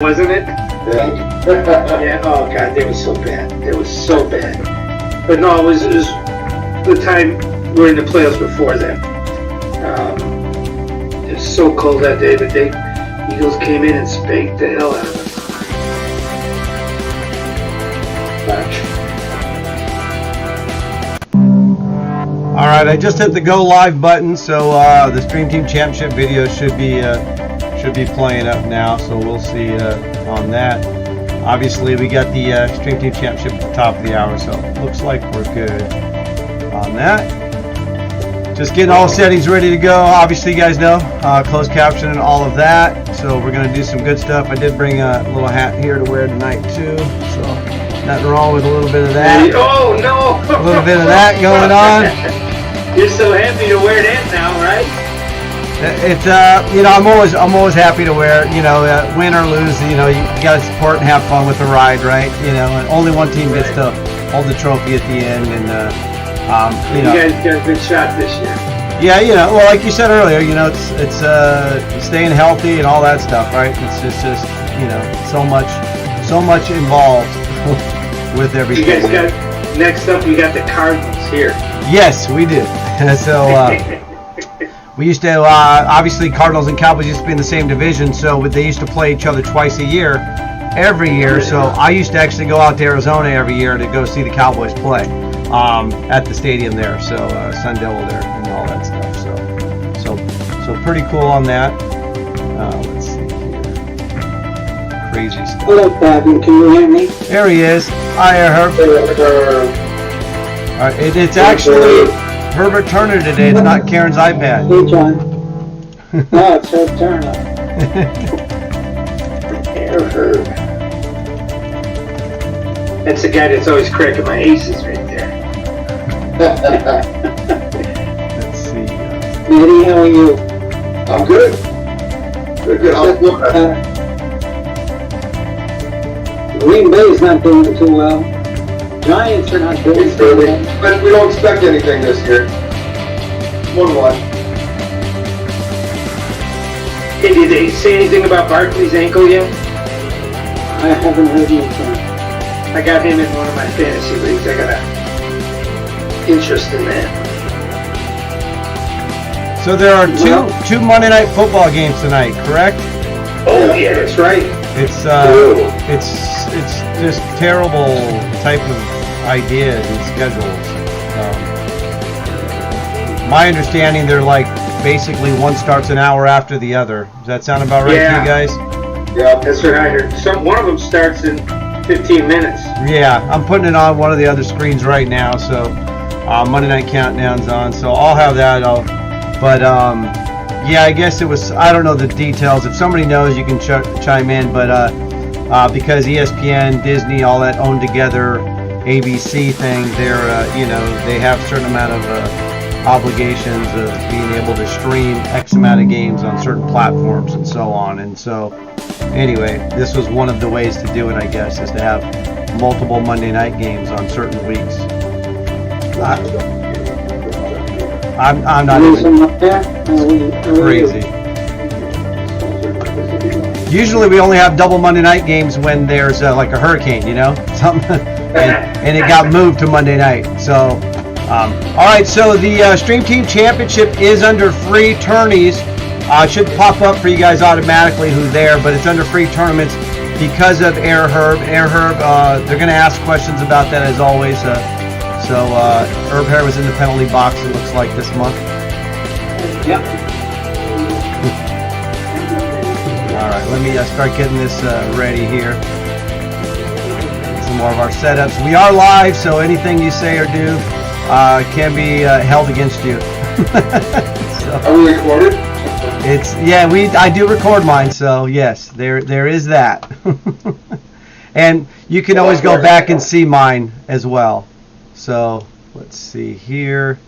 wasn't it? Yeah. Yeah. Oh God, they were so bad. They were so bad. But no, it was the time we were in the playoffs before then. It was so cold that day. The Eagles came in and spanked the hell out of us. All right, I just hit the go live button, so the Stream Team Championship video should be playing up now. So we'll see on that. Obviously, we got the Stream Team Championship at the top of the hour, so it looks like we're good on that. Just getting all settings ready to go. Obviously, you guys know closed caption and all of that. So we're gonna do some good stuff. I did bring a little hat here to wear tonight too. So nothing wrong with a little bit of that. Oh no! A little bit of that going on. You're so happy to wear that now, right? It's you know, I'm always happy to wear it. You know, win or lose, you know, you gotta support and have fun with the ride, right? You know, and only one team gets to hold the trophy at the end, and you know. You guys got a good shot this year. Yeah, you know, well, like you said earlier, you know, it's staying healthy and all that stuff, right? It's just you know, so much involved with everything. You guys got next up. You got the Cardinals here. Yes, we do. So we used to obviously Cardinals and Cowboys used to be in the same division, so they used to play each other twice a year, every year. So I used to actually go out to Arizona every year to go see the Cowboys play at the stadium there. So Sun Devil there and all that stuff. So pretty cool on that. Let's see here. Crazy stuff. Hello, Fabian. Can you hear me? There he is. Hi, Herb. All right, it's actually Herbert Turner today. It's not Karen's iPad. Hey, John. Oh, it's Herb Turner. Herb. That's the guy that's always cracking my aces right there. Let's see. Eddie, how are you? I'm good. Green Bay's not doing too well. Giants are not doing It's too early, well. but we don't expect anything this year. 1-1. Hey, did they say anything about Barkley's ankle yet? I haven't heard anything. I got him in one of my fantasy leagues. I got an interest in that. So there are two Monday Night Football games tonight, correct? Oh yeah, that's right. It's just terrible type of ideas and schedules. My understanding, they're like basically one starts an hour after the other. Does that sound about right to you guys? Yeah, that's what I heard. One of them starts in 15 minutes. Yeah, I'm putting it on one of the other screens right now. So Monday Night Countdown's on. So I'll have that. But yeah, I guess it was. I don't know the details. If somebody knows, you can chime in. But because ESPN, Disney, all that owned together, ABC thing, they're you know, they have a certain amount of obligations of being able to stream X amount of games on certain platforms and so on. And so anyway, this was one of the ways to do it, I guess, is to have multiple Monday night games on certain weeks. I'm not even crazy. Usually we only have double Monday night games when there's like a hurricane, you know, something, and it got moved to Monday night. So, all right. So the Stream Team Championship is under free tourneys. It should pop up for you guys automatically who's there, but it's under free tournaments because of Air Herb. Air Herb, they're going to ask questions about that as always. So Herb Hair was in the penalty box, it looks like, this month. Yep. All right, let me start getting this ready here. Some more of our setups. We are live, so anything you say or do can be held against you. So, Are we recorded? I do record mine, so yes, there is that. And you can always go back and see mine as well. So let's see here.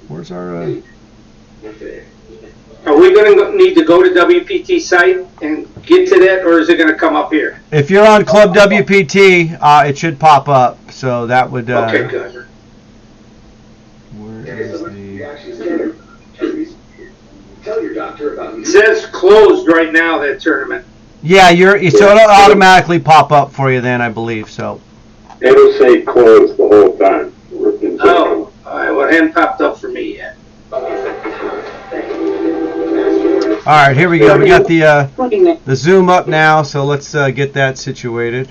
Where's our? Are we going to need to go to WPT site and get to that, or is it going to come up here? If you're on ClubWPT, it should pop up. So that would. Okay, good. Where is the? Tell your doctor about says closed right now, that tournament. Yeah, so it'll automatically pop up for you then, I believe. So. It'll say closed the whole time. Oh, all right. Well, it hadn't popped up for me yet. All right, here we go. We got the Zoom up now, so let's get that situated.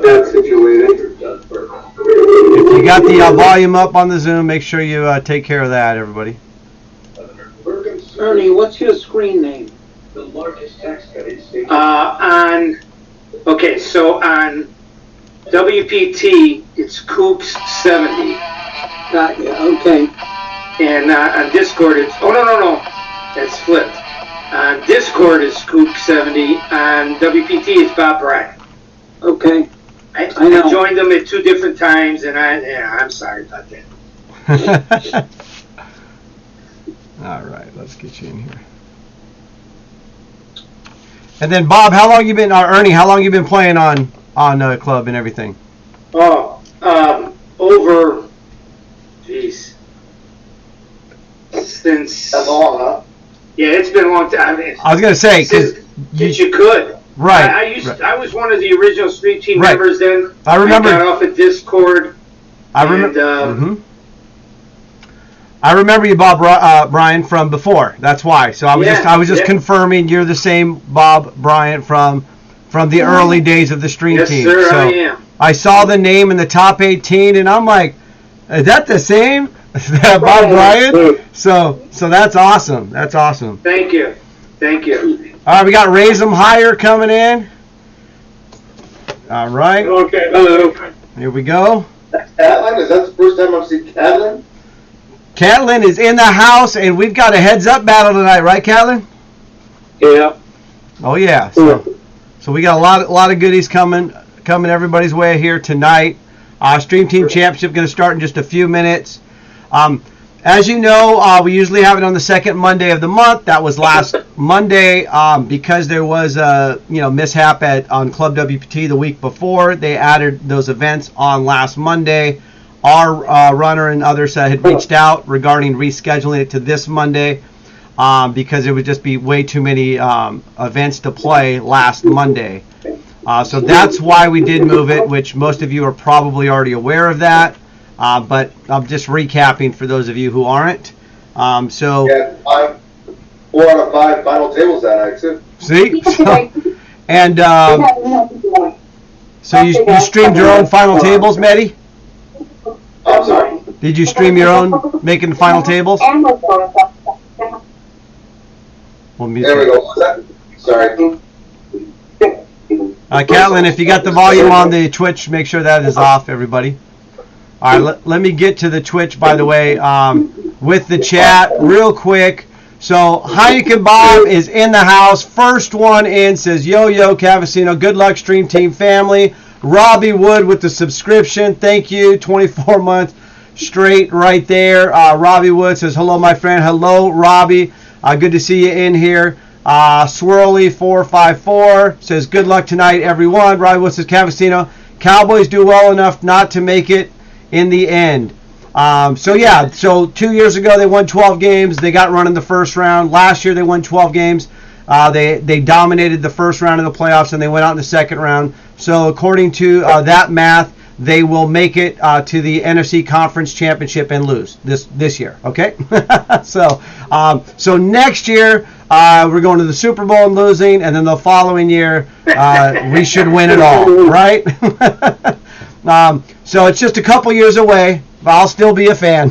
That's situated. If you got the volume up on the Zoom, make sure you take care of that, everybody. Ernie, what's your screen name? So on WPT, it's Kooks 70. Got you, okay. And on Discord, it's, no. That's flipped. On Discord, it's Kooks 70. On WPT, it's Bob Bryant. Okay. I know. joined them at 2 different times, and I'm sorry about that. All right, let's get you in here. And then Bob, how long you been, or Ernie, how long you been playing on club and everything? Oh, over, geez, since. That's long, huh? Yeah, it's been a long time. I was gonna say because you could. Right. I was one of the original Street Team Right. members then. I remember. I got off at Discord. I remember. I remember you, Bob Bryant, from before. That's why. So I was just confirming you're the same Bob Bryant from the early days of the Stream Team. Yes, sir, so I am. I saw the name in the top 18, and I'm like, is that the same? Bob Bryant? So that's awesome. That's awesome. Thank you. All right, we got Raise 'em Higher coming in. All right. Okay, hello. Here we go. Catlin, is that the first time I've seen Catlin? Catlin is in the house, and we've got a heads-up battle tonight, right, Catlin? Yeah. Oh yeah. So we got a lot of goodies coming everybody's way here tonight. Stream Team Championship going to start in just a few minutes. As you know, we usually have it on the second Monday of the month. That was last Monday because there was a mishap on Club WPT the week before. They added those events on last Monday. Our runner and others had reached out regarding rescheduling it to this Monday because it would just be way too many events to play last Monday. So that's why we did move it, which most of you are probably already aware of that. But I'm just recapping for those of you who aren't. Yeah, 4 out of 5 final tables that night, too. See? And so you streamed your own final tables, Mehdi? I'm sorry. Did you stream your own making the final tables? Well, There we go. What's that? Sorry. Catlin, if you got the volume on the Twitch, make sure that is off, everybody. All right, let me get to the Twitch, by the way, with the chat real quick. So Heineken Bob is in the house. First one in says, yo, Cavasino, good luck, Stream Team family. Robbie Wood with the subscription. Thank you. 24 months straight right there. Robbie Wood says, hello, my friend. Hello, Robbie. Good to see you in here. Swirly454 says, good luck tonight, everyone. Robbie Wood says, Cavasino, Cowboys do well enough not to make it in the end. So 2 years ago they won 12 games. They got run in the first round. Last year they won 12 games. They dominated the first round of the playoffs and they went out in the second round. So according to that math, they will make it to the NFC Conference Championship and lose this year. Okay, so next year we're going to the Super Bowl and losing, and then the following year we should win it all, right? So it's just a couple years away, but I'll still be a fan.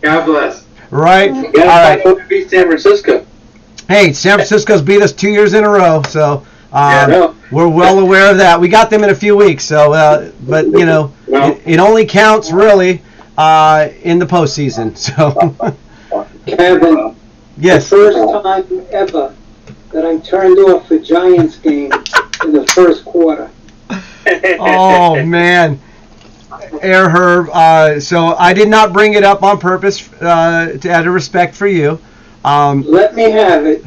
God bless. Right? Yeah, All right. Beat San Francisco. Hey, San Francisco's beat us 2 years in a row, so Yeah. we're well aware of that. We got them in a few weeks, so but it only counts really in the postseason. So Kevin, yes. the first time ever that I turned off a Giants game in the first quarter. Oh man, Air Herb. So I did not bring it up on purpose out of respect for you. Let me have it.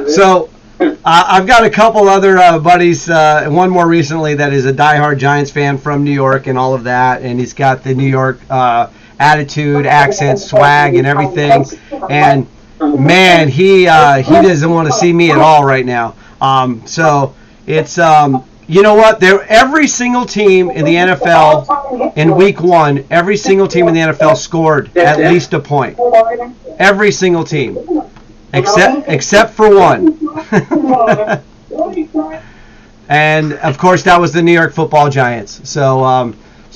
So I've got a couple other buddies. One more recently that is a diehard Giants fan from New York and all of that, and he's got the New York attitude, accent, swag, and everything. And man, he doesn't want to see me at all right now. So it's you know what? Every single team in the NFL in Week 1, every single team in the NFL scored at least a point. Every single team, except for one. And of course, that was the New York Football Giants. So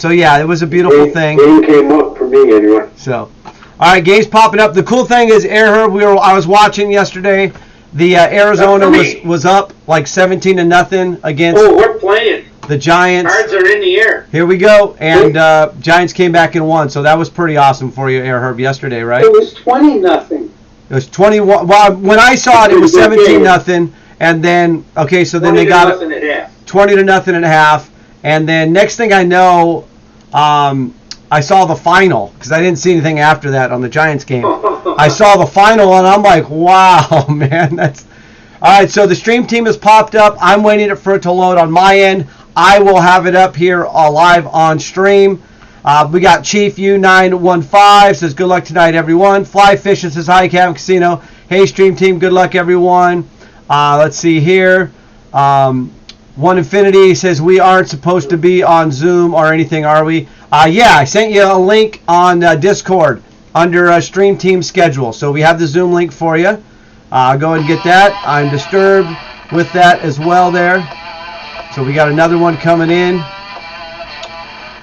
yeah, it was a beautiful thing. Game came up for me anyway. So, all right, games popping up. The cool thing is, Airherb, I was watching yesterday. The Arizona was up like 17-0 against we're playing. the Giants. Cards are in the air. Here we go, and Giants came back and won. So that was pretty awesome for you, Airherb, yesterday, right? It was 20-0. It was 21. Well, when I saw it, it was 17-0, and then so then they got it 20-0 at half, and then next thing I know, I saw the final because I didn't see anything after that on the Giants game. I saw the final and I'm like, wow, man, that's all right. So the stream team has popped up. I'm waiting for it to load on my end. I will have it up here live on stream. We got Chief U915 says good luck tonight, everyone. Fly Fishing says hi, Cabin Casino. Hey, stream team, good luck, everyone. Let's see here. One Infinity says we aren't supposed to be on Zoom or anything, are we? Yeah, I sent you a link on Discord under Stream Team Schedule. So we have the Zoom link for you. Go ahead and get that. I'm disturbed with that as well there. So we got another one coming in.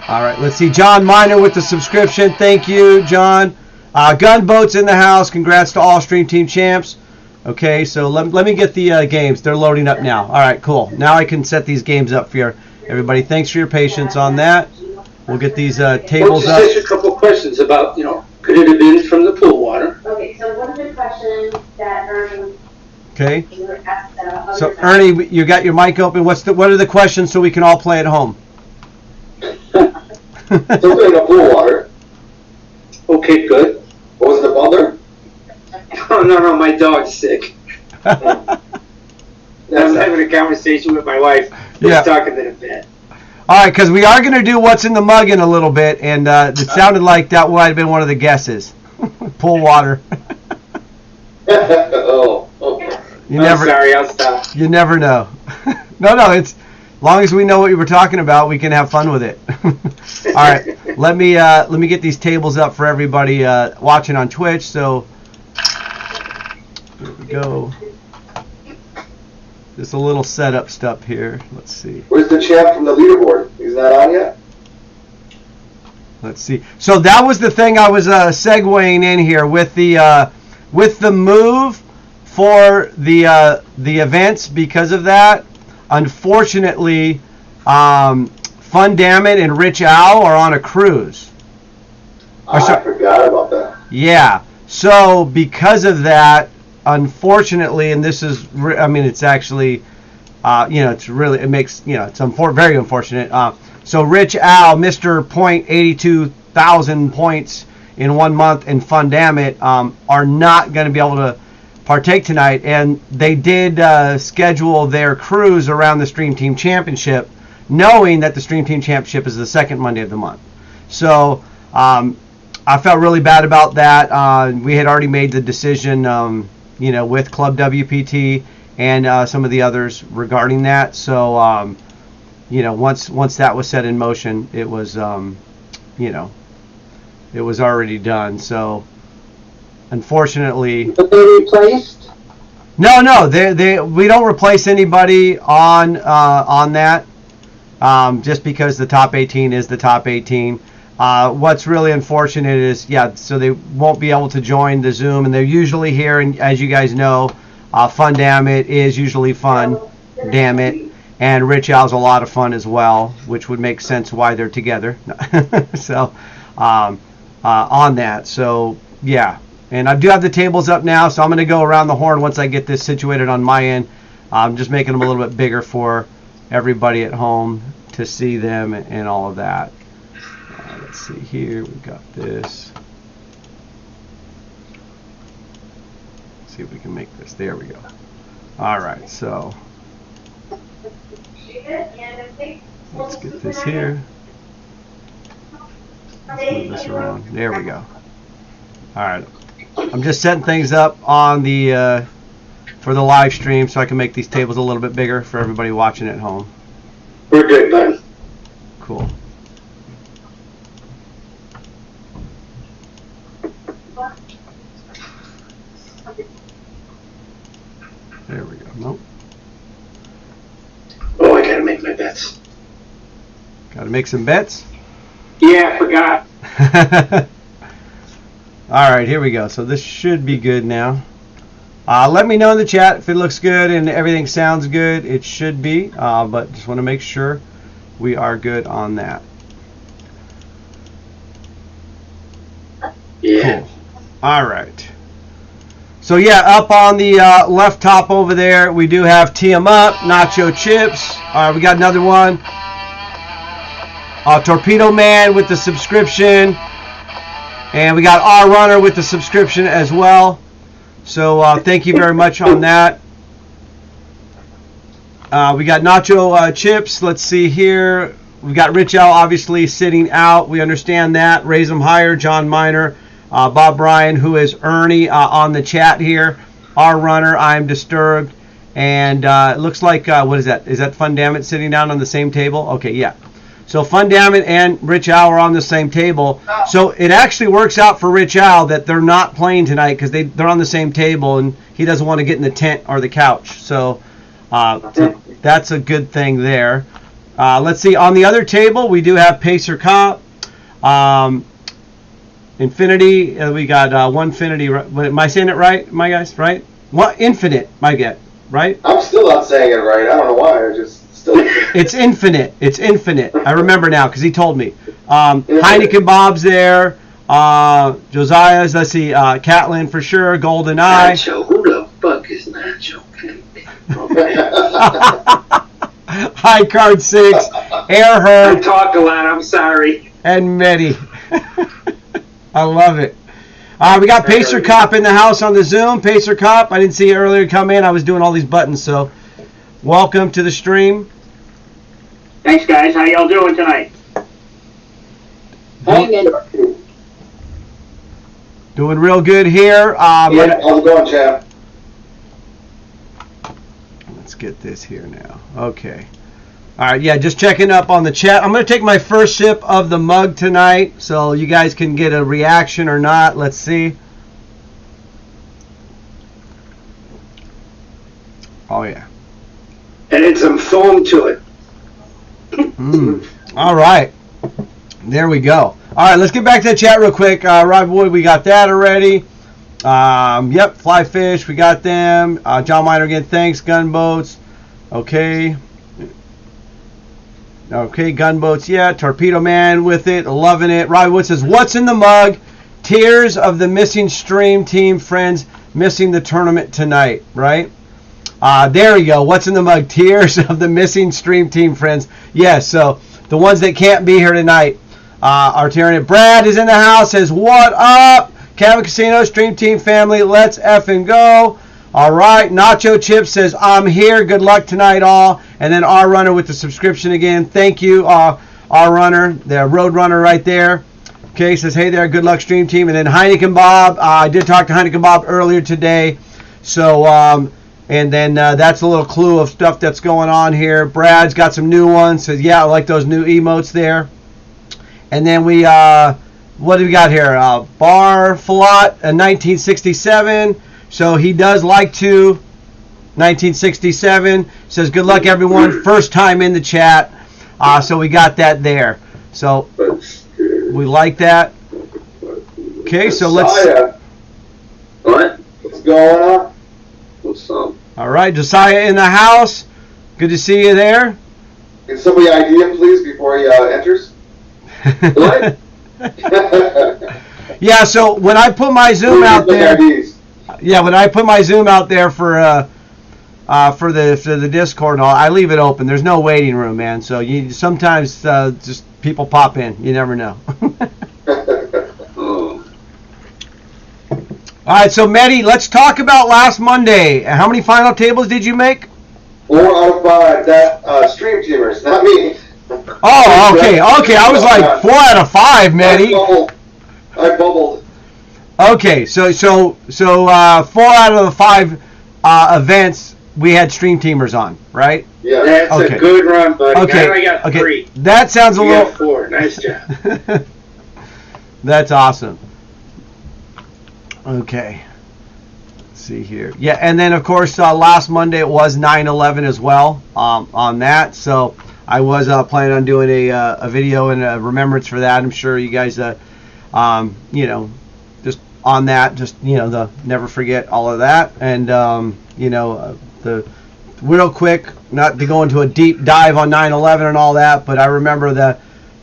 All right, let's see. John Miner with the subscription. Thank you, John. Gunboat's in the house. Congrats to all Stream Team champs. Okay, so let me get the games. They're loading up now. All right, cool. Now I can set these games up for you. Everybody, thanks for your patience on that. We'll get these tables up. Just a couple questions about, could it have been from the pool water? Okay, so one of the questions that Ernie asked. So Ernie, you got your mic open. What are the questions so we can all play at home? Something in the pool water. Okay, good. What was the butler? Oh, no, my dog's sick. I'm having a conversation with my wife. Yeah. Talking to the vet. All right, because we are going to do what's in the mug in a little bit, and it sounded like that might have been one of the guesses. Pool water. Oh. Sorry, I'll stop. You never know. No, it's as long as we know what you were talking about, we can have fun with it. All right, let me get these tables up for everybody watching on Twitch. So here we go. Just a little setup stuff here. Let's see. Where's the champ from the leaderboard? He's not on yet? Let's see. So that was the thing I was segueing in here with the move for the events. Because of that, unfortunately, Fun Dammit and Rich Owl are on a cruise. I forgot about that. Yeah. So because of that, unfortunately, and this is, it's actually, it's really, it makes, it's very unfortunate. So Rich Owl, Mr. 82,000 points in 1 month, and Fun Dammit are not going to be able to partake tonight. And they did schedule their cruise around the Stream Team Championship, knowing that the Stream Team Championship is the second Monday of the month. So I felt really bad about that. We had already made the decision, with ClubWPT and some of the others regarding that. So, once that was set in motion, it was, it was already done. So, unfortunately, But they replaced? no, we don't replace anybody on that. Just because the top 18 is the top 18. What's really unfortunate is, so they won't be able to join the Zoom, and they're usually here, and as you guys know, Fun Dammit is usually Fun Dammit, and Rich Owl's a lot of fun as well, which would make sense why they're together. So, on that, so, yeah. And I do have the tables up now, so I'm going to go around the horn once I get this situated on my end. I'm just making them a little bit bigger for everybody at home to see them and all of that. Let's see here, we got this. Let's see if we can make this. There we go. All right, so let's get this here. Let's move this around. There we go. All right. I'm just setting things up on the for the live stream so I can make these tables a little bit bigger for everybody watching at home. We're good, bud. Cool. There we go. Nope. Oh, I gotta make my bets. Got to make some bets. Yeah, I forgot. All right, here we go. So this should be good now. Let me know in the chat if it looks good and everything sounds good. It should be, but just want to make sure we are good on that. Yeah. Cool. All right. So yeah, up on the left top over there, we do have Tee 'em Up, Nacho Chips. We got another one. Torpedo Man with the subscription. And we got R Runner with the subscription as well. So thank you very much on that. We got Nacho Chips. Let's see here. We got Rich Al obviously sitting out. We understand that. Raise them higher. John Miner. Bob Bryan, who is Ernie on the chat here. R Runner, I'm disturbed. And it looks like, what is that? Is that Fun Dammit sitting down on the same table? Okay, yeah. So Fun Dammit and Rich Al are on the same table. So it actually works out for Rich Al that they're not playing tonight because they're on the same table and he doesn't want to get in the tent or the couch. So that's a good thing there. Let's see. On the other table, we do have Pacer Cop. Infinity, we got one Infinity. Am I saying it right, my guys? Right? What Infinite? My get right? I'm still not saying it right. I don't know why. I just still. It's infinite. It's infinite. I remember now because he told me. Heineken Bob's there. Josiah's. Let's see. Catlin for sure. Golden Eye. Nacho. Who the fuck is Nacho? High Card 6. Air I Herd. talk a lot, I'm sorry. And Medi. I love it. We got Pacer Cop in the house on the Zoom. Pacer Cop, I didn't see you earlier come in. I was doing all these buttons, so welcome to the stream. Thanks, guys. How y'all doing tonight? Doing real good here. How's it going, champ? Let's get this here now. Okay. All right, yeah, just checking up on the chat. I'm going to take my first sip of the mug tonight so you guys can get a reaction or not. Let's see. Oh, yeah. Add some foam to it. All right. There we go. All right, let's get back to the chat real quick. Rob Wood, we got that already. Yep, Fly Fish, we got them. John Miner again, thanks. Gunboats. Okay. Okay, Gunboats, yeah. Torpedo Man with it, loving it. Robbie Wood says, what's in the mug? Tears of the missing stream team friends missing the tournament tonight, right? There you go. What's in the mug? Tears of the missing stream team friends. Yes, so the ones that can't be here tonight are tearing it. Brad is in the house, says, what up? Cabin Casino, stream team family, let's effing go. All right, Nacho Chip says, I'm here. Good luck tonight, all. And then R Runner with the subscription again. Thank you, R Runner, the Road Runner right there. Okay, says, hey there, good luck, stream team. And then Heineken Bob. I did talk to Heineken Bob earlier today. So, and then that's a little clue of stuff that's going on here. Brad's got some new ones. Says, yeah, I like those new emotes there. And then we, what do we got here? Bar Falot, 1967. So he does like to 1967. Says good luck everyone. First time in the chat. So we got that there. So we like that. Okay, so let's. What? What's going on? What's up? All right, Josiah in the house. Good to see you there. Can somebody ID him, please, before he enters? What? Yeah, so when I put my Zoom out there. Yeah, when I put my Zoom out there for the Discord and all, I leave it open. There's no waiting room, man. So you sometimes just people pop in. You never know. Oh. All right, so Medi, let's talk about last Monday. How many final tables did you make? 4 out of 5. That stream teamers, not me. Oh, okay. I was like 4 out of 5, Medi. I bubbled. Okay, so 4 out of the 5 events we had stream teamers on, right? Yeah. That's Okay. a good run, buddy. Okay. I got Okay. 3. That sounds a You little. got 4. Nice job. That's awesome. Okay. Let's see here. Yeah, and then of course last Monday it was 9/11 as well on that. So I was planning on doing a video and a remembrance for that. I'm sure you guys, you know, just on that, just the never forget all of that. And the real quick, not to go into a deep dive on 9/11 and all that, but I remember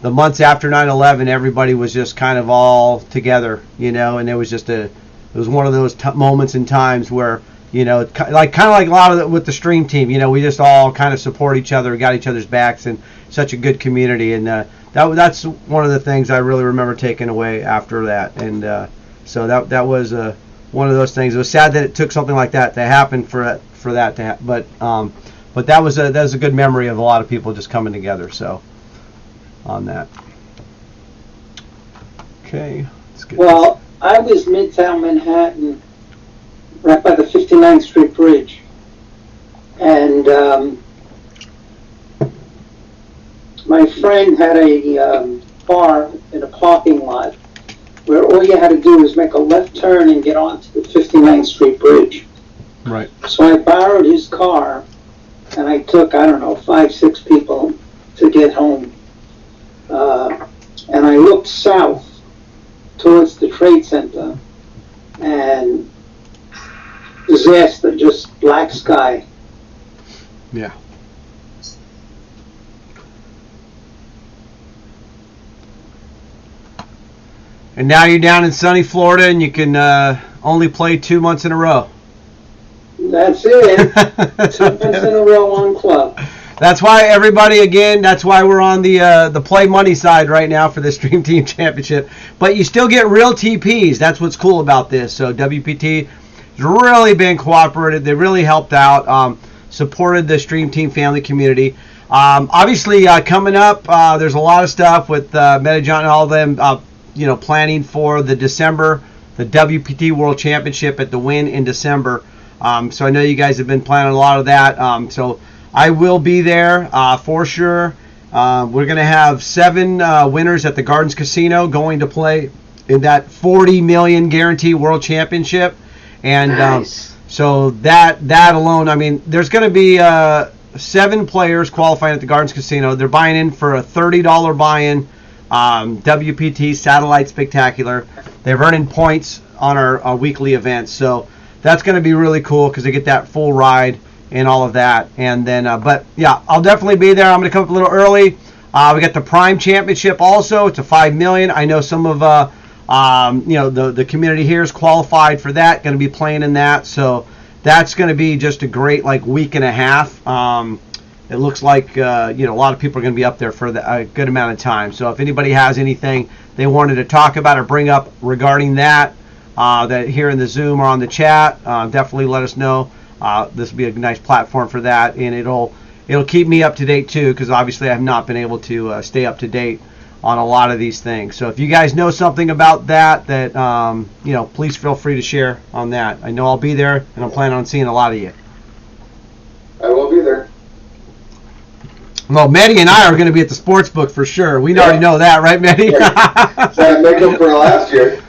the months after 9/11, everybody was just kind of all together, and it was just it was one of those moments in times where, kind of like a lot of with the stream team, we just all kind of support each other, got each other's backs, and such a good community. And that's one of the things I really remember taking away after that. And so that was one of those things. It was sad that it took something like that to happen for that to happen, but that was a good memory of a lot of people just coming together. So on that. Okay, let's get Well, I was Midtown Manhattan, right by the 59th Street Bridge. And my friend had a bar in a parking lot where all you had to do was make a left turn and get onto the 59th Street Bridge. right. So I borrowed his car, and I took, 5, 6 people to get home. And I looked south towards the Trade Center, and disaster, just black sky. Yeah. And now you're down in sunny Florida, and you can only play 2 months in a row. That's it. 2 months in a row on club. That's why everybody, again, that's why we're on the play money side right now for the Stream Team Championship. But you still get real TPs. That's what's cool about this. So WPT has really been cooperative. They really helped out, supported the Stream Team family community. Obviously, coming up, there's a lot of stuff with Meta John and all of them, planning for the WPT World Championship at the Win in December. So I know you guys have been planning a lot of that. So I will be there for sure. We're going to have 7 winners at the Gardens Casino going to play in that $40 million guarantee World Championship. And Nice. so that alone, I mean, there's going to be 7 players qualifying at the Gardens Casino. They're buying in for a $30 buy-in. WPT Satellite Spectacular. They're earning points on our weekly events. So that's going to be really cool because they get that full ride and all of that. And then, but yeah, I'll definitely be there. I'm going to come up a little early. We got the Prime Championship also. It's a $5 million. I know some of the community here is qualified for that. Going to be playing in that. So that's going to be just a great week and a half. It looks like a lot of people are going to be up there for a good amount of time. So if anybody has anything they wanted to talk about or bring up regarding that, that here in the Zoom or on the chat, definitely let us know. This will be a nice platform for that, and it'll keep me up to date too, because obviously I have not been able to stay up to date on a lot of these things. So if you guys know something about that, please feel free to share on that. I know I'll be there, and I'm planning on seeing a lot of you. I will be there. Well, Medi and I are going to be at the sports book for sure. We already know that, right, Medi? So I make up for last year.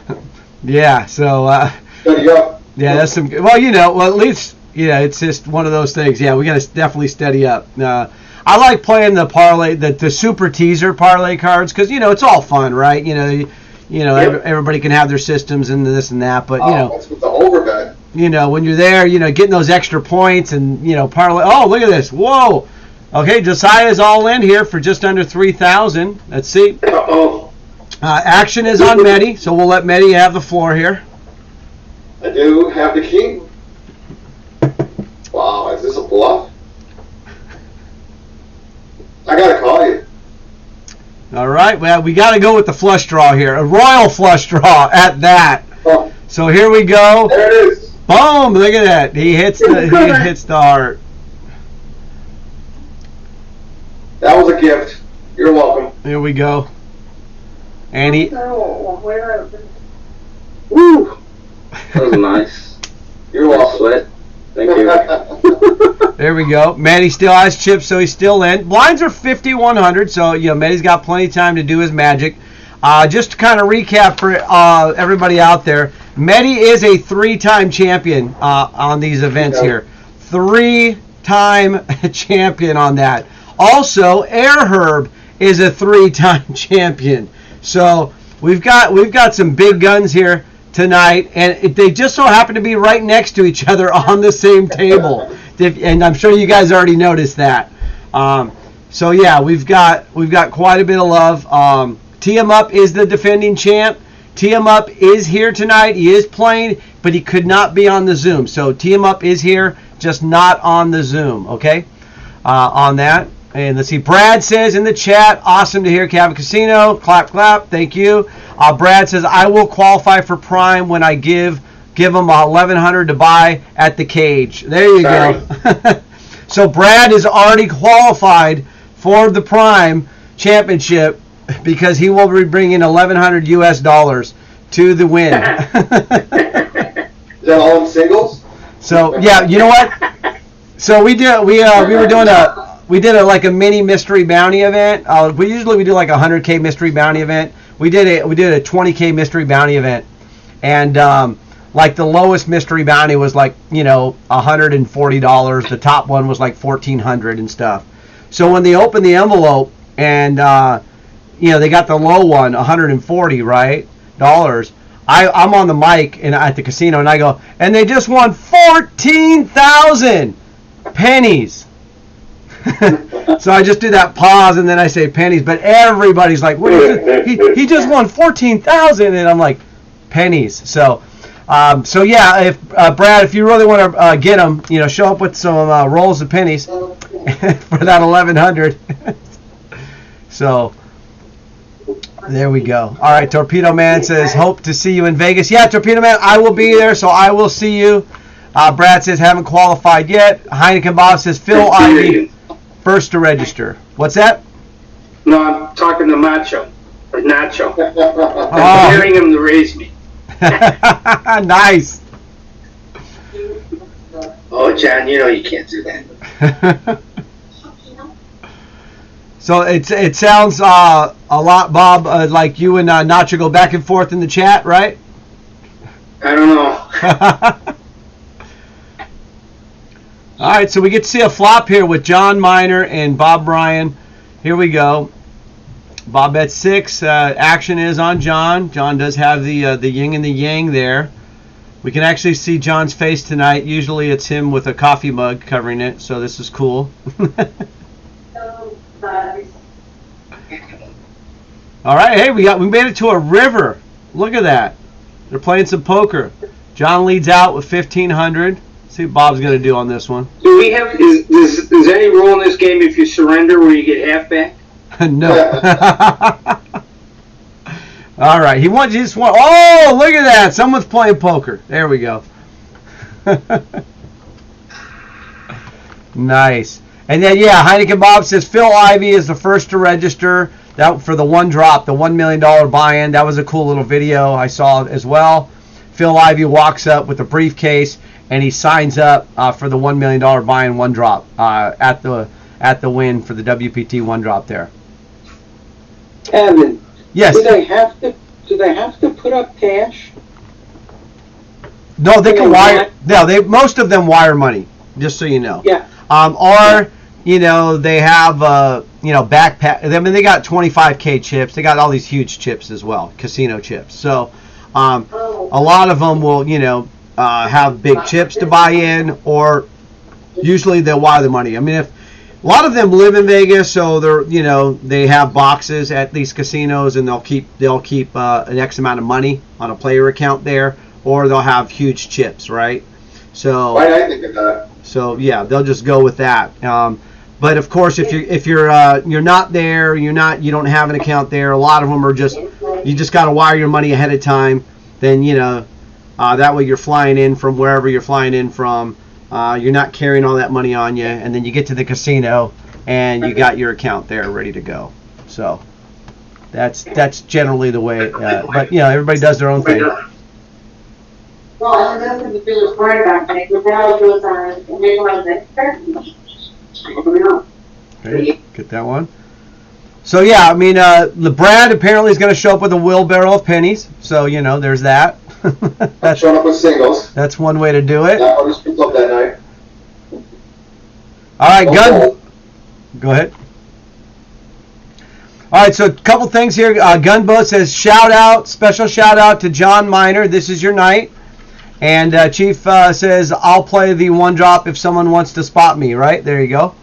Yeah. So. Study up. Yeah, that's some. Well, at least it's just one of those things. Yeah, we got to definitely steady up. I like playing the parlay, the super teaser parlay cards because it's all fun, right? Everybody can have their systems and this and that, but that's with the overbet. when you're there, getting those extra points and parlay. Oh, look at this! Whoa. Okay, Josiah's all in here for just under 3,000. Let's see. Uh-oh. Action is on Medi, so we'll let Medi have the floor here. I do have the king. Wow, is this a bluff? I gotta call you. All right, well, we got to go with the flush draw here. A royal flush draw at that. Oh, So here we go. there it is. Boom! Look at that. He hits the heart. That was a gift. You're welcome. There we go. And he, Woo! That was nice. You're Nice welcome. sweat. Thank you. there we go. Matty still has chips, so he's still in. Blinds are 5,100, so Matty's got plenty of time to do his magic. Just to kind of recap for everybody out there, Matty is a 3-time champion on these events here. 3-time champion on that. Also, Air Herb is a 3-time champion. So we've got some big guns here tonight, and they just so happen to be right next to each other on the same table. And I'm sure you guys already noticed that. So yeah, we've got quite a bit of love. Tee 'em Up is the defending champ. Tee 'em Up is here tonight. He is playing, but he could not be on the Zoom. So Tee 'em Up is here, just not on the Zoom. Okay, on that. And let's see, Brad says in the chat, awesome to hear Cabot Casino. Clap, clap. Thank you. Brad says, I will qualify for Prime when I give them $1,100 to buy at the cage. There you go. So Brad is already qualified for the Prime Championship because he will be bringing $1,100 US to the win. Is that all in singles? So yeah, you know what? So we did like a mini mystery bounty event. We do like a 100K mystery bounty event. We did a 20K mystery bounty event, and like the lowest mystery bounty was like $140. The top one was like $1,400 and stuff. So when they opened the envelope and they got the low one, $140, right, dollars. I'm on the mic at the casino and I go, and they just won 14,000 pennies. So I just do that pause and then I say pennies, but everybody's like, what is it? He just won 14,000, and I'm like, pennies. So yeah, if Brad, if you really want to get them, show up with some rolls of pennies for that 1,100. So there we go. All right, Torpedo Man says, hope to see you in Vegas. Yeah, Torpedo Man, I will be there, so I will see you. Brad says, haven't qualified yet. Heineken Bob says, Phil Ivey, first to register. What's that? No, I'm talking to Macho, or Nacho. Oh. I'm hearing him to raise me. Nice. Oh, John, you can't do that. So it sounds a lot, Bob, like you and Nacho go back and forth in the chat, right? I don't know. All right, so we get to see a flop here with John Miner and Bob Bryan. Here we go. Bob bet 6. Action is on John. John does have the yin and the yang there. We can actually see John's face tonight. Usually it's him with a coffee mug covering it, so this is cool. All right, hey, we made it to a river. Look at that. They're playing some poker. John leads out with 1,500. See what Bob's going to do on this one. Do we have, is any rule in this game if you surrender where you get half back? No. All right, he just won. Oh, look at that. Someone's playing poker. There we go. Nice. And then, yeah, Heineken Bob says Phil Ivey is the first to register. That for the one drop, the $1 million buy-in. That was a cool little video I saw as well. Phil Ivey walks up with a briefcase and he signs up for the $1 million buy-in one drop at the win for the WPT one drop there. Kevin, Yes. do they have to put up cash? No, they can wire. No, most of them wire money. Just so you know. Yeah. Or they have backpack. I mean, they got 25K chips. They got all these huge chips as well, casino chips. So a lot of them will have big chips to buy in, or usually they'll wire the money. I mean, if a lot of them live in Vegas, so they're they have boxes at these casinos, and they'll keep an X amount of money on a player account there, or they'll have huge chips, right? So Why did I think of that? So yeah, they'll just go with that. But of course, if you're not there, you don't have an account there. A lot of them are you just got to wire your money ahead of time. Then that way you're flying in from wherever you're flying in from. You're not carrying all that money on you, and then you get to the casino and you got your account there ready to go. So that's generally the way. But everybody does their own thing. Well, I don't know if the was quarterback, but it was Okay, get that one. So yeah, I mean, the Brad apparently is going to show up with a wheelbarrow of pennies. So there's that. That's showing up with singles. That's one way to do it. That one just picked up that night. All right, Okay. Go ahead. All right, so a couple things here. Gunboat says special shout out to John Miner. This is your night. And Chief says, I'll play the one drop if someone wants to spot me, right? There you go.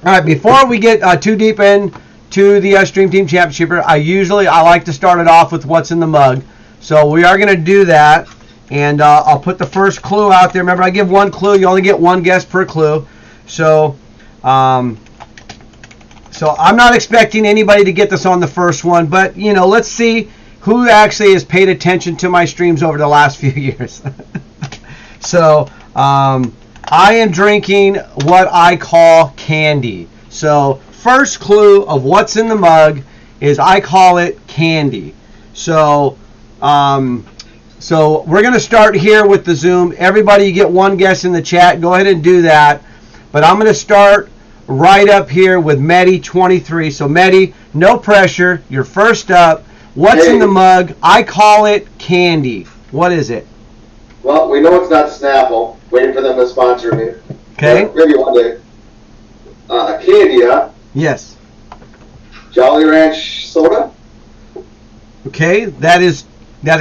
All right, before we get too deep into the Stream Team Championship, I like to start it off with what's in the mug. So we are going to do that. And I'll put the first clue out there. Remember, I give one clue. You only get one guess per clue. So I'm not expecting anybody to get this on the first one. But, let's see who actually has paid attention to my streams over the last few years. So I am drinking what I call candy. So first clue of what's in the mug is I call it candy. So we're going to start here with the Zoom. Everybody, you get one guess in the chat. Go ahead and do that. But I'm going to start right up here with Medi23. So Medi, no pressure. You're first up. What's in the mug? I call it candy. What is it? Well, we know it's not Snapple. Waiting for them to sponsor me. Okay. Maybe one day. Candy, huh? Yes. Jolly Ranch soda? Okay, that is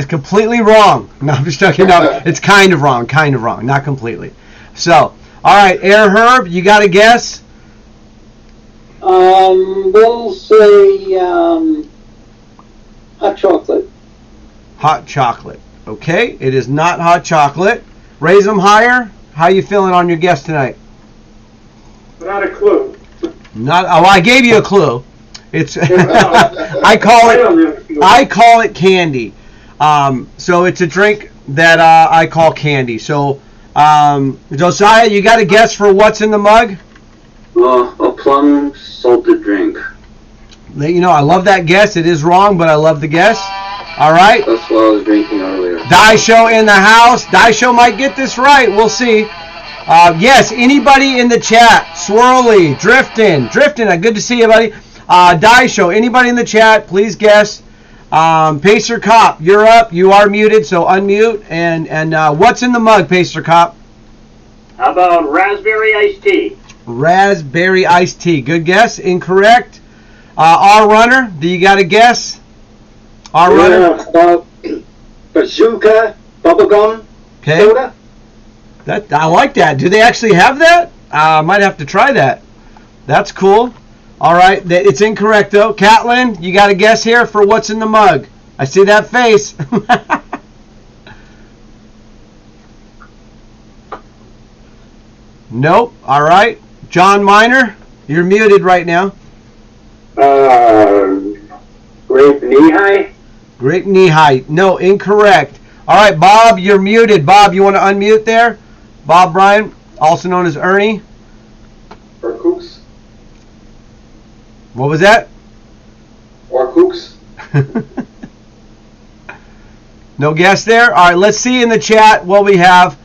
completely wrong. No, I'm just joking. No, it's kind of wrong, not completely. So, all right, Air Herb, you got a guess? We'll say hot chocolate. Hot chocolate. Okay, it is not hot chocolate. Raise them higher. How you feeling on your guess tonight? Not a clue. I gave you a clue. It's I call it candy. So it's a drink that I call candy. So Josiah, you got a guess for what's in the mug? A plum salted drink. I love that guess. It is wrong, but I love the guess. All right. That's what I was drinking earlier. Daisho in the house. Daisho might get this right. We'll see. Yes, anybody in the chat? Swirly, Drifting. Good to see you, buddy. Daisho, anybody in the chat? Please guess. Pacer Cop, you're up. You are muted, so unmute. And what's in the mug, Pacer Cop? How about raspberry iced tea? Raspberry iced tea. Good guess. Incorrect. R Runner, do you got a guess? R Runner. Bazooka bubblegum soda. I like that. Do they actually have that? I might have to try that. That's cool. All right, it's incorrect though. Catlin, you got a guess here for what's in the mug? I see that face. Nope. All right. John Miner, you're muted right now. Grape knee-high? Grape knee-high. No, incorrect. All right, Bob, you're muted. Bob, you want to unmute there? Bob Bryan, also known as Ernie. Or Kooks? What was that? Or Kooks? No guess there? All right, let's see in the chat what we have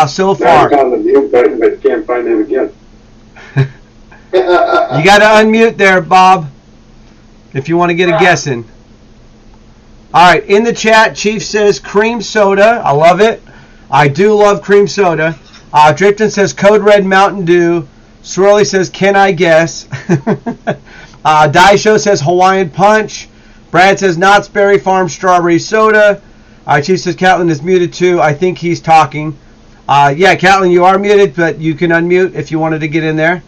so far. I found the mute button, but can't find it again. You got to unmute there, Bob, if you want to get a guess in. All right, in the chat, Chief says cream soda. I love it. I do love cream soda. Drifton says Code Red Mountain Dew. Swirly says, can I guess? Daisho says Hawaiian Punch. Brad says Knott's Berry Farm Strawberry Soda. Chief says Catlin is muted too. I think he's talking. Yeah, Catlin, you are muted, but you can unmute if you wanted to get in there.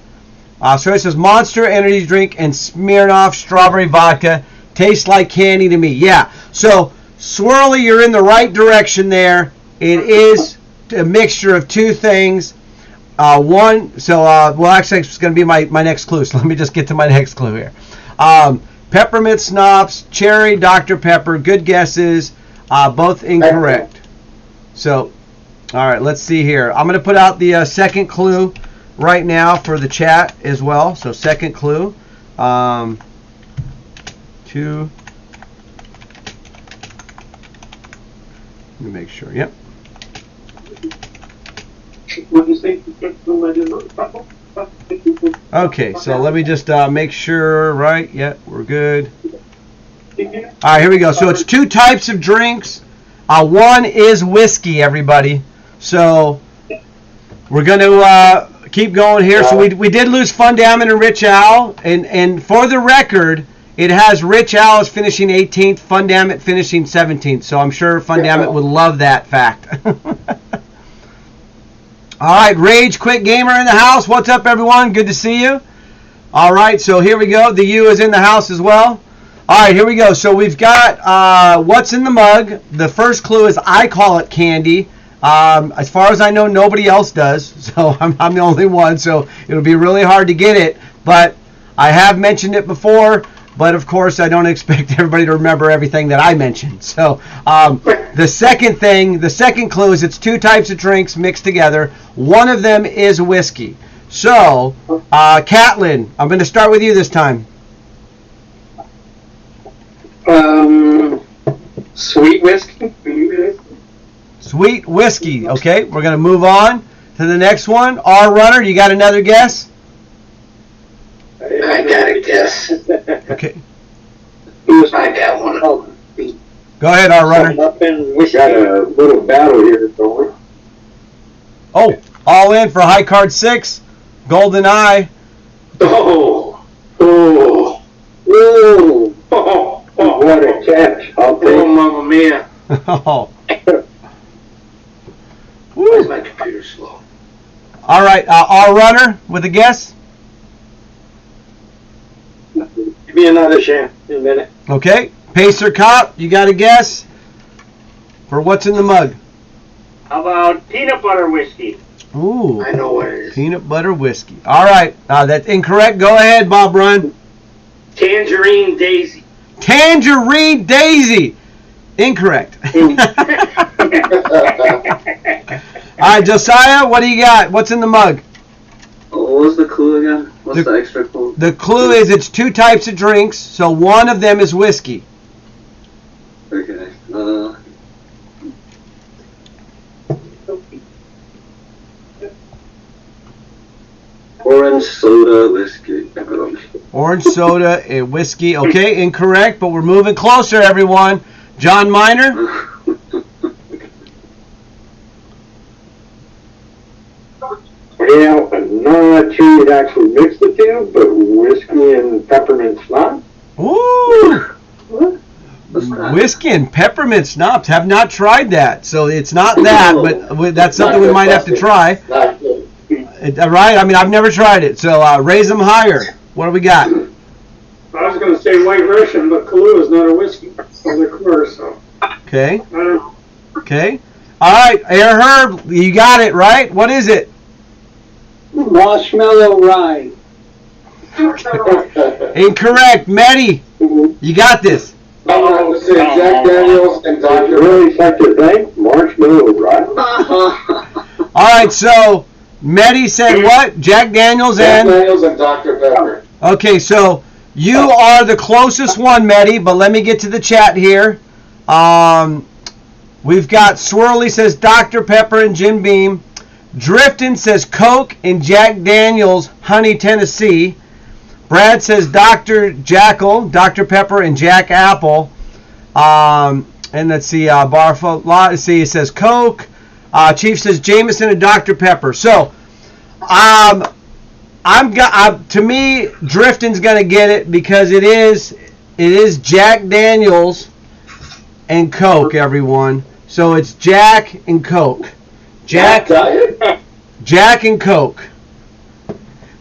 Swirly says Monster Energy Drink and Smirnoff Strawberry Vodka. Tastes like candy to me. Yeah. So, Swirly, you're in the right direction there. It is a mixture of two things. Actually, it's going to be my next clue. So let me just get to my next clue here. Peppermint Schnapps, Cherry, Dr. Pepper. Good guesses. Both incorrect. So, all right, let's see here. I'm going to put out the second clue right now for the chat as well. So, second clue. Two. Let me make sure. Yep. Okay, so let me just make sure, right? Yeah, we're good. All right, here we go. So it's 2 types of drinks. One is whiskey, everybody. So we're going to keep going here. So we did lose Fundament and Rich Al. And for the record, it has Rich Al as finishing 18th, Fundament finishing 17th. So I'm sure Fundament would love that fact. All right, Rage Quick Gamer in the house. What's up, everyone? Good to see you. All right, so here we go. The U is in the house as well. All right, here we go. So we've got what's in the mug. The first clue is I call it candy. As far as I know, nobody else does. So I'm the only one. So it'll be really hard to get it. But I have mentioned it before. But of course, I don't expect everybody to remember everything that I mentioned. So the second clue is it's 2 types of drinks mixed together. One of them is whiskey. So, Catlin, I'm going to start with you this time. Sweet whiskey. Sweet whiskey. Okay, we're going to move on to the next one. R Runner, you got another guess? I got a guess. Okay. I got one. Go ahead, R Runner. We got a little battle here, don't we? Oh, all in for high card 6. Golden Eye. Oh. Oh. Ooh, Oh. what a catch. I'll Oh, take mamma mia. Oh. Why is my computer slow? All right, R Runner with a guess. Give me another chance in a minute. Okay. Pacer Cop, you got a guess for what's in the mug? How about peanut butter whiskey? Ooh. I know what it is. Peanut butter whiskey. All right. That's incorrect. Go ahead, Bob Run. Tangerine Daisy. Tangerine Daisy. Incorrect. All right, Josiah, what do you got? What's in the mug? What was the clue again? What's the extra clue? The clue is it's 2 types of drinks, so one of them is whiskey. Okay. Orange soda whiskey. Orange soda and whiskey. Okay, incorrect, but we're moving closer, everyone. John Miner? Well, I'm not sure you'd actually mix the 2, but whiskey and peppermint schnapps. Ooh! What's that? Whiskey and peppermint schnapps. Have not tried that, so it's not that, but that's something we might have to try. Not good. Right? I mean, I've never tried it, so raise them higher. What do we got? I was going to say White Russian, but Kahlua is not a whiskey. It's a liqueur, so Okay. I don't know. Okay. All right, Air Herb, you got it, right? What is it? Marshmallow Rye. Incorrect. Maddie, you got this. I'm gonna have to say Jack Daniels and Dr. Really such a thing? Marshmallow, right? All right, so Maddie said what? Jack Daniels Jack and... Daniels and Dr. Pepper. Okay, so you are the closest one, Maddie, but let me get to the chat here. We've got Swirly says Dr. Pepper and Jim Beam. Driftin says Coke and Jack Daniels Honey Tennessee. Brad says Dr. Jackal, Dr. Pepper and Jack Apple. And let's see, let's see, it says Coke. Chief says Jameson and Dr. Pepper. So, to me, Driftin's gonna get it because it is Jack Daniels and Coke, everyone. So it's Jack and Coke. Jack and Coke.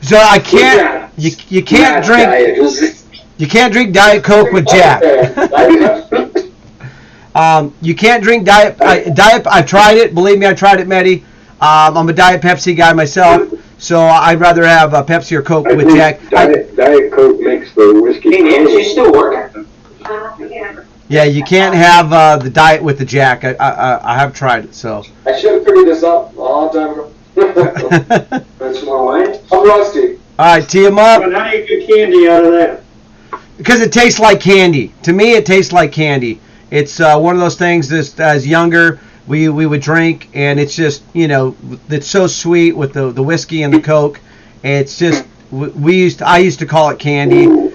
So I can't. You can't drink. You can't drink Diet Coke with Jack. You can't drink Diet. I've tried it. Believe me, I tried it, Mehdi. I'm a Diet Pepsi guy myself, so I'd rather have Pepsi or Coke with Jack. Diet Coke makes the whiskey. Hey, man, she's still working. Yeah, you can't have the Diet with the Jack. I have tried it, so. I should have figured this out a long time ago. That's more wine. I'm rusty. All right, tee 'em up. But now you can the candy out of that? Because it tastes like candy. To me, it tastes like candy. It's one of those things that as younger we would drink, and it's just, it's so sweet with the whiskey and the Coke. It's just I used to call it candy.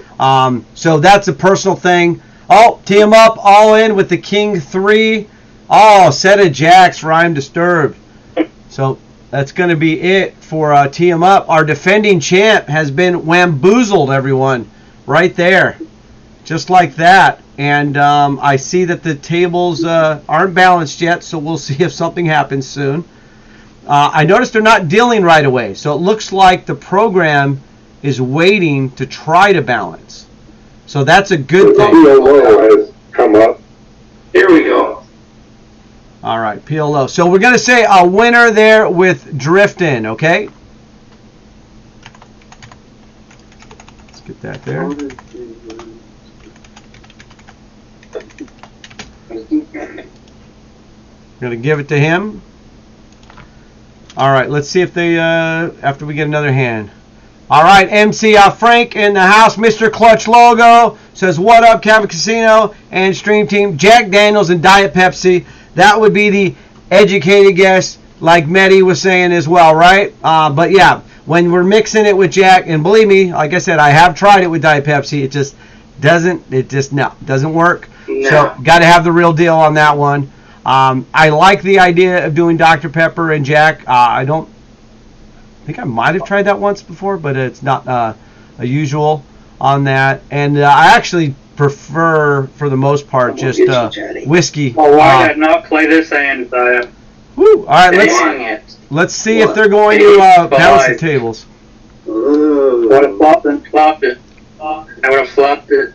So that's a personal thing. Oh, tee 'em up, all in with the King 3. Oh, set of jacks, rhyme disturbed. So that's going to be it for tee 'em up. Our defending champ has been wamboozled, everyone. Right there. Just like that. And I see that the tables aren't balanced yet, so we'll see if something happens soon. I noticed they're not dealing right away, so it looks like the program is waiting to try to balance. So that's a good thing. PLO has come up. Here we go. All right, PLO. So we're going to say a winner there with Driftin', okay? Let's get that there. Going to give it to him. All right, let's see if they, after we get another hand. All right, MC Frank in the house. Mr. Clutch Logo says, what up, Cabot Casino and Stream Team. Jack Daniels and Diet Pepsi. That would be the educated guess, like Mehdi was saying as well, right? But yeah, when we're mixing it with Jack, and believe me, like I said, I have tried it with Diet Pepsi. It just doesn't work. No. So got to have the real deal on that one. I like the idea of doing Dr. Pepper and Jack. I think I might have tried that once before, but it's not a usual on that. And I actually prefer, for the most part, just whiskey. Well, why did I not play this hand? Woo! All right, let's see if they're going to balance the tables. Would have flopped it. I would have flopped it.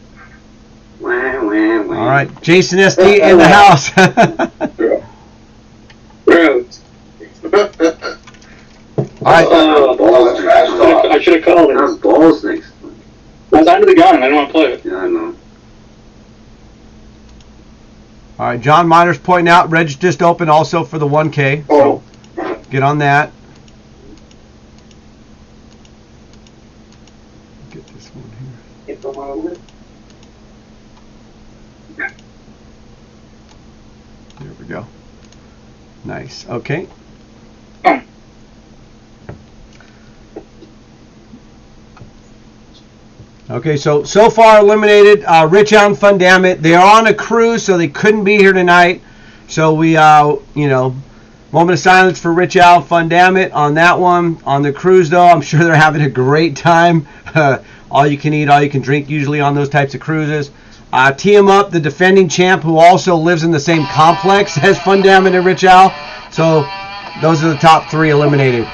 All right, Jason SD in the house. Roads. All right. I should have called it. That's balls next. I was under the gun. I didn't want to play it. Yeah, I know. All right, John Miner's pointing out Reg just opened also for the 1K. So get on that. Get this one here. There we go. Nice. Okay. Okay, so far eliminated Rich Al Fun Dammit. They are on a cruise, so they couldn't be here tonight. So we, moment of silence for Rich Al Fun Dammit on that one. On the cruise, though, I'm sure they're having a great time. All you can eat, all you can drink, usually on those types of cruises. Tee 'em up, the defending champ, who also lives in the same complex as Fun Dammit and Rich Al. So those are the top 3 eliminated.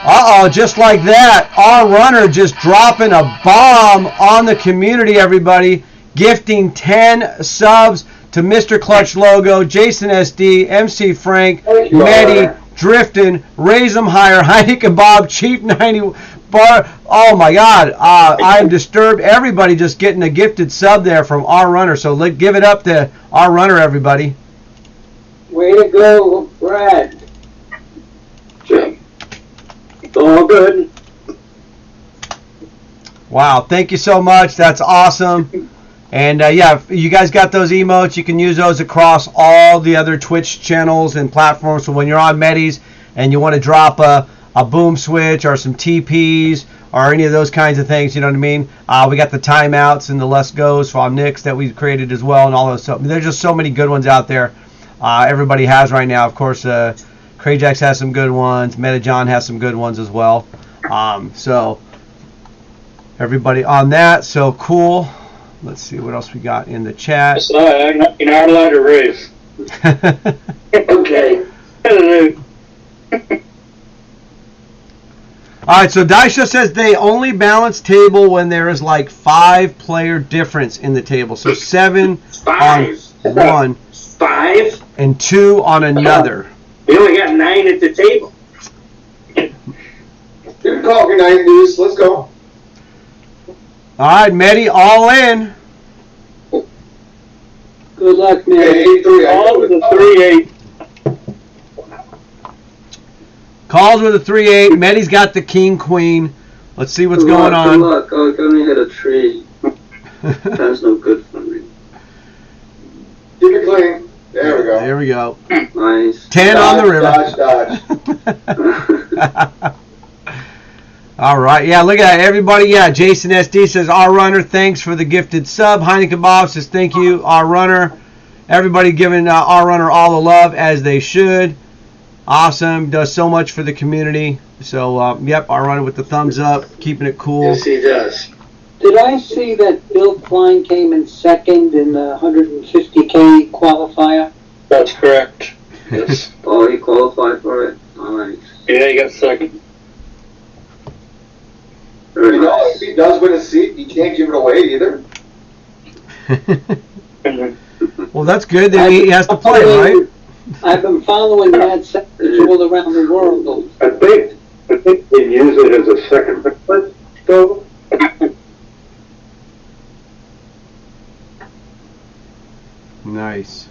Uh-oh, just like that, our runner just dropping a bomb on the community, everybody. Gifting 10 subs to Mr. Clutch Logo, Jason SD, MC Frank, Mehdi, Driftin', Raise 'em Higher, Heineken Bob, Chief 90, Bar. Oh my God, I'm disturbed. Everybody just getting a gifted sub there from our runner. So give it up to our runner, everybody. Way to go, Brad. All good. Wow, thank you so much. That's awesome. And yeah, if you guys got those emotes, you can use those across all the other Twitch channels and platforms. So when you're on Medis and you want to drop a boom switch or some TPs or any of those kinds of things, you know what I mean? We got the timeouts and the Let's Goes from Nick's that we've created as well, and all those. So there's just so many good ones out there. Everybody has right now. Of course, Crayjax has some good ones. MetaJohn has some good ones as well. So everybody on that. So cool. Let's see what else we got in the chat. You're not allowed to race. Okay. All right, so Daisha says they only balance table when there is like 5-player difference in the table. So 7 5. on one 5? and 2 on another. We only got 9 at the table. Good call, good night, News. Let's go. All right, Mehdi, all in. Good luck, man. Hey, 8-3. All with a 3-8. Calls with a 3-8. Mehdi's got the king, queen. Let's see what's Good going luck, Good on. luck. Oh, I only hit a tree. That's no good for me. Keep it clean. There we go. There we go. Nice. 10 on the Dodge. river. All right. Yeah, look at that. Everybody. Yeah, Jason SD says, our runner, thanks for the gifted sub. Heineken Bob says, thank you, our runner. Everybody giving our runner all the love, as they should. Awesome. Does so much for the community. So, yep, our runner with the thumbs up, keeping it cool. Yes, he does. Did I see that Bill Klein came in second in the 150K qualifier? That's correct. Yes. Oh, he qualified for it? Alright. Yeah, you got second. Very You know, nice. if he does win a seat, he can't give it away either. Well, that's good. Then he has to play, right? I've been following that second all around the world. I think they use it as a second ballot, though. Nice.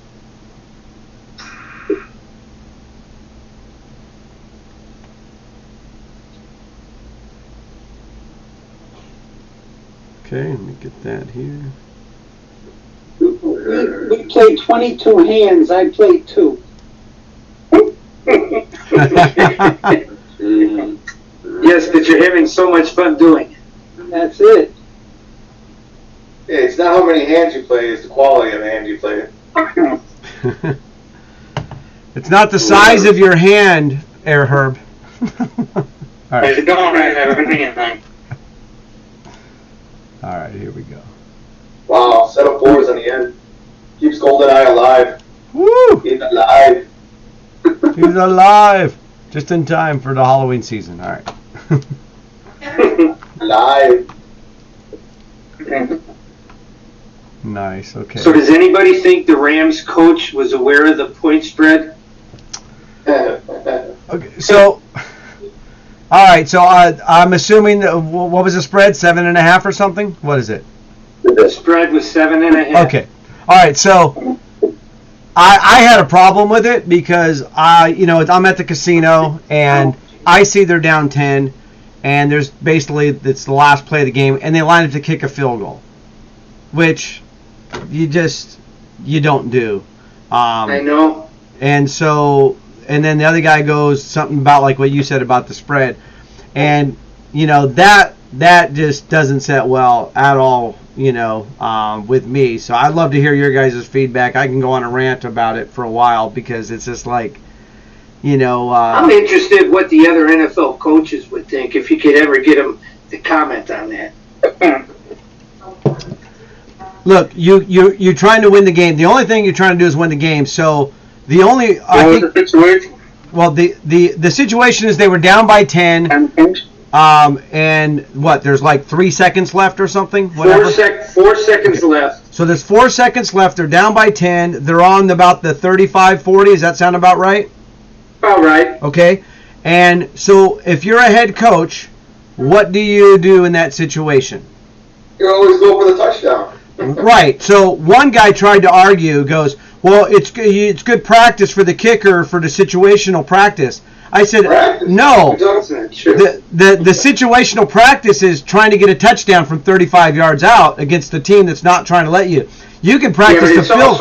Okay, let me get that here. We played 22 hands, I played 2. Yes, but you're having so much fun doing it. That's it. Yeah, it's not how many hands you play, it's the quality of the hand you play. It's not the size of your hand, Air Herb. All right. Don't have anything. All right, here we go. Wow, set up fours on the end. Keeps GoldenEye alive. Woo! He's alive. He's alive! Just in time for the Halloween season. All right. Alive. Nice. Okay. So does anybody think the Rams coach was aware of the point spread? Okay. So, all right. So I'm assuming what was the spread? 7.5 or something? What is it? The spread was 7.5. Okay. All right. So I had a problem with it because I'm at the casino and I see they're down 10, and there's basically it's the last play of the game, and they line up to kick a field goal, which you don't do. I know. And so, and then the other guy goes something about like what you said about the spread, and that just doesn't set well at all, with me. So I'd love to hear your guys' feedback. I can go on a rant about it for a while because it's just like, I'm interested what the other NFL coaches would think if you could ever get them to comment on that. look, you're trying to win the game. The only thing you're trying to do is win the game. So the only the situation is they were down by 10. And what? There's like 3 seconds left or something. Whatever. 4 seconds left. So there's 4 seconds left. They're down by 10. They're on about the 35-40. Does that sound about right? All right. Okay. And so if you're a head coach, what do you do in that situation? You always go for the touchdown. Right. So one guy tried to argue, goes, well, it's good practice for the kicker for the situational practice. I said, Practice? no. That's not true. The situational practice is trying to get a touchdown from 35 yards out against the team that's not trying to let you. You can practice Yeah, the field.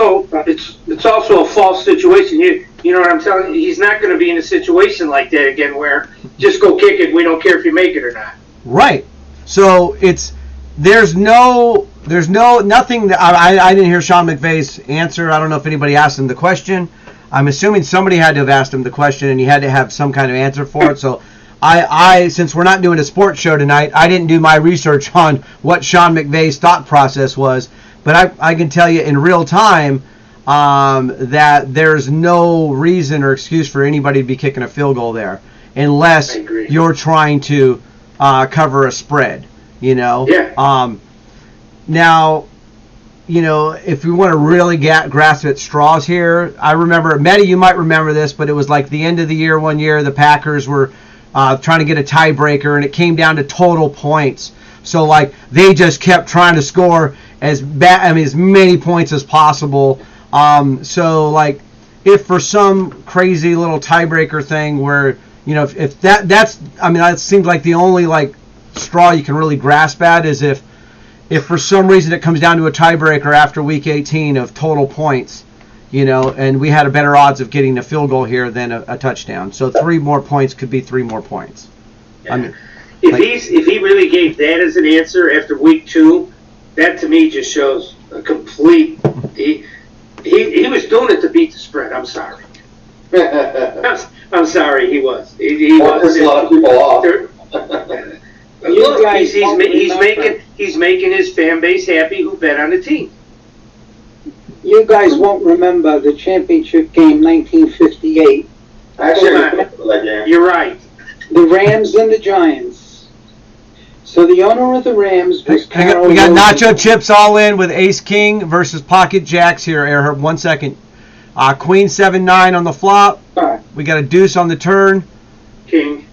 it's also a false situation. You know what I'm telling you? He's not going to be in a situation like that again where just go kick it. We don't care if you make it or not. Right. So there's nothing that I didn't hear Sean McVay's answer. I don't know if anybody asked him the question. I'm assuming somebody had to have asked him the question and he had to have some kind of answer for it. So I since we're not doing a sports show tonight, I didn't do my research on what Sean McVay's thought process was. But I can tell you in real time that there's no reason or excuse for anybody to be kicking a field goal there unless you're trying to cover a spread, Yeah. Now, if we want to really grasp at straws here, I remember, Matty, you might remember this, but it was like the end of the year one year, the Packers were trying to get a tiebreaker, and it came down to total points. So, like, they just kept trying to score as many points as possible. So, like, if for some crazy little tiebreaker thing where, if that seems like the only, like, straw you can really grasp at is if for some reason it comes down to a tiebreaker after week 18 of total points, and we had a better odds of getting a field goal here than a touchdown. So 3 more points could be 3 more points. Yeah. I mean, if he really gave that as an answer after week 2, that to me just shows a complete. He was doing it to beat the spread. I'm sorry. I'm sorry. He was. He was. A lot of people off. Look, he's making his fan base happy who bet on the team. You guys won't remember the championship game 1958. Actually, Hold I on. remember that game. You're right. The Rams and the Giants. So the owner of the Rams was Carol we got Rosen. nacho chips all in with Ace King versus Pocket Jacks here, Airherb. 1 second. Queen 7-9 on the flop. We got a deuce on the turn. King.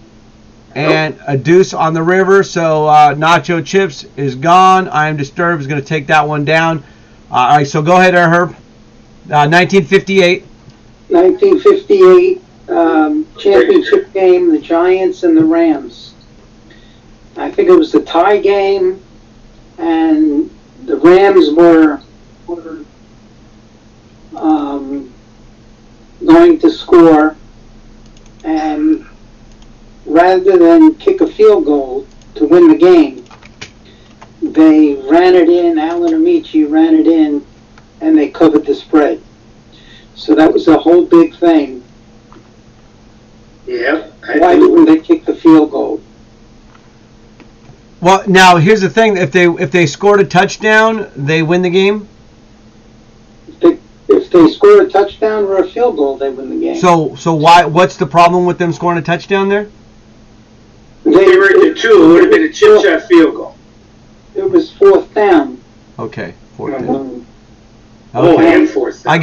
And a deuce on the river. So nacho chips is gone. I am disturbed is going to take that one down. All right, so go ahead, Herb. 1958. 1958 championship game, the Giants and the Rams. I think it was a tie game, and the Rams were going to score, and rather than kick a field goal to win the game, they ran it in, Alan Amici ran it in, and they covered the spread. So that was a whole big thing. Yeah. Why didn't they kick the field goal? Well, now here's the thing: if they scored a touchdown, they win the game. If they score a touchdown or a field goal, they win the game. So why? What's the problem with them scoring a touchdown there? They were at the 2. It would have been a chip shot field goal. It was 4th down. Okay, 4th down. Oh, Okay. and 4th down. I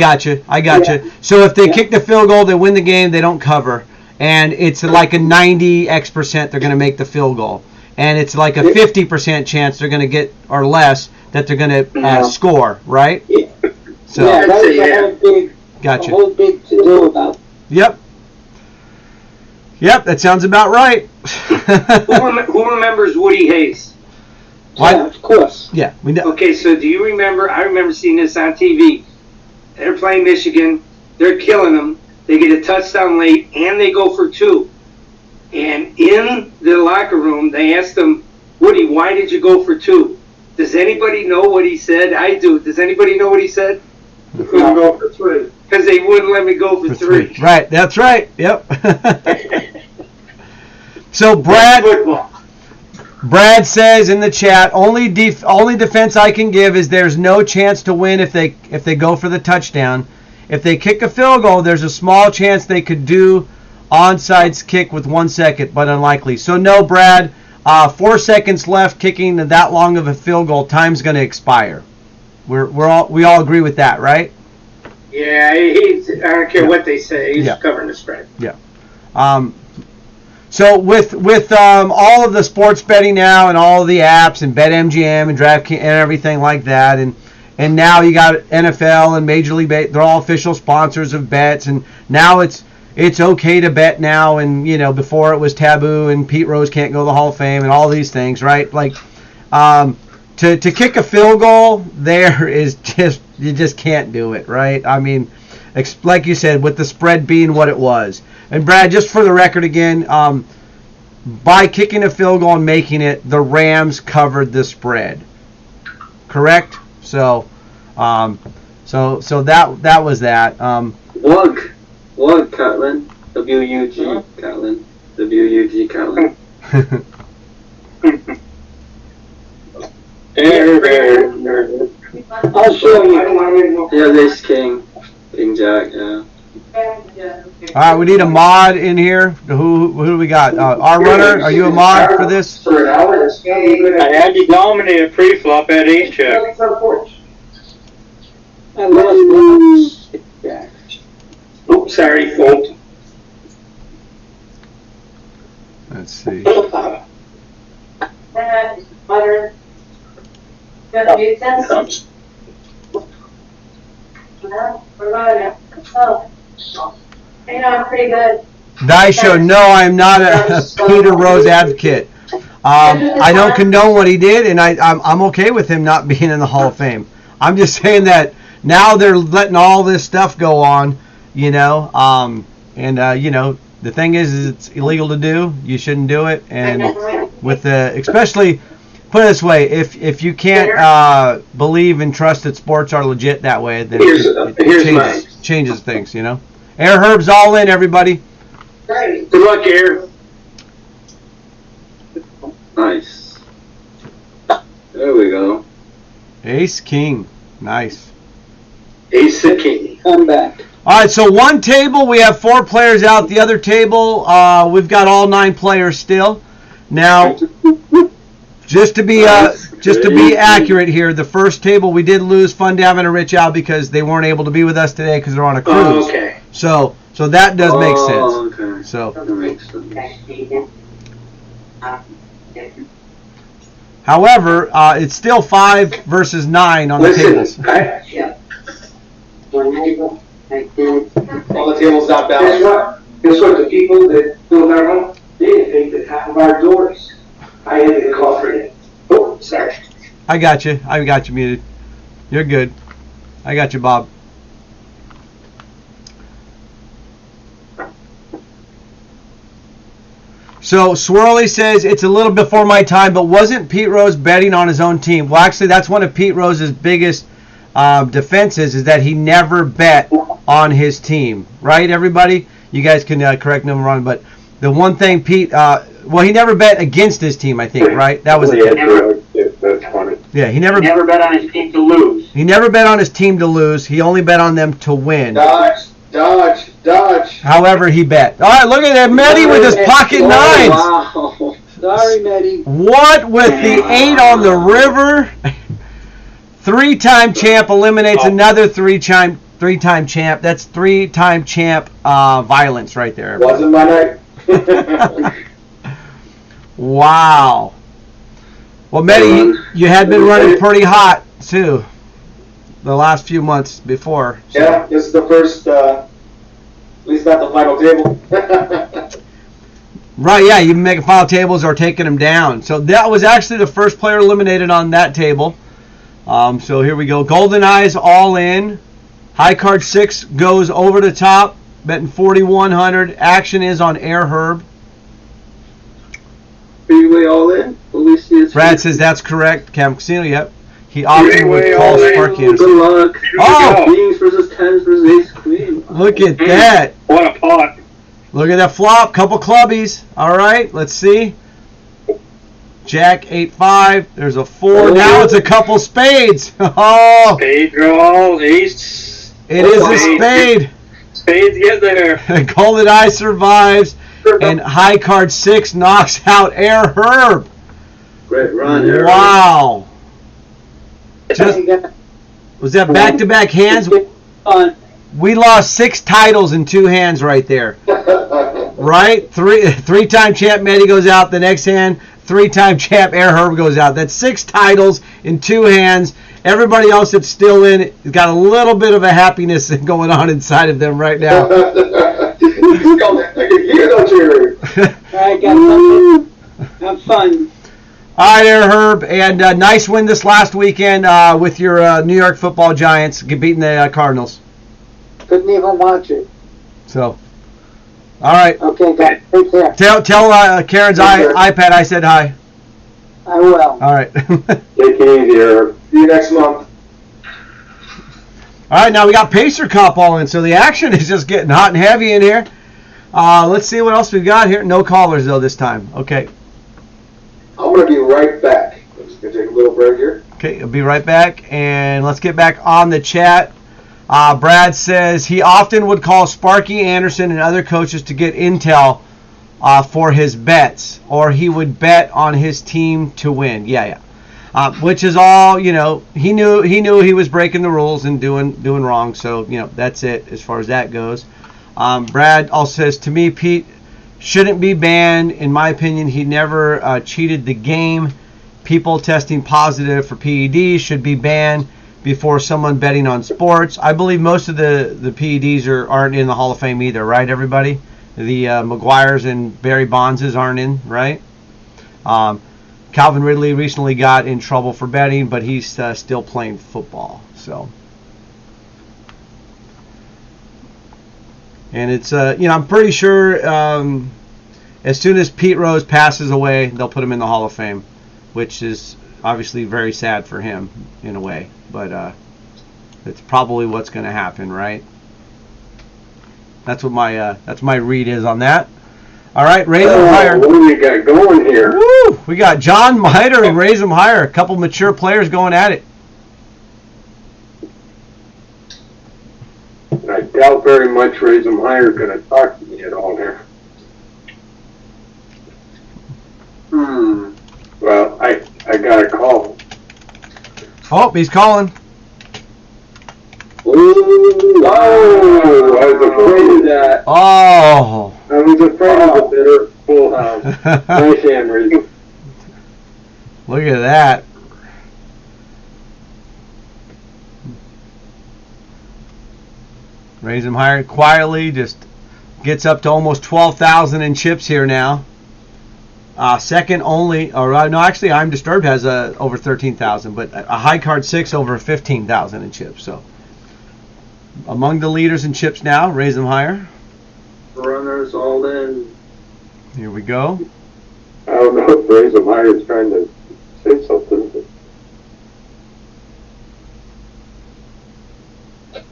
got you. So if they kick the field goal, they win the game. They don't cover, and it's like a 90% they're going to make the field goal, and it's like a 50% chance they're going to get or less that they're going to score, right? Yeah. So Yeah, that was yeah. a whole big to do about. Yep, that sounds about right. Who remembers Woody Hayes? What? Yeah, of course. Yeah, we know. Okay, so do you remember? I remember seeing this on TV. They're playing Michigan. They're killing them. They get a touchdown late, and they go for 2. And in the locker room, they asked him, Woody, why did you go for 2? Does anybody know what he said? I do. Does anybody know what he said? Couldn't go for 3. Because they wouldn't let me go for 3. Right, that's right. Yep. So Brad says in the chat, only defense I can give is there's no chance to win if they go for the touchdown. If they kick a field goal, there's a small chance they could do onside kick with 1 second, but unlikely. So no, Brad, 4 seconds left, kicking that long of a field goal, time's going to expire. We all agree with that, right? Yeah, I don't care what they say. He's covering the spread. Yeah. So with all of the sports betting now and all of the apps and BetMGM and DraftKings and everything like that, and now you got NFL and Major League Baseball, they're all official sponsors of bets, and now it's okay to bet now, and before it was taboo, and Pete Rose can't go to the Hall of Fame and all these things, right? Like to kick a field goal there is you just can't do it, right? I mean, like you said, with the spread being what it was. And Brad, just for the record again, by kicking a field goal and making it, the Rams covered the spread. Correct? So that was that. Wug Catlin. W-U-G Catlin. W-U-G Catlin. I'll show you. Yeah, this King Jack, yeah. All right, we need a mod in here. Who do we got? Our runner, are you a mod for this? I had you dominated pre-flop at ace check. I lost one. Oops, sorry, fault. Let's see. Butter. Got to mute that? What about it? Oh. I'm pretty good. Daisho, no, I'm not a Peter Rose advocate. I don't condone what he did, and I'm okay with him not being in the Hall of Fame. I'm just saying that now they're letting all this stuff go on, you know, you know, the thing is it's illegal to do. You shouldn't do it, and with especially, put it this way, if you can't believe and trust that sports are legit that way, then it changes things, you know. Air Herb's all in, everybody. Good luck, Air. Nice. There we go. Ace King, nice. Ace the King. Come back. All right, so one table we have 4 players out. The other table we've got all 9 players still. Now, just to be accurate here, the first table we did lose Fun Davin and Rich Al because they weren't able to be with us today because they're on a cruise. Oh, okay. So that does make sense. Oh, okay. So That makes sense. however, it's still 5 versus 9 on the tables. All the tables not balanced. Guess what? The people that built our home, they didn't think that half of our doors. I had to call for it. Oh, sorry. I got you muted. You're good. I got you, Bob. So Swirly says it's a little before my time, but wasn't Pete Rose betting on his own team? Well, actually, that's one of Pete Rose's biggest defenses is that he never bet on his team. Right, everybody? You guys can correct me if I'm wrong, but the one thing Pete, well, he never bet against his team, I think, right? That was it. That's funny. Yeah, he never bet on his team to lose. He never bet on his team to lose. He only bet on them to win. Dodge. However, he bet. All right, look at that, Medi with his pocket nines. Wow. Sorry, Medi. What with the 8 on the river? 3-time champ eliminates another 3-time champ. That's 3-time champ violence right there. Wasn't my night. Wow. Well, Medi, you had been running pretty hot too the last few months before. So. Yeah, this is the first, at least not the final table. Right, yeah, you've been making final tables or taking them down. So that was actually the first player eliminated on that table. So here we go. Golden Eyes all in. High card 6 goes over the top, betting 4,100. Action is on Air Herb. Freeway all in? Will we see it? Brad says that's correct. Cam Casino, yep. He often would call Sparky Anderson. Good luck. Oh! Queens versus 10s versus ace queen. Look at that. What a pot. Look at that flop. Couple clubbies. All right, let's see. Jack 8-5. There's a 4. Now it's a couple spades. Oh, Spade draw, ace. it is a spade. Spades get there. Golden Eye survives, and high card 6 knocks out Air Herb. Great run, Aaron. Wow. Just, was that back-to-back hands? We lost 6 titles in 2 hands right there. Right? Three-time champ Medi goes out. The next hand, 3-time champ Air Herb goes out. That's 6 titles in 2 hands. Everybody else that's still in got a little bit of a happiness going on inside of them right now. I can hear those cheering. All right, guys. Have fun. All right, Air Herb, and nice win this last weekend with your New York Football Giants beating the Cardinals. Couldn't even watch it. So, all right. Okay, guys. Take care. Tell Karen's iPad I said hi. I will. All right. Take it easy, Herb. See you next month. All right, now we got Pacer Cup all in, so the action is just getting hot and heavy in here. Let's see what else we've got here. No callers, though, this time. Okay. I'm going to be right back. I'm just going to take a little break here. Okay, I'll be right back, and let's get back on the chat. Brad says he often would call Sparky Anderson and other coaches to get intel for his bets, or he would bet on his team to win. Yeah. Which is all, you know, he knew he was breaking the rules and doing wrong, so, you know, that's it as far as that goes. Brad also says, to me, Pete shouldn't be banned. In my opinion, he never cheated the game. People testing positive for PEDs should be banned before someone betting on sports. I believe most of the PEDs aren't in the Hall of Fame either, right, everybody? The McGuire's and Barry Bondses aren't in, right? Calvin Ridley recently got in trouble for betting, but he's still playing football. So, and it's I'm pretty sure as soon as Pete Rose passes away, they'll put him in the Hall of Fame, which is obviously very sad for him in a way, but it's probably what's going to happen, right? That's what my read is on that. All right, raise them higher. What do we got going here? Woo! We got John Miter and raise them higher. A couple mature players going at it. I doubt very much Raise 'em Higher going to talk to me at all here. Well, I got a call. Oh, he's calling. Ooh, oh, I was afraid of that. Oh. I was afraid of the bitter full house. Nice hand, Reese. Look at that. Raise them higher quietly. Just gets up to almost 12,000 in chips here now. Second only, or no, actually, I'm Disturbed has over 13,000, but a high card 6 over 15,000 in chips. So among the leaders in chips now, raise them higher. Runners all in. Here we go. I don't know if Raise 'em Higher is trying to say something. But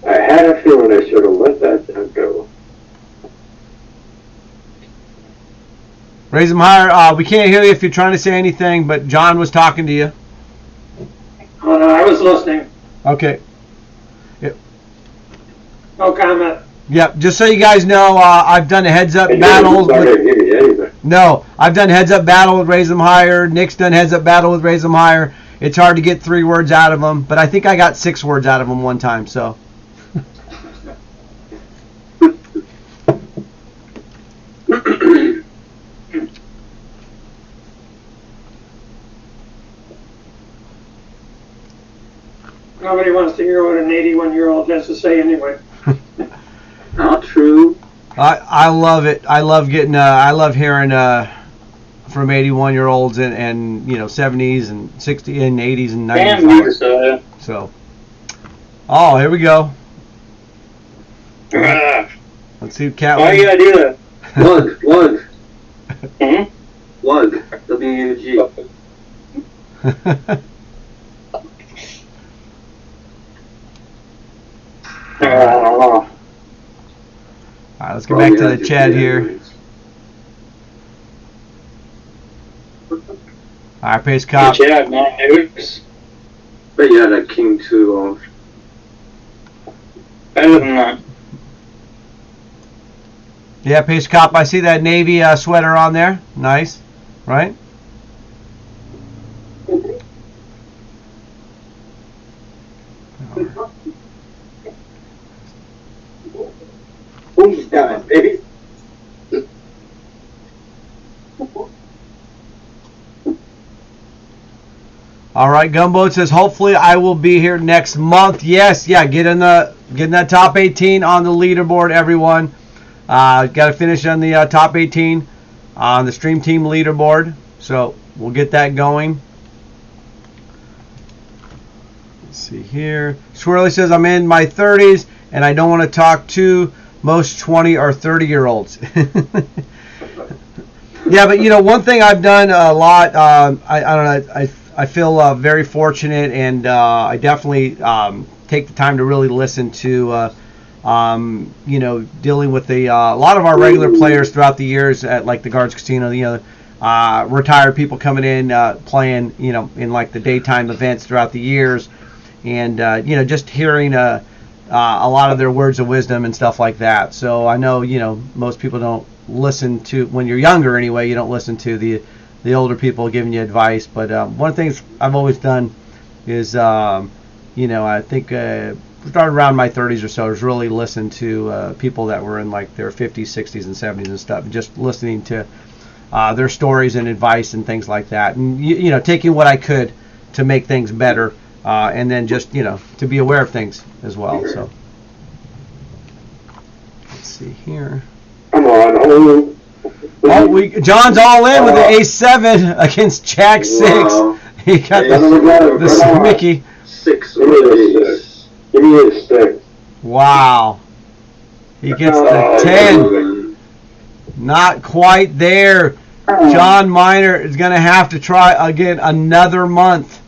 I had a feeling I should have let that go. Raise them higher. We can't hear you if you're trying to say anything, but John was talking to you. Oh, no, I was listening. Okay. No comment. Yep. Just so you guys know, I've done a heads-up battle. No, I've done heads-up battle with Raise 'em Higher. Nick's done heads-up battle with Raise 'em Higher. It's hard to get 3 words out of them, but I think I got 6 words out of them one time. So. Nobody wants to hear what an 81-year-old has to say anyway. Not true. I love it. I love getting. I love hearing from 81-year-olds and 70s and 60s and 80s and 90s. Damn, So. Oh, here we go. Let's see if Cat. Why you gotta do that? Lug. Hmm? Lug. W-U-G. All right, let's get back to the chat here. All right, Pace Cop. Chad, man. Oops. But you had a king too long. Better than that. Yeah, Pace Cop. I see that navy sweater on there. Nice, right? Who's done, baby? All right, Gumboat says hopefully I will be here next month. Yes, yeah, get in that top 18 on the leaderboard, everyone. Got to finish on the top 18 on the Stream Team leaderboard. So we'll get that going. Let's see here. Swirly says I'm in my 30s and I don't want to talk to most 20 or 30-year-olds. Yeah, but one thing I've done a lot. I don't know. I feel very fortunate, and I definitely take the time to really listen to, dealing with a lot of our regular players throughout the years at like the Guards Casino. Retired people coming in playing, in like the daytime events throughout the years, and just hearing a lot of their words of wisdom and stuff like that. So I know most people don't listen to, when you're younger anyway, you don't listen to the older people giving you advice. But one of the things I've always done is, I think started around my 30s or so, is really listen to people that were in like their 50s, 60s, and 70s and stuff, and just listening to their stories and advice and things like that, and taking what I could to make things better, and then just to be aware of things as well. So let's see here. Come on, hold. Oh, John's all in with the ace-7 against Jack 6. Wow. He got Ace-7. the Mickey. 6 Give me a stick. Give me a stick. Wow. He gets the 10. Not quite there. John Miner is going to have to try again another month.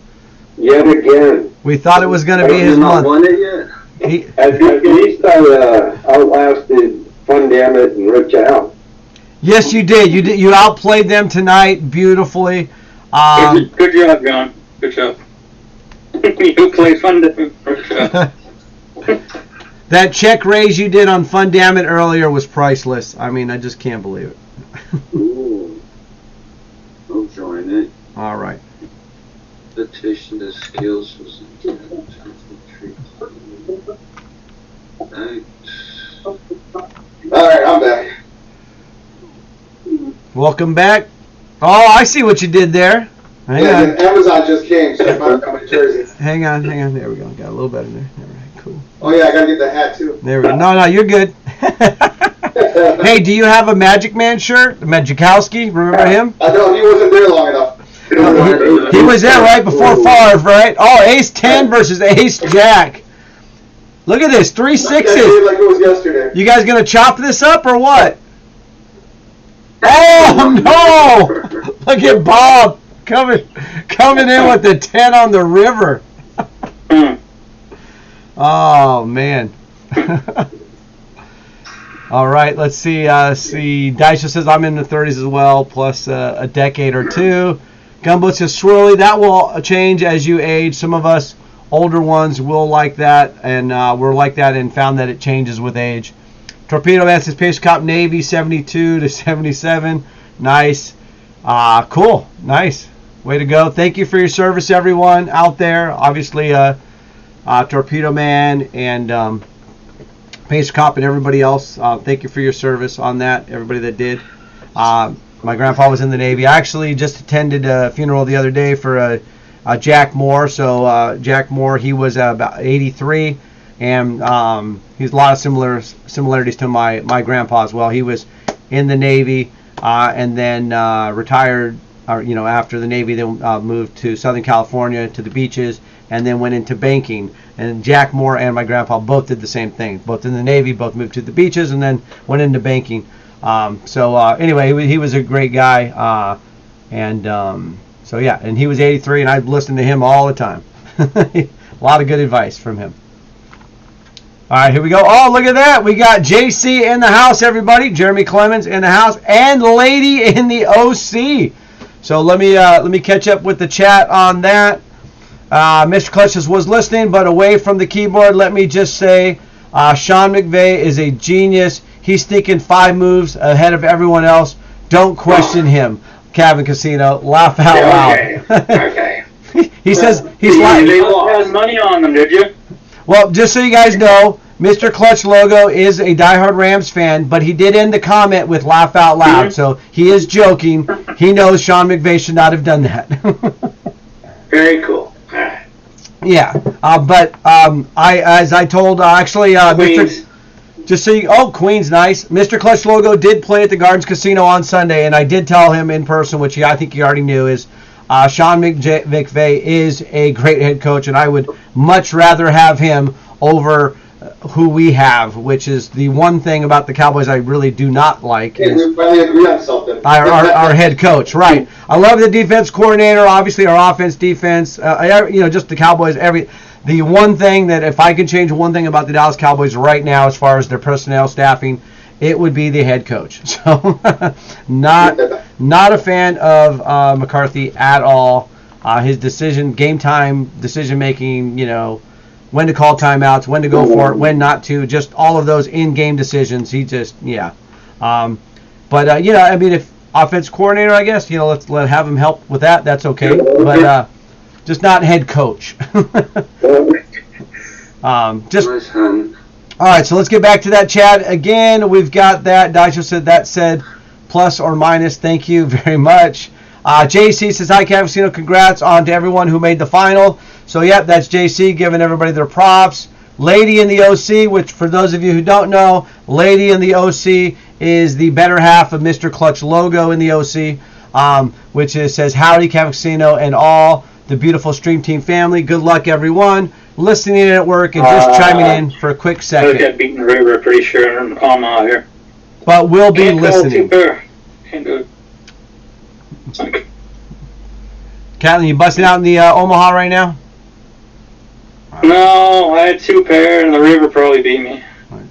Yet again. We thought it was going to be his He's not month. won it yet. At least I outlasted Fun Dammit and Rich out. Yes, you did. You outplayed them tonight beautifully. Good job, John. Good job. You played fun. That check raise you did on Fun Dammit earlier was priceless. I mean, I just can't believe it. Ooh. I'll join it. All right. Petition to skills was Alright, I'm back. Welcome back. Oh, I see what you did there. Hang on. Amazon just came, so I found it in Jersey. Hang on. There we go. Got a little better there. All right, cool. Oh yeah, I gotta get the hat too. There we go. No, you're good. Hey, do you have a Magic Man shirt? Magikowski, remember him? I know, he wasn't there long enough. He was there right before Favre, right? Oh, ace 10 versus ace Jack. Look at this, 3 I sixes. did it like it was yesterday. You guys gonna chop this up or what? Oh no! Look at Bob coming in with the 10 on the river. Oh man. All right, let's see. Daisha says I'm in the 30s as well, plus a decade or two. Gumbo says swirly. That will change as you age. Some of us older ones will like that, and we're like that and found that it changes with age. Torpedo Man says Pace Cop Navy 72 to 77. Nice. Cool. Nice. Way to go. Thank you for your service, everyone out there. Obviously, Torpedo Man and Pace Cop and everybody else. Thank you for your service on that, everybody that did. My grandpa was in the Navy. I actually just attended a funeral the other day for Jack Moore. So Jack Moore, he was about 83, and he's a lot of similarities to my grandpa as well. He was in the Navy and then retired, after the Navy, then moved to Southern California to the beaches, and then went into banking. And Jack Moore and my grandpa both did the same thing. Both in the Navy, both moved to the beaches, and then went into banking. Anyway, he was a great guy. So yeah, and he was 83, and I've listened to him all the time. A lot of good advice from him. All right, here we go. Oh, look at that. We got JC in the house, everybody. Jeremy Clemens in the house, and Lady in the OC. So let me catch up with the chat on that. Mr. Clutches was listening, but away from the keyboard. Let me just say, Sean McVay is a genius. He's thinking 5 moves ahead of everyone else. Don't question him. Cabin Casino, laugh out loud. Okay. He says he's lying. They lost money on them, did you? Well, just so you guys know, Mr. Clutch Logo is a diehard Rams fan, but he did end the comment with laugh out loud. So he is joking. He knows Sean McVay should not have done that. Very cool. Yeah, but as I told, Queens. Queens, nice. Mr. Clutch Logo did play at the Gardens Casino on Sunday, and I did tell him in person, which I think he already knew, is Sean McVay is a great head coach, and I would much rather have him over who we have, which is the one thing about the Cowboys I really do not like. Hey, we finally agree on something. Our head coach, right. I love the defense coordinator, obviously our offense, defense, just the Cowboys. The one thing that if I could change one thing about the Dallas Cowboys right now as far as their personnel staffing, it would be the head coach. So not a fan of McCarthy at all. His game time decision making, when to call timeouts, when to go for it, when not to, just all of those in-game decisions. He just, yeah. If offense coordinator, I guess, let's have him help with that. That's okay. But just not head coach. All right, so let's get back to that chat again. We've got that. Daisha said plus or minus. Thank you very much. JC says, hi, Cavicino. Congrats on to everyone who made the final. So, yep, that's JC giving everybody their props. Lady in the OC, which for those of you who don't know, Lady in the OC is the better half of Mr. Clutch logo in the OC, which says Howdy Casino and all the beautiful Stream Team family. Good luck, everyone. Listening in at work and just chiming in for a quick I second. got beaten the river, pretty sure, in Omaha here. But we'll be Can't go listening. too far. Can't do it. Catlin, you busting out in the Omaha right now? No, I had 2 pair, and the river probably beat me. Right.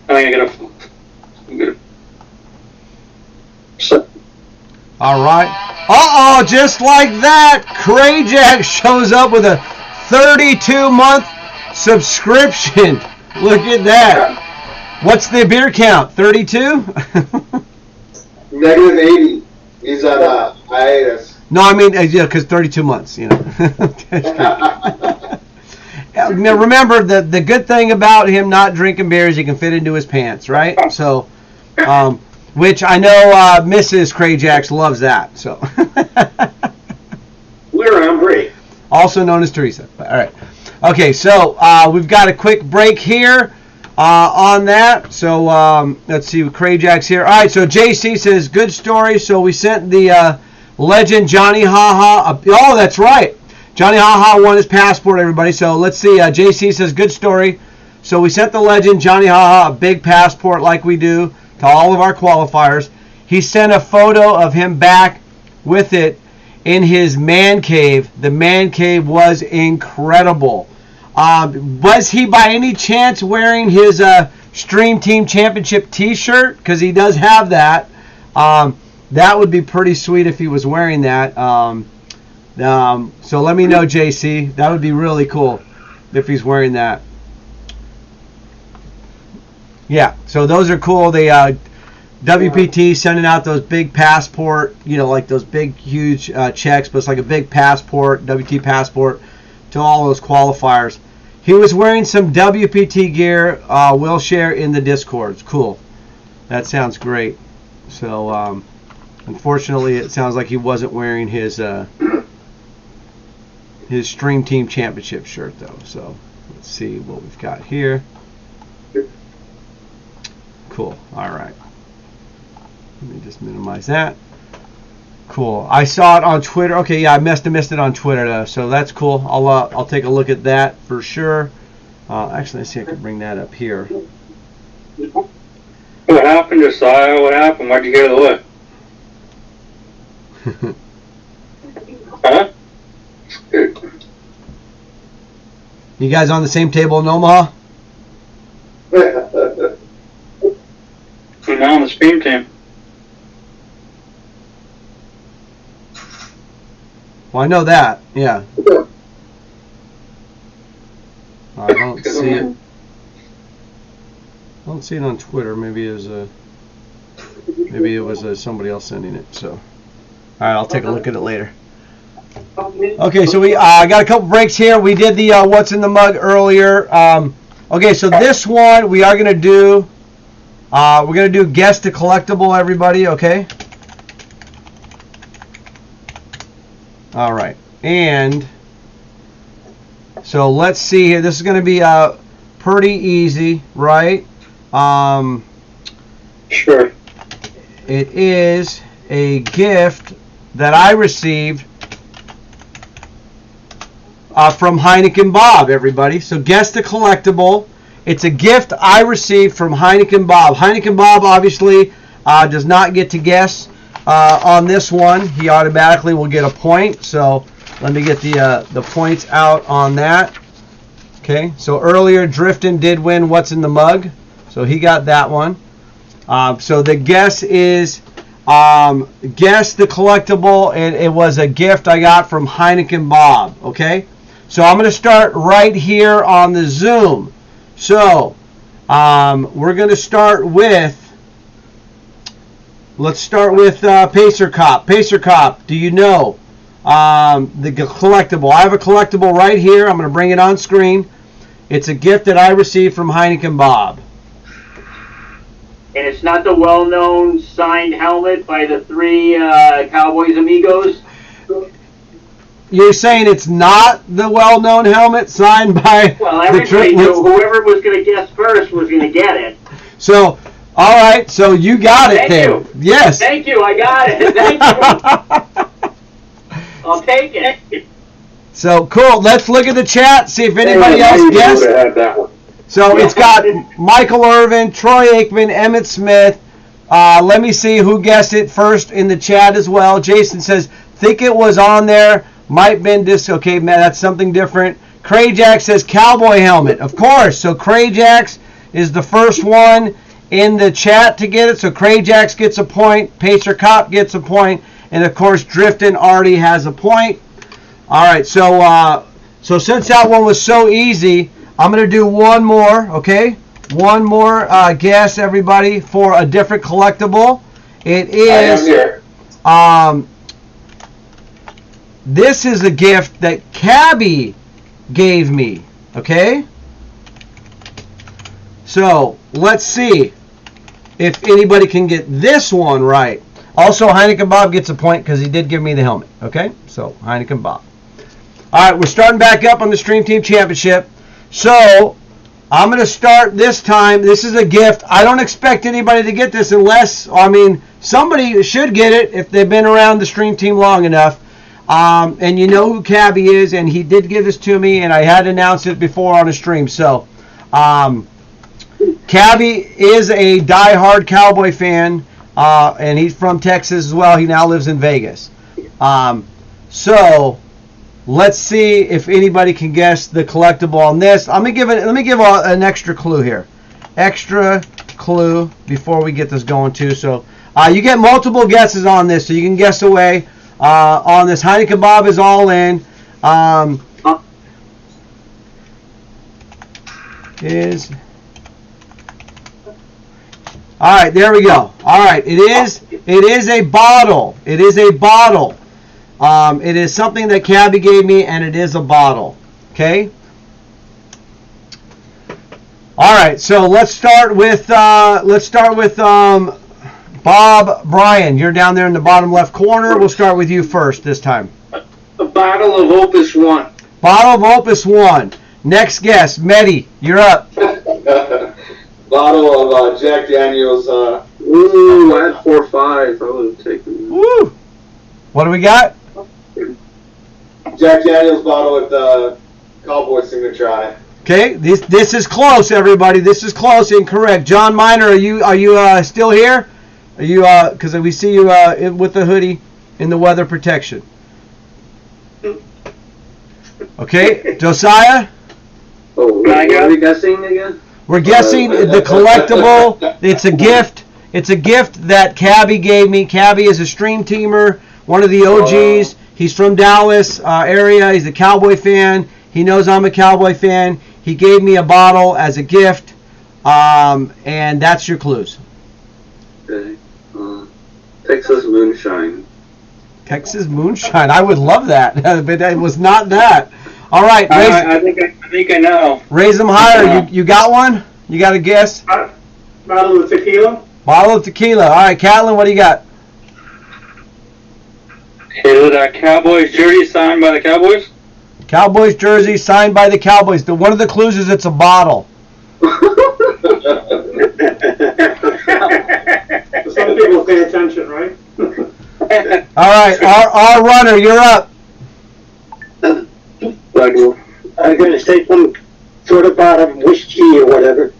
I think I got a. So, All right. Uh-oh, just like that, Crayjack shows up with a 32-month subscription. Look at that. What's the beer count? 32? Negative 80. He's on hiatus. No, I mean, yeah, because 32 months, you know. Now, remember, the good thing about him not drinking beer is he can fit into his pants, right? So, which I know Mrs. Crayjacks loves that. So, We're on break. also known as Teresa. All right. Okay, so we've got a quick break here on that. So let's see, Crayjack's here. All right, so JC says, good story. So we sent the legend Johnny Haha. Oh, that's right. Johnny Haha won his passport, everybody. So let's see. JC says, good story. So we sent the legend Johnny Haha a big passport like we do to all of our qualifiers. He sent a photo of him back with it in his man cave. The man cave was incredible. Was he by any chance wearing his Stream Team Championship t-shirt? Because he does have that. That would be pretty sweet if he was wearing that. So let me know, JC. That would be really cool if he's wearing that. Yeah, so those are cool. They WPT sending out those big passport, like those big, huge checks, but it's like a big passport, WT passport, to all those qualifiers. He was wearing some WPT gear. We'll share in the Discords. Cool. That sounds great. So, unfortunately, it sounds like he wasn't wearing his Stream Team Championship shirt, though. So, let's see what we've got here. Cool. All right. Let me just minimize that. Cool. I saw it on Twitter. Okay, yeah, I must have missed it on Twitter, though. So that's cool. I'll take a look at that for sure. Actually, let's see if I can bring that up here. what happened, Josiah? What happened? Why'd you get out of the way? Huh? Good. You guys on the same table in Omaha? I'm now on the Stream Team. Well, I know that. Yeah. I don't see it. I don't see it on Twitter. Maybe it was somebody else sending it. So, all right, I'll take a look at it later. Okay, so we got a couple breaks here. We did the what's in the mug earlier. Okay, so this one we are gonna do. We're gonna do guess the collectible, everybody. Okay. All right, and so let's see here. This is going to be pretty easy, right? Sure. It is a gift that I received from Heineken Bob, everybody. So guess the collectible. It's a gift I received from Heineken Bob. Heineken Bob obviously does not get to guess on this one. He automatically will get a point. So let me get the points out on that. Okay, so earlier Drifton did win what's in the mug. So he got that one. So the guess is guess the collectible, and it was a gift I got from Heineken Bob. Okay, so I'm going to start right here on the Zoom. So we're going to start with, let's start with Pacer Cop. Pacer Cop, do you know the collectible? I have a collectible right here. I'm going to bring it on screen. It's a gift that I received from Heineken Bob. And it's not the well-known signed helmet by the three Cowboys Amigos? You're saying it's not the well-known helmet signed by Well, everybody the knew whoever was going to guess first was going to get it. So, All right, so you got it Thank then. you. Yes. Thank you, I got it. Thank you. I'll take it. So cool. Let's look at the chat. See if anybody else guessed. Would have had that one. So it's got Michael Irvin, Troy Aikman, Emmett Smith. Let me see who guessed it first in the chat as well. Jason says, think it was on there. Might been this. Okay, man, that's something different. Crayjack says cowboy helmet. Of course. So Crayjax is the first one in the chat to get it. So Crayjax gets a point. Pacer Cop gets a point. And of course, Driftin already has a point. All right. So since that one was so easy, I'm going to do one more. Okay. One more guess, everybody, for a different collectible. It is. I am here. This is a gift that Cabby gave me. Okay. So let's see if anybody can get this one right. Also, Heineken Bob gets a point because he did give me the helmet. Okay. So Heineken Bob. All right, we're starting back up on the Stream Team Championship. So I'm going to start this time. This is a gift. I don't expect anybody to get this unless, somebody should get it if they've been around the Stream Team long enough. And you know who Cabby is, and he did give this to me, and I had announced it before on a stream. So, Cabby is a diehard Cowboy fan, and he's from Texas as well. He now lives in Vegas. So, let's see if anybody can guess the collectible on this. Let me give an extra clue here. Extra clue before we get this going too. So, you get multiple guesses on this, so you can guess away. On this, Heineken Bob is all in. All right, there we go. All right, it is a bottle. It is a bottle. It is something that Cabby gave me, and it is a bottle. Okay. All right, so let's start with Bob Bryan. You're down there in the bottom left corner. We'll start with you first this time. A bottle of Opus 1. Bottle of Opus 1. Next guess, Medi, you're up. Bottle of Jack Daniels. Ooh, I had 4 or 5. I would have taken. Woo! What do we got? Jack Daniels bottle with the Cowboy signature on it. Okay, this is close, everybody. This is close. Incorrect. John Miner, are you still here? Are you because we see you with the hoodie in the weather protection? Okay, Josiah. Oh, what are we guessing again? We're guessing the collectible. It's a gift. It's a gift that Cabby gave me. Cabby is a stream teamer, one of the OGs. He's from Dallas area. He's a Cowboy fan. He knows I'm a Cowboy fan. He gave me a bottle as a gift, and that's your clues. Okay. Texas Moonshine. Texas Moonshine. I would love that, but it was not that. All right, I think I know. Raise them higher. You got one? You got a guess? Bottle of tequila? Bottle of tequila. All right, Catlin, what do you got? Is it a Cowboys jersey signed by the Cowboys? Cowboys jersey signed by the Cowboys. One of the clues is it's a bottle. Some people pay attention, right? All right, our runner, you're up. I'm going to say some sort of bottle of whiskey or whatever.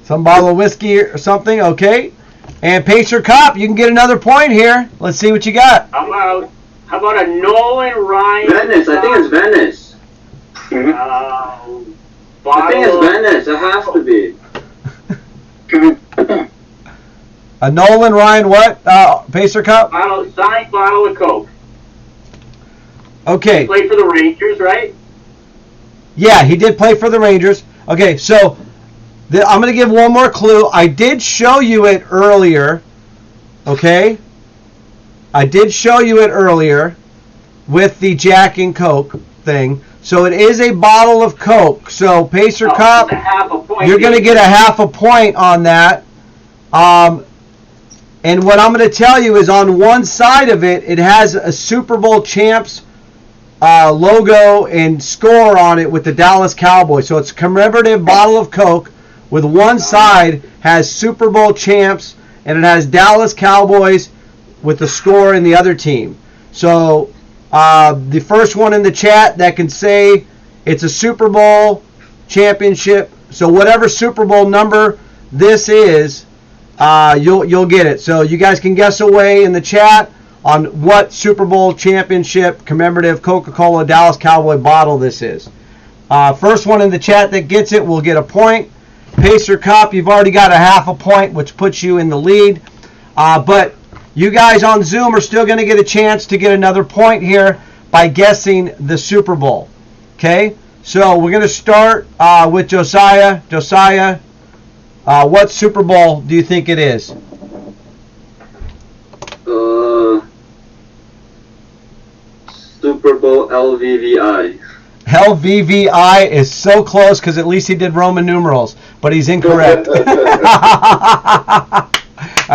Some bottle of whiskey or something, okay. And Pacer Cop, you can get another point here. Let's see what you got. How about a Nolan Ryan? Venice. I think it's Venice. I think it's Venice. It has to be. A Nolan Ryan what? Pacer Cop? Signed bottle of Coke. Okay. He played for the Rangers, right? Yeah, he did play for the Rangers. Okay, so I'm going to give one more clue. I did show you it earlier. Okay? I did show you it earlier with the Jack and Coke thing. So it is a bottle of Coke. So Pacer Cop, you're going to get a half a point on that. And what I'm going to tell you is on one side of it, it has a Super Bowl champs logo and score on it with the Dallas Cowboys. So it's a commemorative bottle of Coke with one side has Super Bowl champs and it has Dallas Cowboys with the score in the other team. So the first one in the chat that can say it's a Super Bowl championship, so whatever Super Bowl number this is, you'll get it. So you guys can guess away in the chat on what Super Bowl championship commemorative Coca-Cola Dallas Cowboy bottle this is. First one in the chat that gets it will get a point. Pacer Cup, you've already got a half a point, which puts you in the lead. But you guys on Zoom are still going to get a chance to get another point here by guessing the Super Bowl. Okay? So we're going to start with Josiah. Josiah, what Super Bowl do you think it is? Super Bowl LVVI. LVVI is so close because at least he did Roman numerals, but he's incorrect. I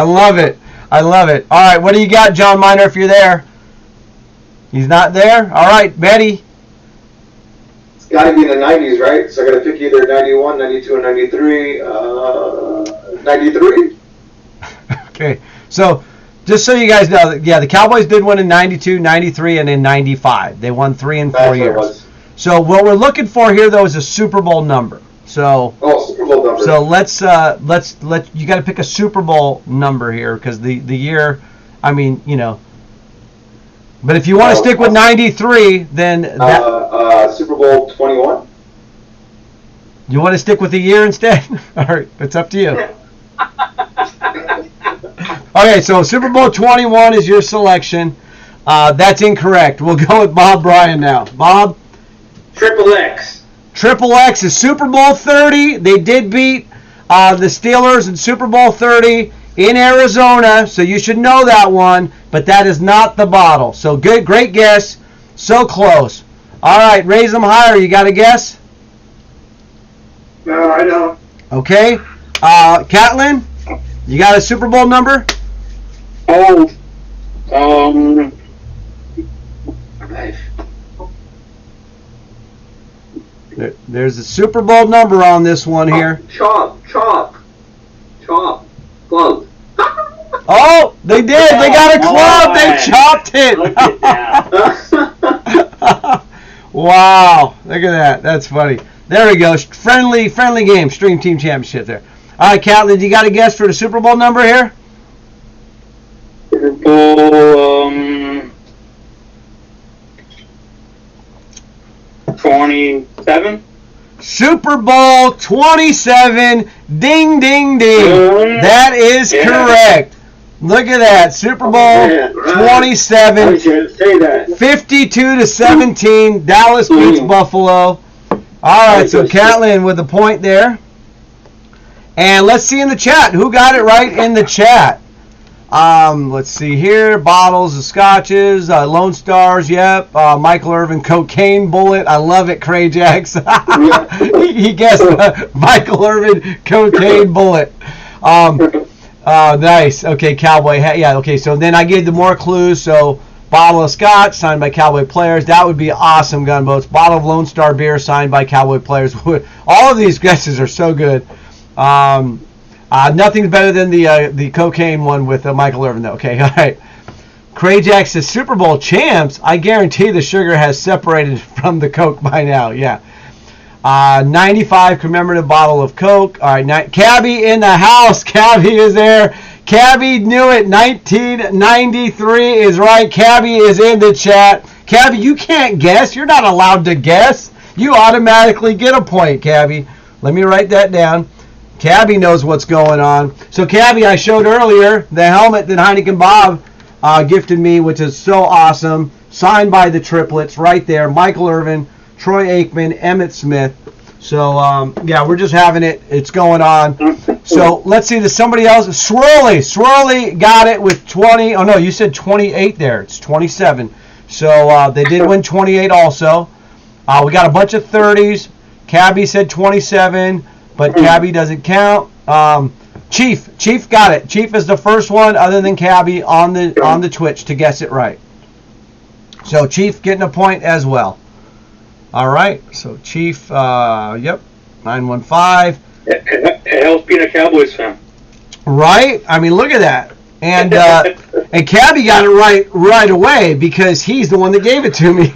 love it. I love it. All right, what do you got, John Miner, if you're there? He's not there? All right, Betty. It's got to be in the 90s, right? So I got to pick either 91, 92, and 93. 93? Okay, so just so you guys know, yeah, the Cowboys did win in 92, 93, and in 95. They won 3 and 4 years. So what we're looking for here, though, is a Super Bowl number. So, Super Bowl number. So let's you got to pick a Super Bowl number here because the year, I mean, you know. But if you want to stick with 93, then that Super Bowl 21. You want to stick with the year instead? All right, it's up to you. Okay, so Super Bowl 21 is your selection. That's incorrect. We'll go with Bob Bryan now. Bob? Triple X. Triple X is Super Bowl 30. They did beat the Steelers in Super Bowl 30 in Arizona, so you should know that one, but that is not the bottle. So good, great guess. So close. All right, raise them higher. You got a guess? No, I don't. Okay. Catlin, you got a Super Bowl number? There's a Super Bowl number on this one here. Chop. Club. Oh, they did. They got a club. They chopped it. Look at that. Wow. Look at that. That's funny. There we go. Friendly game. Stream Team Championship there. All right, Catlin, you got a guess for the Super Bowl number here? Super Bowl 27. Super Bowl 27. Ding, ding, ding. That is correct. Look at that. Super Bowl 27. I was going to say that. 52-17. Dallas beats Buffalo. All right, so Catlin with the point there. And let's see in the chat. Who got it right in the chat? Let's see here. Bottles of scotches, Lone Stars, yep. Michael Irvin, cocaine bullet. I love it, Cray Jacks. He guessed Michael Irvin, cocaine bullet. Nice. Okay, Cowboy. Yeah, okay, so then I gave the more clues. So, bottle of scotch, signed by Cowboy players. That would be awesome, Gunboats. Bottle of Lone Star beer, signed by Cowboy players. All of these guesses are so good. Nothing's better than the cocaine one with Michael Irvin, though. Okay, all right. Cray Jack says Super Bowl champs. I guarantee the sugar has separated from the Coke by now. Yeah. 95 commemorative bottle of Coke. All right, Cabby in the house. Cabby is there. Cabby knew it. 1993 is right. Cabby is in the chat. Cabby, you can't guess. You're not allowed to guess. You automatically get a point, Cabby. Let me write that down. Cabby knows what's going on. So, Cabby, I showed earlier the helmet that Heineken Bob gifted me, which is so awesome. Signed by the triplets right there. Michael Irvin, Troy Aikman, Emmitt Smith. So, yeah, we're just having it. It's going on. So, let's see. There's somebody else. Swirly got it with 20. Oh, no, you said 28 there. It's 27. So, they did win 28 also. We got a bunch of 30s. Cabby said 27. But Cabby doesn't count. Chief got it. Chief is the first one other than Cabby on the Twitch to guess it right. So Chief getting a point as well. All right. So Chief, yep, 915. It helps being a Cowboys fan. Right? I mean, look at that. And and Cabby got it right away because he's the one that gave it to me.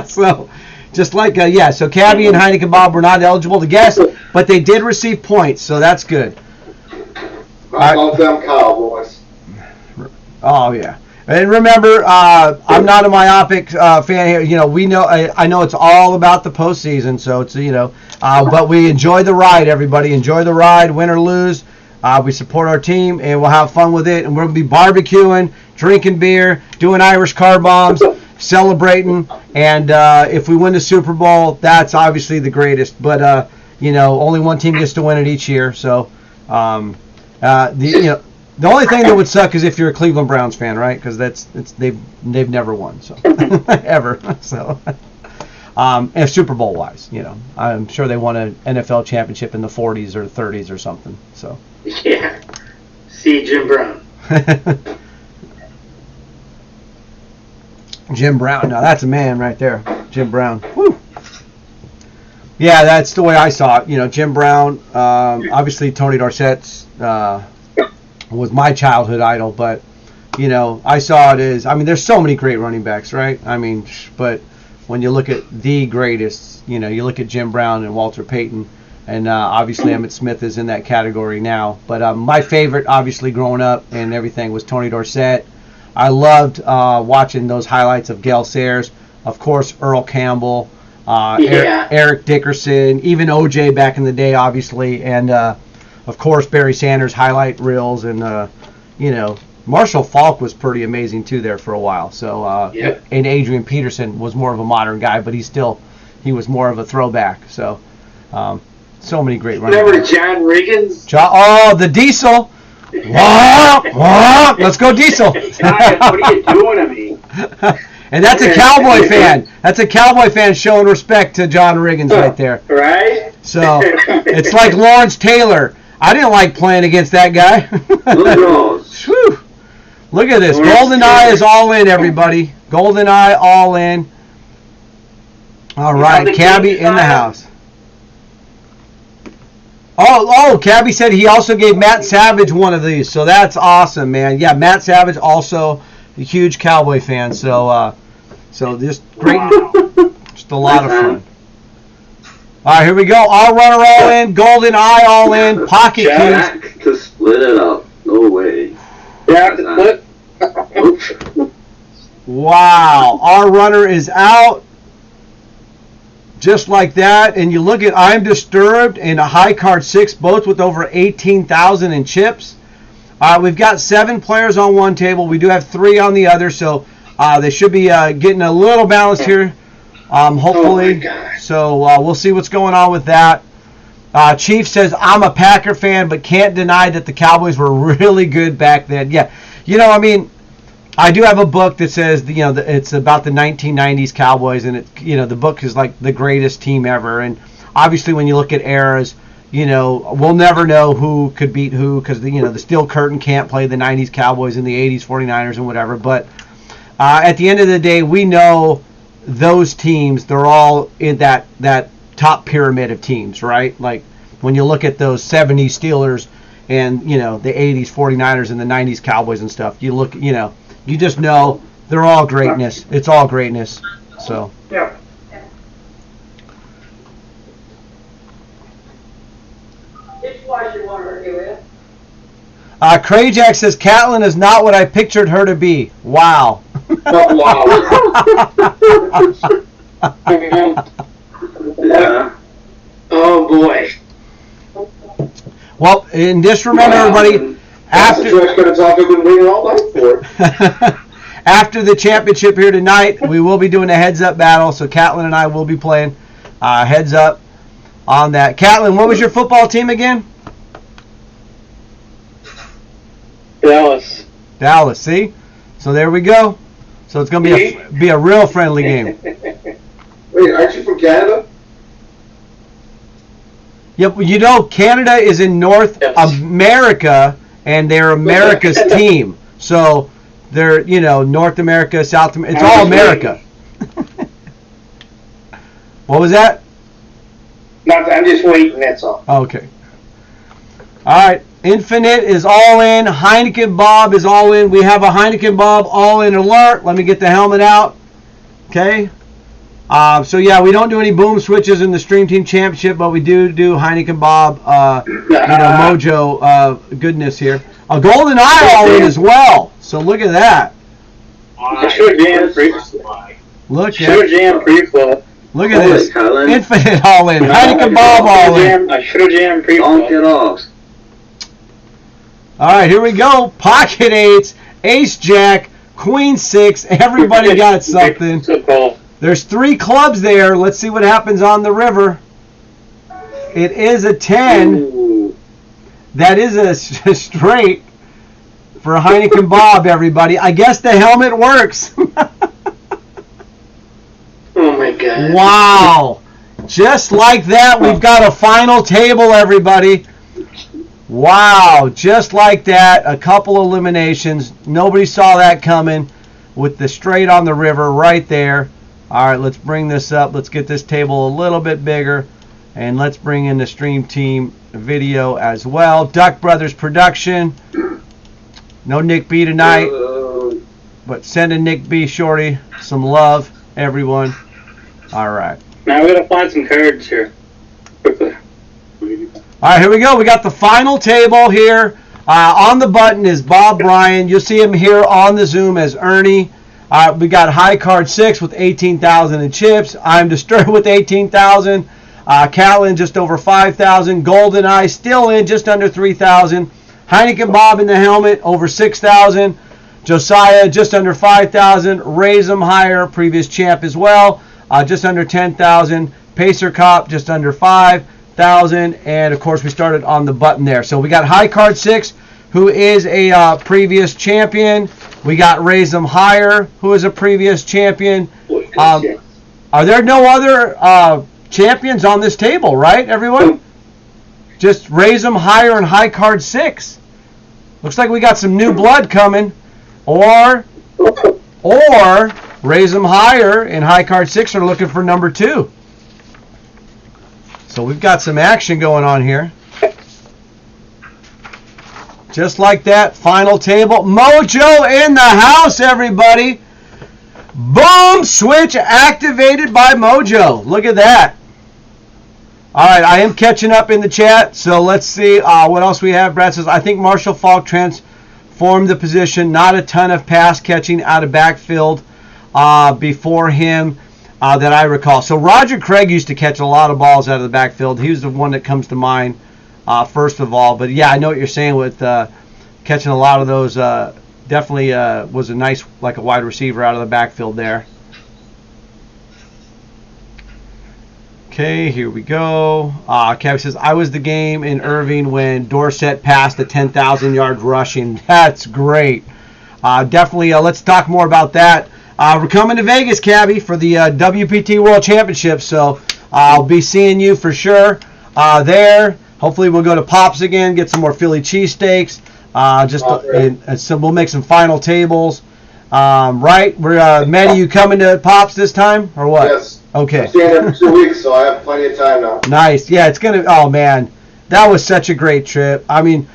So, just like, so Cabby and Heineken Bob were not eligible to guess, but they did receive points, so that's good. I love them Cowboys. Oh, yeah. And remember, I'm not a myopic fan here. You know, we know. I know it's all about the postseason, so it's but we enjoy the ride. Everybody enjoy the ride, win or lose. We support our team, and we'll have fun with it. And we'll be barbecuing, drinking beer, doing Irish car bombs, celebrating. And if we win the Super Bowl, that's obviously the greatest. But only one team gets to win it each year. So, the only thing that would suck is if you're a Cleveland Browns fan, right? Because they've never won, so ever. So, and Super Bowl wise, I'm sure they won an NFL championship in the 40s or 30s or something. So. Yeah. See Jim Brown. Jim Brown. Now that's a man right there. Jim Brown. Woo. Yeah, that's the way I saw it. Jim Brown. Obviously, Tony Dorsett's was my childhood idol, but I saw it as. I mean, there's so many great running backs, right? I mean, but when you look at the greatest, you look at Jim Brown and Walter Payton. And obviously Emmitt Smith is in that category now. But my favorite, obviously, growing up and everything was Tony Dorsett. I loved watching those highlights of Gale Sayers. Of course, Earl Campbell, Eric Dickerson, even O.J. back in the day, obviously. And, of course, Barry Sanders highlight reels. And, Marshall Faulk was pretty amazing, too, there for a while. So, and Adrian Peterson was more of a modern guy, but he was more of a throwback. So, so many great running Remember backs. John Riggins? The Diesel. Let's go Diesel. What are you doing to me? And that's a Cowboy fan. That's a Cowboy fan showing respect to John Riggins right there. Right? So it's like Lawrence Taylor. I didn't like playing against that guy. Whew. Look at this. GoldenEye is all in, everybody. GoldenEye all in. All right, Cabby in the house. Oh, Cabby said he also gave Matt Savage one of these, so that's awesome, man. Yeah, Matt Savage also a huge Cowboy fan, so just great, just a lot of fun. All right, here we go. All runner all in, Golden Eye all in, pocket Jack keys. to split it up. No way. Yeah, to split. Wow, our runner is out. Just like that, and you look at I'm Disturbed and a high card 6, both with over 18,000 in chips. We've got 7 players on one table. We do have 3 on the other, so they should be getting a little balanced here, hopefully. So we'll see what's going on with that. Chief says, I'm a Packer fan, but can't deny that the Cowboys were really good back then. Yeah, I do have a book that says, it's about the 1990s Cowboys, and the book is like the greatest team ever. And obviously, when you look at eras, we'll never know who could beat who because the Steel Curtain can't play the 90s Cowboys and the 80s 49ers and whatever. But at the end of the day, we know those teams, they're all in that top pyramid of teams, right? Like when you look at those 70s Steelers and the 80s 49ers and the 90s Cowboys and stuff, you look, you just know they're all greatness. It's all greatness. So. Yeah. Krajak says Catlin is not what I pictured her to be. Wow. Yeah. Oh boy. Well, and just remember, everybody, after after the championship here tonight, we will be doing a heads-up battle. So Catlin and I will be playing heads-up on that. Catlin, what was your football team again? Dallas. Dallas. See, so there we go. So it's going to be a real friendly game. Wait, aren't you from Canada? Yep. Canada is in North America, and they're America's team. So they're, North America, South America. It's all America. What was that? I'm just waiting, that's all. Okay. All right, Infinite is all in. Heineken Bob is all in. We have a Heineken Bob all in alert. Let me get the helmet out. Okay. So yeah, we don't do any boom switches in the Stream Team Championship, but we do Heineken Bob, Mojo goodness here. A Golden Eye all in as well. So look at that. Sure jam Look at this. Colin. Infinite all in. Heineken Bob all in. I should have jammed pre-flop. Don't get off. All right, here we go. Pocket eights, ace jack, queen six. Everybody got something. There's 3 clubs there. Let's see what happens on the river. It is a 10. Ooh. That is a straight for Heineken Bob, everybody. I guess the helmet works. Oh my god. Wow. Just like that, we've got a final table, everybody. Wow. Just like that, a couple eliminations. Nobody saw that coming with the straight on the river right there. All right, let's bring this up. Let's get this table a little bit bigger. And let's bring in the Stream Team video as well. Duck Brothers Production. No Nick B tonight. But sending Nick B Shorty some love, everyone. All right. Now we gotta find some cards here. Quickly. All right, here we go. We got the final table here. On the button is Bob Bryan. You'll see him here on the Zoom as Ernie. We got High Card 6 with 18,000 in chips. I'm Disturbed with 18,000. Catlin just over 5,000. Golden Eye still in just under 3,000. Heineken Bob in the helmet over 6,000. Josiah just under 5,000. Raise 'em higher, previous champ as well. Just under 10,000. Pacer Cop just under 5,000. And of course we started on the button there. So we got High Card 6, who is a previous champion. We got Raise 'em Higher, who is a previous champion. Are there no other champions on this table, right, everyone? Just Raise 'em Higher and High Card 6. Looks like we got some new blood coming. Or Raise 'em Higher and High Card 6 are looking for number 2. So we've got some action going on here. Just like that, final table. Mojo in the house, everybody. Boom, switch activated by Mojo. Look at that. All right, I am catching up in the chat, so let's see what else we have. Brad says, I think Marshall Falk transformed the position. Not a ton of pass catching out of backfield before him that I recall. So Roger Craig used to catch a lot of balls out of the backfield. He was the one that comes to mind first of all. But yeah, I know what you're saying with catching a lot of those. Definitely was a nice, like a wide receiver out of the backfield there. Okay, here we go. Kevin says, I was the game in Irving when Dorsett passed the 10,000 yard rushing. That's great. Definitely, let's talk more about that. We're coming to Vegas, Cabby, for the WPT World Championship, so I'll be seeing you for sure there. Hopefully we'll go to Pops again, get some more Philly cheesesteaks. And so we'll make some final tables. Right? We're Maddie, you coming to Pops this time or what? Yes. Okay. I'm staying there for 2 weeks, so I have plenty of time now. Nice. Yeah, it's gonna. Oh man, that was such a great trip. I mean,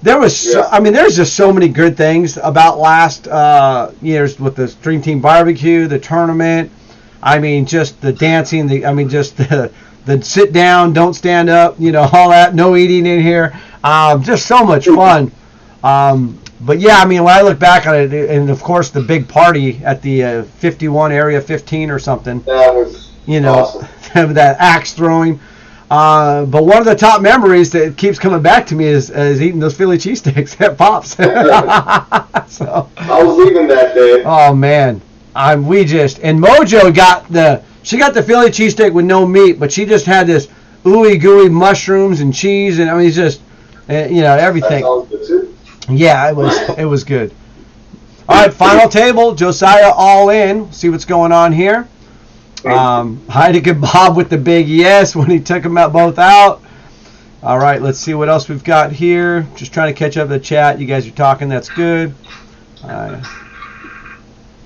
there's just so many good things about last years with the Stream Team Barbecue, the tournament. I mean, just the dancing. Just the sit down, don't stand up. All that. No eating in here. Just so much fun. But yeah, I mean, when I look back on it, and of course the big party at the 51 Area 15 or something. That was awesome. That axe throwing. But one of the top memories that keeps coming back to me is eating those Philly cheesesteaks at Pops. So, I was leaving that day. oh man, and Mojo got the Philly cheesesteak with no meat, but she just had this ooey gooey mushrooms and cheese, and I mean, it's just everything. That sounds good too. Yeah, it was good. All right, final table. Josiah all in. See what's going on here. Heineken Bob with the big yes when he took them both out. All right, let's see what else we've got here. Just trying to catch up the chat. You guys are talking. That's good.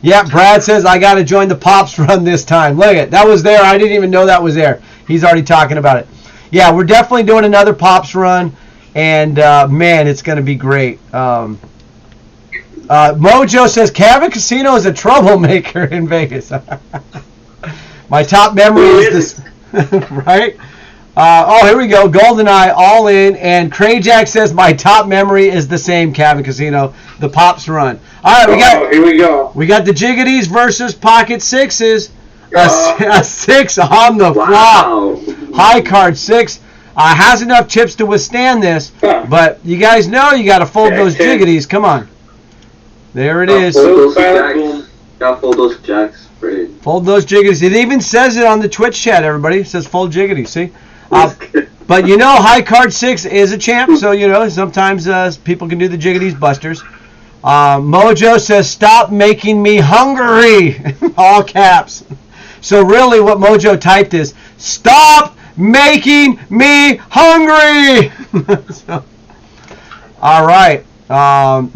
Yeah, Brad says, I got to join the Pops run this time. Look at that was there. I didn't even know that was there. He's already talking about it. Yeah, we're definitely doing another Pops run. And man, it's going to be great. Mojo says Cabin Casino is a troublemaker in Vegas. My top memory is this, right? Here we go. GoldenEye all in, and Crayjack says my top memory is the same Cabin Casino, the Pops run. All right, Here we go. we got the Jiggities versus Pocket Sixes. A 6 on the Wow. flop. High card 6. Has enough chips to withstand this, but you guys know you got to fold those Jiggities. Come on. There it is. Fold those Silent jacks. boom. Gotta fold those jacks. Great. Fold those Jiggities. It even says it on the Twitch chat, everybody. It says fold Jiggities, see? But you know, high card 6 is a champ, so you know, sometimes people can do the Jiggities busters. Mojo says, stop making me hungry. All caps. So really what Mojo typed is, stop making me hungry. So, all right.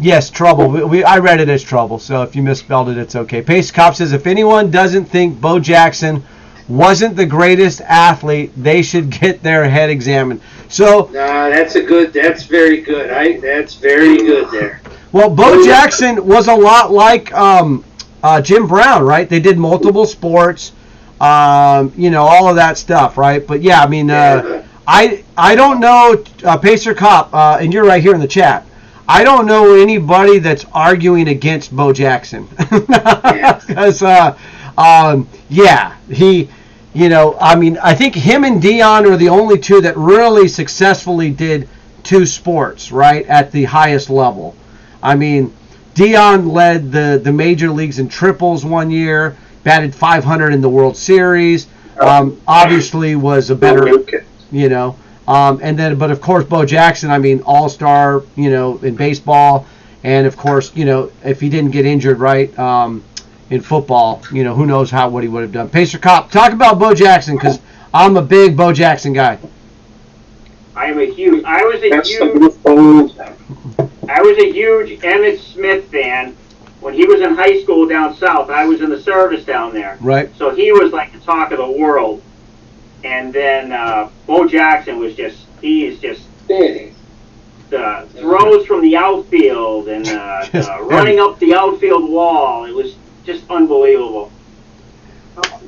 Yes, trouble. I read it as trouble, so if you misspelled it, it's okay. Pace Cop says, if anyone doesn't think Bo Jackson wasn't the greatest athlete, they should get their head examined. So, That's very good. That's very good there. well, Bo Jackson was a lot like Jim Brown, right? They did multiple sports, all of that stuff, right? But yeah, I mean, I don't know, Pacer Cop, and you're right here in the chat. I don't know anybody that's arguing against Bo Jackson. Because, I think him and Dion are the only two that really successfully did two sports, right, at the highest level. I mean, Dion led the major leagues in triples one year, batted 500 in the World Series, obviously was a better, but of course Bo Jackson, I mean, all-star, in baseball, and of course, if he didn't get injured, right, in football, who knows what he would have done. Pacer Cop, talk about Bo Jackson, because I'm a big Bo Jackson guy. I was a huge Emmitt Smith fan. When he was in high school down south, I was in the service down there. Right. So he was like the talk of the world. And then Bo Jackson was the throws from the outfield and running up the outfield wall. It was just unbelievable.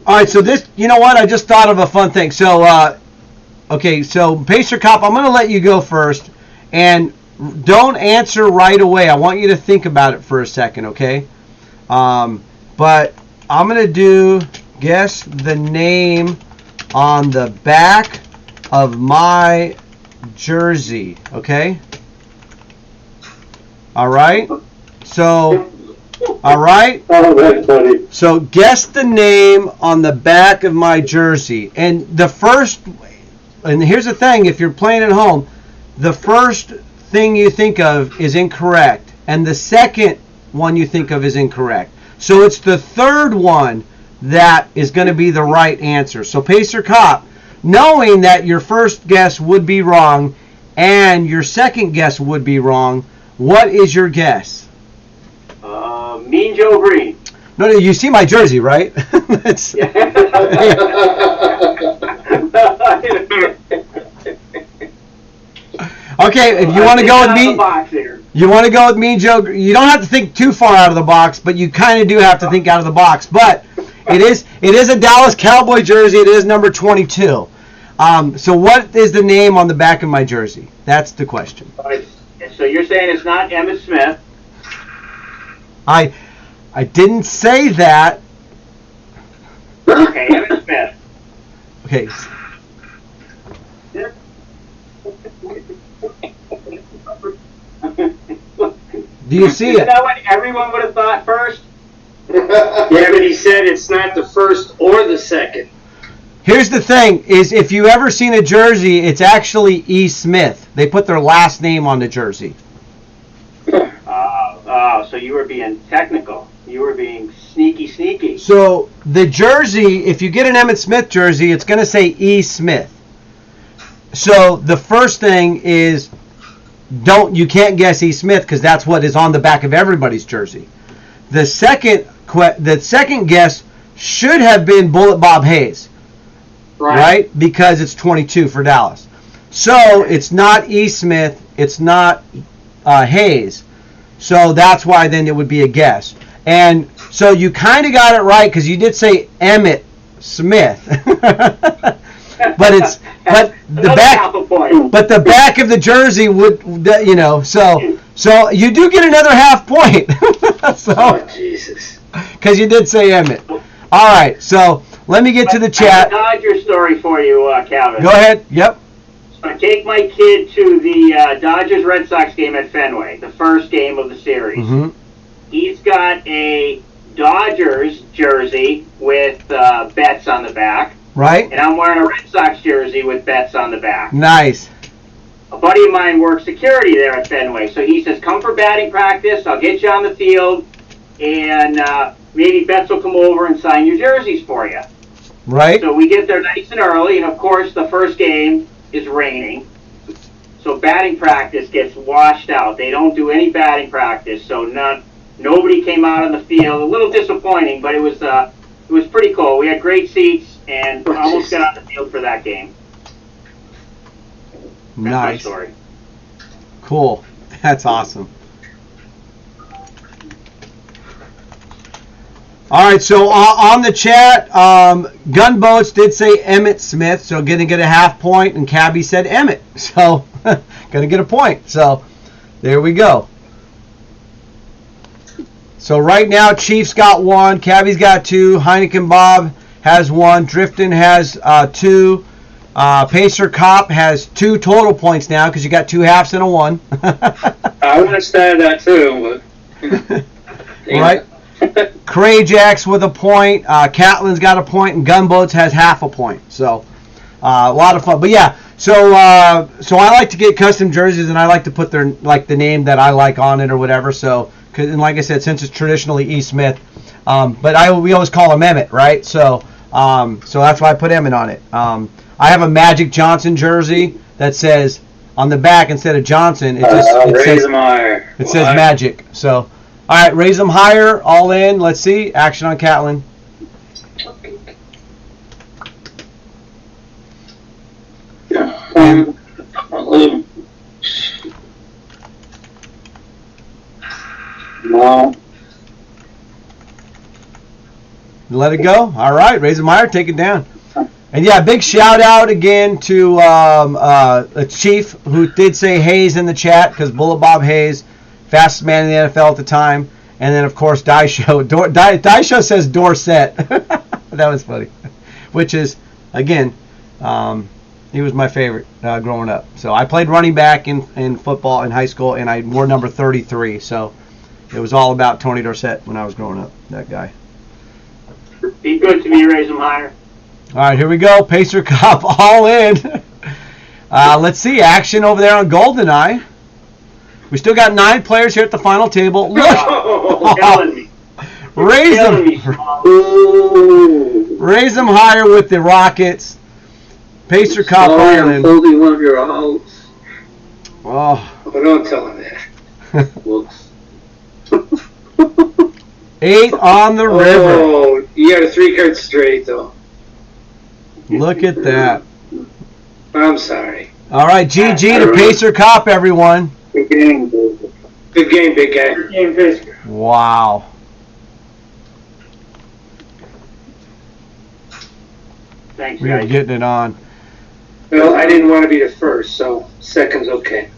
All right, so this, you know what? I just thought of a fun thing. So, so Pacer Cop, I'm going to let you go first, and don't answer right away. I want you to think about it for a second, okay? But I'm going to guess the name on the back of my jersey, okay? All right? So, all right? Oh, that's funny. So guess the name on the back of my jersey. And here's the thing, if you're playing at home, the first thing you think of is incorrect, and the second one you think of is incorrect. So it's the third one that is going to be the right answer. So Pacer Cop, knowing that your first guess would be wrong and your second guess would be wrong, what is your guess? Mean Joe Green. No, you see my jersey, right? Okay, if you want to go with me, you want to go with Mean Joe. You don't have to think too far out of the box, but you kind of do have to think out of the box. But it is a Dallas Cowboy jersey. It is number 22. So what is the name on the back of my jersey? That's the question. So you're saying it's not Emmitt Smith? I didn't say that. Okay, Emmitt Smith. Okay. Do you see Isn't it? that what everyone would have thought first? Yeah, but he said it's not the first or the second. Here's the thing, is if you ever seen a jersey, it's actually E. Smith. They put their last name on the jersey. So you were being technical. You were being sneaky. So the jersey, if you get an Emmitt Smith jersey, it's going to say E. Smith. So the first thing is, you can't guess E. Smith because that's what is on the back of everybody's jersey. The second guess should have been Bullet Bob Hayes, right? Because it's 22 for Dallas. So it's not E. Smith, it's not Hayes. So that's why then it would be a guess. And so you kind of got it right because you did say Emmett Smith. But the back of the jersey would, you know, so you do get another half point. So, Oh, Jesus. because you did say Emmett. All right, so let me get to the chat. I have a Dodger story for you, Calvin. Go ahead. Yep. I take my kid to the Dodgers Red Sox game at Fenway, the first game of the series. Mm-hmm. He's got a Dodgers jersey with bets on the back. Right. And I'm wearing a Red Sox jersey with bets on the back. Nice. A buddy of mine works security there at Fenway, so he says, come for batting practice, I'll get you on the field, and maybe Bets will come over and sign your jerseys for you. Right. So we get there nice and early, and of course the first game is raining. So batting practice gets washed out. They don't do any batting practice, so nobody came out on the field. A little disappointing, but it was pretty cool. We had great seats and almost got on the field for that game. That's my Nice. story. Cool. That's awesome. All right, so on the chat, Gunboats did say Emmett Smith, so going to get a half point, and Cabby said Emmett, so going to get a point. So there we go. So right now, Chiefs got 1, Cabby's got 2, Heineken Bob has 1, Drifton has 2, Pacer Cop has 2 total points now because you got 2 halves and a 1. I would have started that too, but Right. Crajax with a point, Catlin's got a point, and Gunboats has half a point. So a lot of fun. But yeah, so I like to get custom jerseys, and I like to put the name that I like on it or whatever. So, and like I said, since it's traditionally E. Smith, but we always call him Emmett, right? So that's why I put Emmett on it. I have a Magic Johnson jersey that says on the back, instead of Johnson, it says Magic. So. All right, raise them higher, all in. Let's see. Action on Catlin. No. Let it go. All right, raise them higher, take it down. And yeah, big shout out again to a Chief who did say Hayes in the chat, because Bullet Bob Hayes, fastest man in the NFL at the time. And then, of course, Daisho says Dorset. That was funny. Which is, again, he was my favorite growing up. So I played running back in football in high school, and I wore number 33. So it was all about Tony Dorsett when I was growing up, that guy. Be good to me, raise them higher. All right, here we go. Pacer Cop all in. Let's see. Action over there on GoldenEye. We still got 9 players here at the final table. Look. Killing me. Raise Killing me, them. Sean. Raise them higher with the Rockets. Pacer Cop all Sorry, I'm in. holding one of your outs. Oh, Oh, don't tell him that. Whoops. 8 on the river. Oh, you got a 3-card straight, though. Look at that. I'm sorry. All right, GG to Pacer Cop, everyone. Good game. Good game, big guy. Game face. Wow. Thanks, We are guys. getting it on. Well, I didn't want to be the first, so second's okay.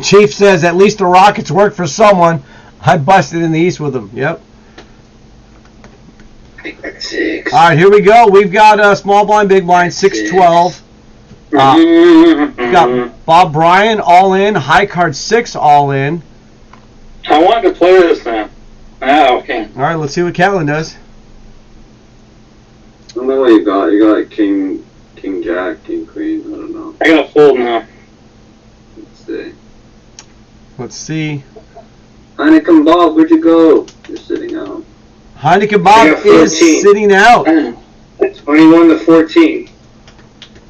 Chief says at least the Rockets worked for someone. I busted in the East with them. Yep. I think that's 6. All right, here we go. We've got small blind, big blind, 6-12. We've got Bob Bryan all in, high card 6 all in. I wanted to play this now. Ah, okay. All right, let's see what Catlin does. I don't know what you got. You got like King Jack, King Queen. I don't know. I got a fold now. Let's see. Let's see. Heineken Bob, where'd you go? You're sitting out. Heineken Bob I got is 14. sitting out. 21-14.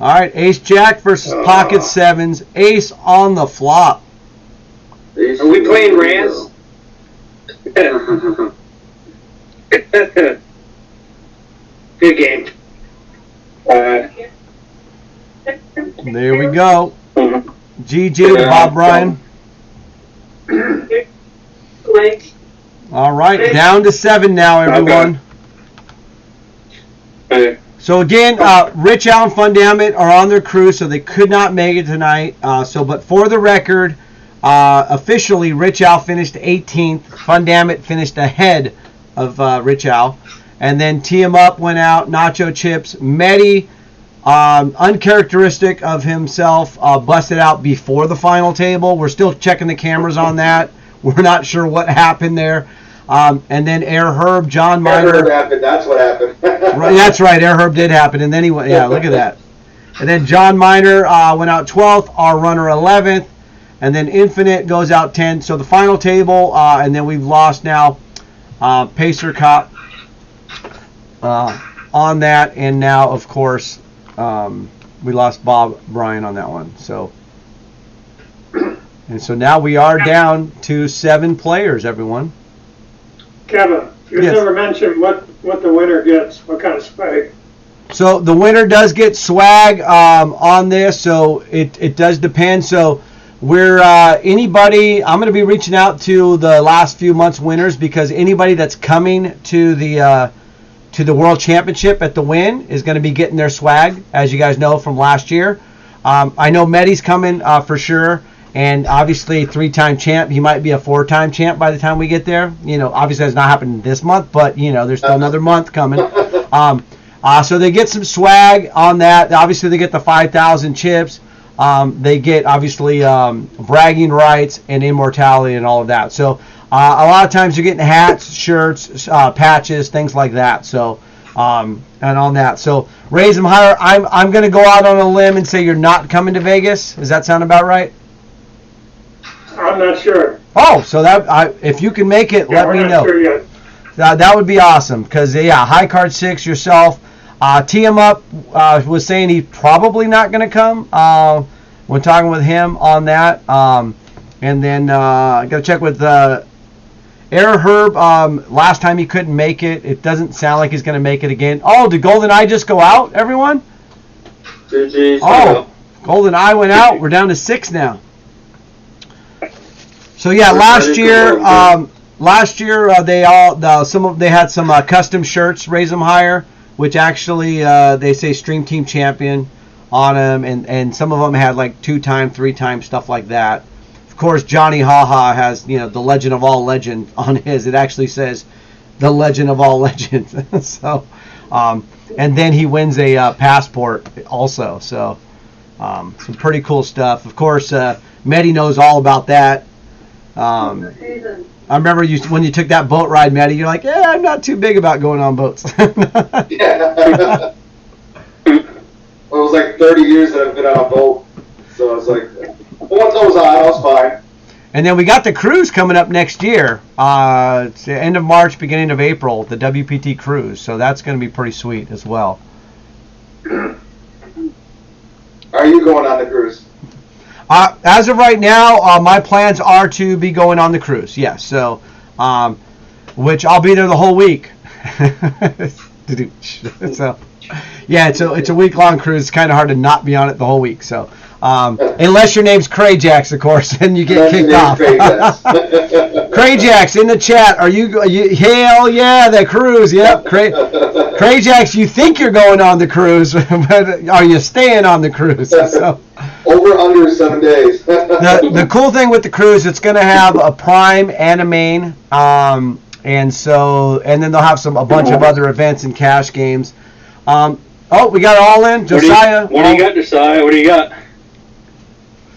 All right, Ace Jack versus Pocket Sevens. Ace on the flop. Are we playing Rams? Good game. There we go. GG to Bob Bryan. All right, down to 7 now, everyone. Okay. So again, Rich Al and Fun Dammit are on their cruise, so they could not make it tonight. But for the record, officially, Rich Al finished 18th. Fun Dammit finished ahead of Rich Al. And then Tee 'em Up went out, Nacho Chips. Medi, uncharacteristic of himself, busted out before the final table. We're still checking the cameras on that. We're not sure what happened there. And then Air Herb, John Miner. Air Herb happened, that's what happened. Right, that's right, Air Herb did happen. And then he went, yeah, look at that. And then John Miner went out 12th, our runner 11th. And then Infinite goes out 10th. So the final table, and then we've lost now Pacer Cop on that. And now, of course, we lost Bob Bryan on that one. So, and so now we are down to 7 players, everyone. Kevin, you Yes. never mentioned what the winner gets, what kind of swag. So the winner does get swag on this, so it does depend. So we're anybody. I'm going to be reaching out to the last few months winners, because anybody that's coming to the World Championship at the Win is going to be getting their swag, as you guys know from last year. I know Medi's coming for sure. And obviously, 3-time champ. He might be a 4-time champ by the time we get there. You know, obviously that's not happening this month, but you know, there's still another month coming. So they get some swag on that. Obviously, they get the 5,000 chips. They get obviously bragging rights and immortality and all of that. So a lot of times you're getting hats, shirts, patches, things like that. So and on that. So raise them higher. I'm going to go out on a limb and say you're not coming to Vegas. Does that sound about right? I'm not sure. Oh, so that if you can make it, let me we're not know. sure yet. That would be awesome, because yeah, high card 6 yourself. Tee 'em Up was saying he's probably not going to come. We're talking with him on that. And then I got to check with Air Herb. Last time he couldn't make it. It doesn't sound like he's going to make it again. Oh, did Golden Eye just go out, everyone? GG. Oh, Golden Eye went out. We're down to 6 now. So yeah, last year they had some custom shirts, Raise Them Higher, which actually they say Stream Team Champion on them, and some of them had like 2-time, 3-time stuff like that. Of course, Johnny Haha has the Legend of All Legend on his. It actually says the Legend of All Legends. So, and then he wins a passport also. So, some pretty cool stuff. Of course, Medi knows all about that. I remember when you took that boat ride, Maddie, you're like, yeah, I'm not too big about going on boats. Yeah. Well, it was like 30 years that I've been on a boat, so I was like, once I was on, I was fine. And then we got the cruise coming up next year. It's the end of March, beginning of April, the WPT cruise. So that's going to be pretty sweet as well. Are you going on the cruise? As of right now, my plans are to be going on the cruise. Yes, so which I'll be there the whole week. So yeah, it's a week-long cruise. It's kind of hard to not be on it the whole week. So unless your name's Crayjax, of course, then you get kicked off. Crayjax in the chat. Are you? Hell yeah, the cruise. Yep, Crayjax. You think you're going on the cruise, but are you staying on the cruise? So. Over under 7 days. The cool thing with the cruise, it's going to have a prime and a main, and then they'll have a bunch of other events and cash games. We got it all in. Josiah. What do you got, Josiah? What do you got? I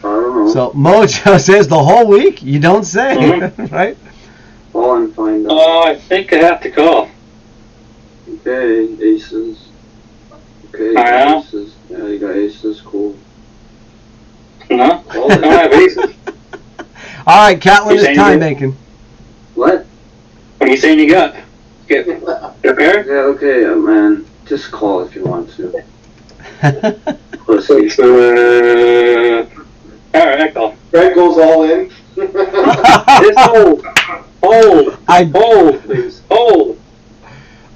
don't know. So Mojo says the whole week. You don't say, right? Call and find out. Oh, I think I have to call. Okay, aces. Okay, Yeah. aces. Yeah, you got aces. Cool. No, I don't have aces. All right, Catlin You is saying time you- making. What? What are you saying you got? Get prepared? Yeah, okay, man. Just call if you want to. Pussy. It's, alright, I call. Greg goes all in. Just hold. Hold. Hold, please. Hold.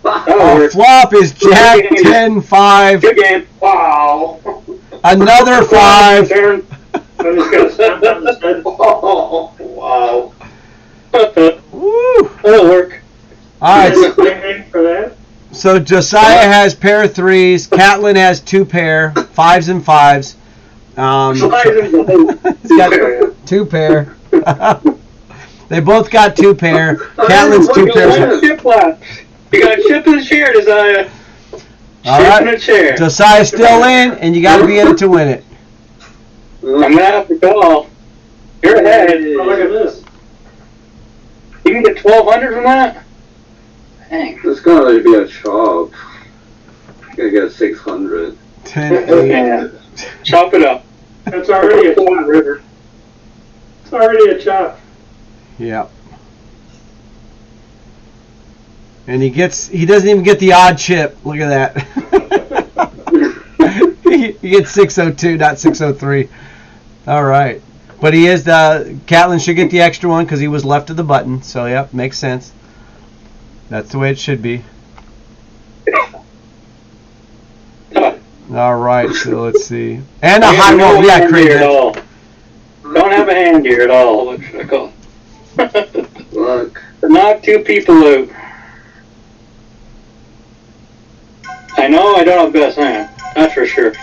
That'll work. Flop is Jack Good game. 10-5. Good game. Wow. Another 5. I just got stamped on the head. Oh, wow. Woo. That'll work. All right. Anything for that? So Josiah has pair of 3s. Catlin has 2 pair, 5s and 5s. He's got 2 pair. They both got 2 pair. Catlin's 2 pairs. Chip left. You got chip and share, Desire. All Chip right. and share. Josiah's still in, and you got to be in it to win it. I'm gonna have to call. You're ahead. Oh, look at this. You can get 1,200 from that? Dang. It's gonna be a chop. I'm gonna get 600. 10, 8. Yeah. Chop it up. That's already a chop. River. It's already a chop. Yeah. And he doesn't even get the odd chip. Look at that. He gets 602, not 603. All right. But he is, Catlin should get the extra one because he was left of the button. So, yep, makes sense. That's the way it should be. All right, so let's see. And a high roll. Yeah, Craig. Don't have a hand here at all. What should I call? Look. Knock 2 people out. I know I don't have best hand. That's for sure.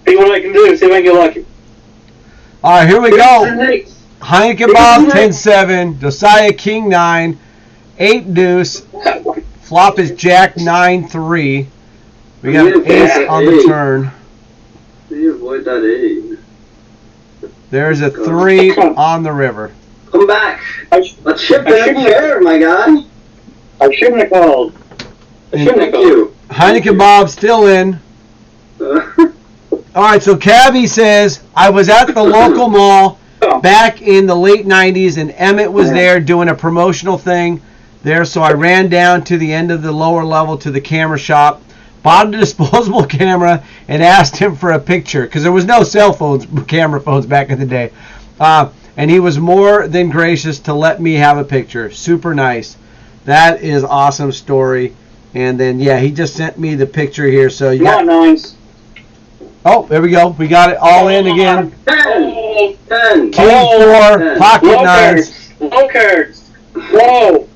See what I can do. See if I can get lucky. All right, here we go. Heineken Bob 10-7, Josiah King 9, 8 deuce. Flop is Jack 9-3. We got an ace on the turn. You avoid that 8. There's a 3 on the river. Come back. A chip and a chair, my guy. I shouldn't have called. Thank you. Heineken Bob still in. All right, so Cabby says, I was at the local mall back in the late 90s, and Emmett was there doing a promotional thing there, so I ran down to the end of the lower level to the camera shop, bought a disposable camera, and asked him for a picture, because there was no cell phones, camera phones back in the day. And he was more than gracious to let me have a picture. Super nice. That is awesome story. And then, yeah, he just sent me the picture here, so you got... Nice. Oh, there we go. We got it all in again. 10. King 4, pocket Low 9s. cards. Low cards. Whoa.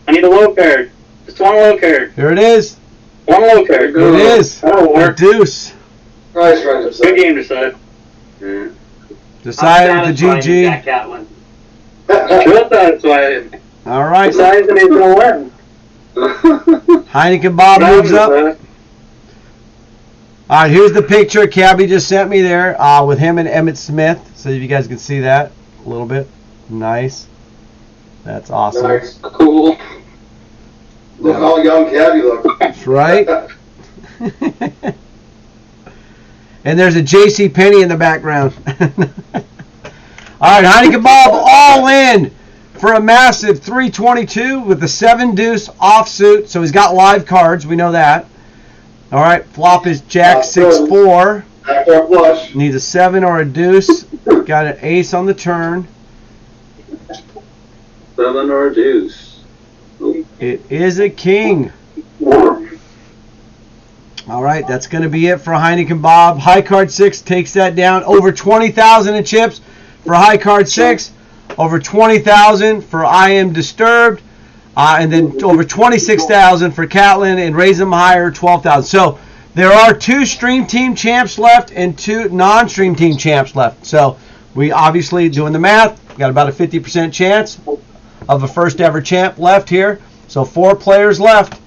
I need a low card. Just one low card. There it is. One low card. It is. That'll A work. deuce. Price range Good game, Decide. Yeah. Decided to GG. Jack Catlin. Just satisfied. All right. Decides that he's going to win. Heineken Bob moves up. All right, here's the picture Cabby just sent me there with him and Emmett Smith. So if you guys can see that a little bit. Nice. That's awesome. Nice. Cool. Look how young Cabby looks. That's right. And there's a J.C. Penney in the background. All right, Heineken Bob all in for a massive 322 with the 7 deuce offsuit. So he's got live cards. We know that. All right, flop is Jack 6-4. Backdoor flush. Needs a 7 or a deuce. Got an ace on the turn. 7 or a deuce. Nope. It is a king. All right, that's going to be it for Heineken Bob. High card 6 takes that down. Over 20,000 in chips for high card 6. Over 20,000 for I Am Disturbed. And then over 26,000 for Catlin, and raise them higher, 12,000. So there are 2 stream team champs left and 2 non-stream team champs left. So we obviously, doing the math, got about a 50% chance of a first ever champ left here. So 4 players left.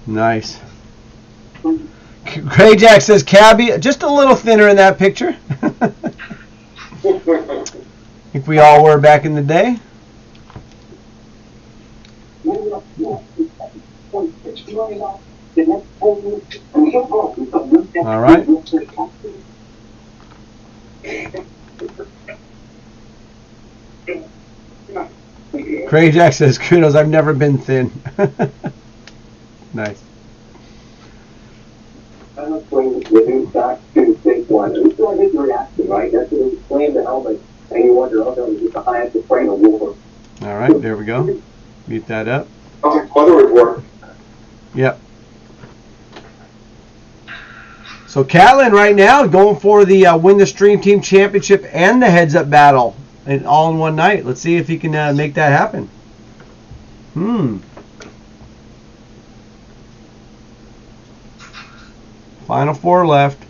Nice. Craig Jack says, Cabby, just a little thinner in that picture. I think we all were back in the day. All right. Craig Jack says, kudos, I've never been thin. Nice. nice one. It's still his reaction, right? That's when he slammed the helmet, and you wonder, oh no, is it the highest frame of war? All right, there we go. Mute that up. Okay, weather report. Yep. So Catlin right now going for the Win the Stream Team Championship and the Heads Up Battle, and all in one night. Let's see if he can make that happen. Final 4 left.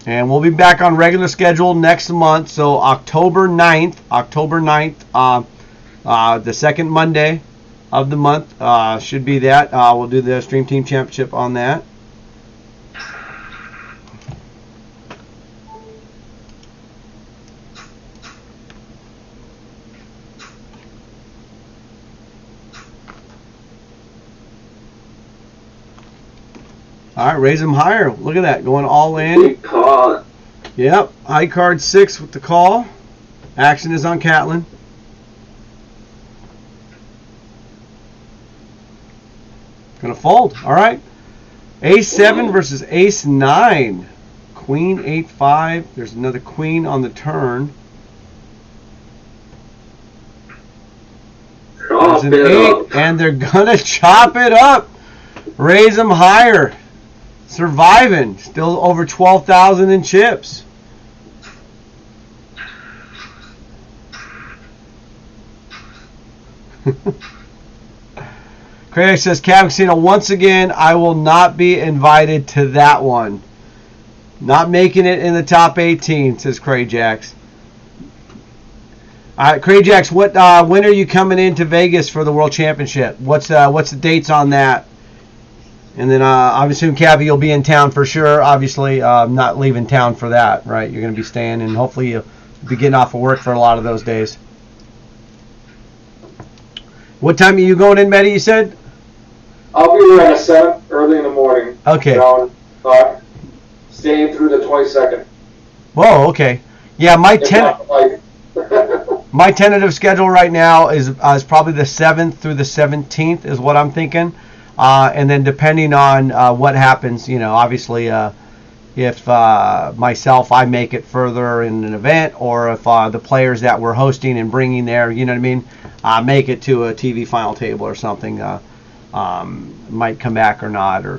And we'll be back on regular schedule next month. So October 9th, the second Monday of the month should be that. We'll do the Stream Team Championship on that. All right, raise them higher. Look at that, going all in. Big call. Yep, high card 6 with the call. Action is on Catlin. Gonna fold. All right. Ace 7 versus Ace 9. Queen 8-5. There's another queen on the turn. There's an 8, and they're gonna chop it up. Raise them higher. Surviving. Still over 12,000 in chips. Craig says, Cavaccino, once again, I will not be invited to that one. Not making it in the top 18, says Craig Jacks. All right, Craig Jacks, when are you coming into Vegas for the World Championship? What's the dates on that? And then I assume, Cavi, you'll be in town for sure. Obviously, not leaving town for that, right? You're going to be staying, and hopefully you'll be getting off of work for a lot of those days. What time are you going in, Mehdi, you said? I'll be there at 7 early in the morning. Okay. Staying through the 22nd. Whoa, okay. Yeah, my tentative schedule right now is probably the 7th through the 17th is what I'm thinking. And then depending on what happens, obviously if myself, I make it further in an event, or if the players that we're hosting and bringing there, you know what I mean, make it to a TV final table or something, might come back or not, or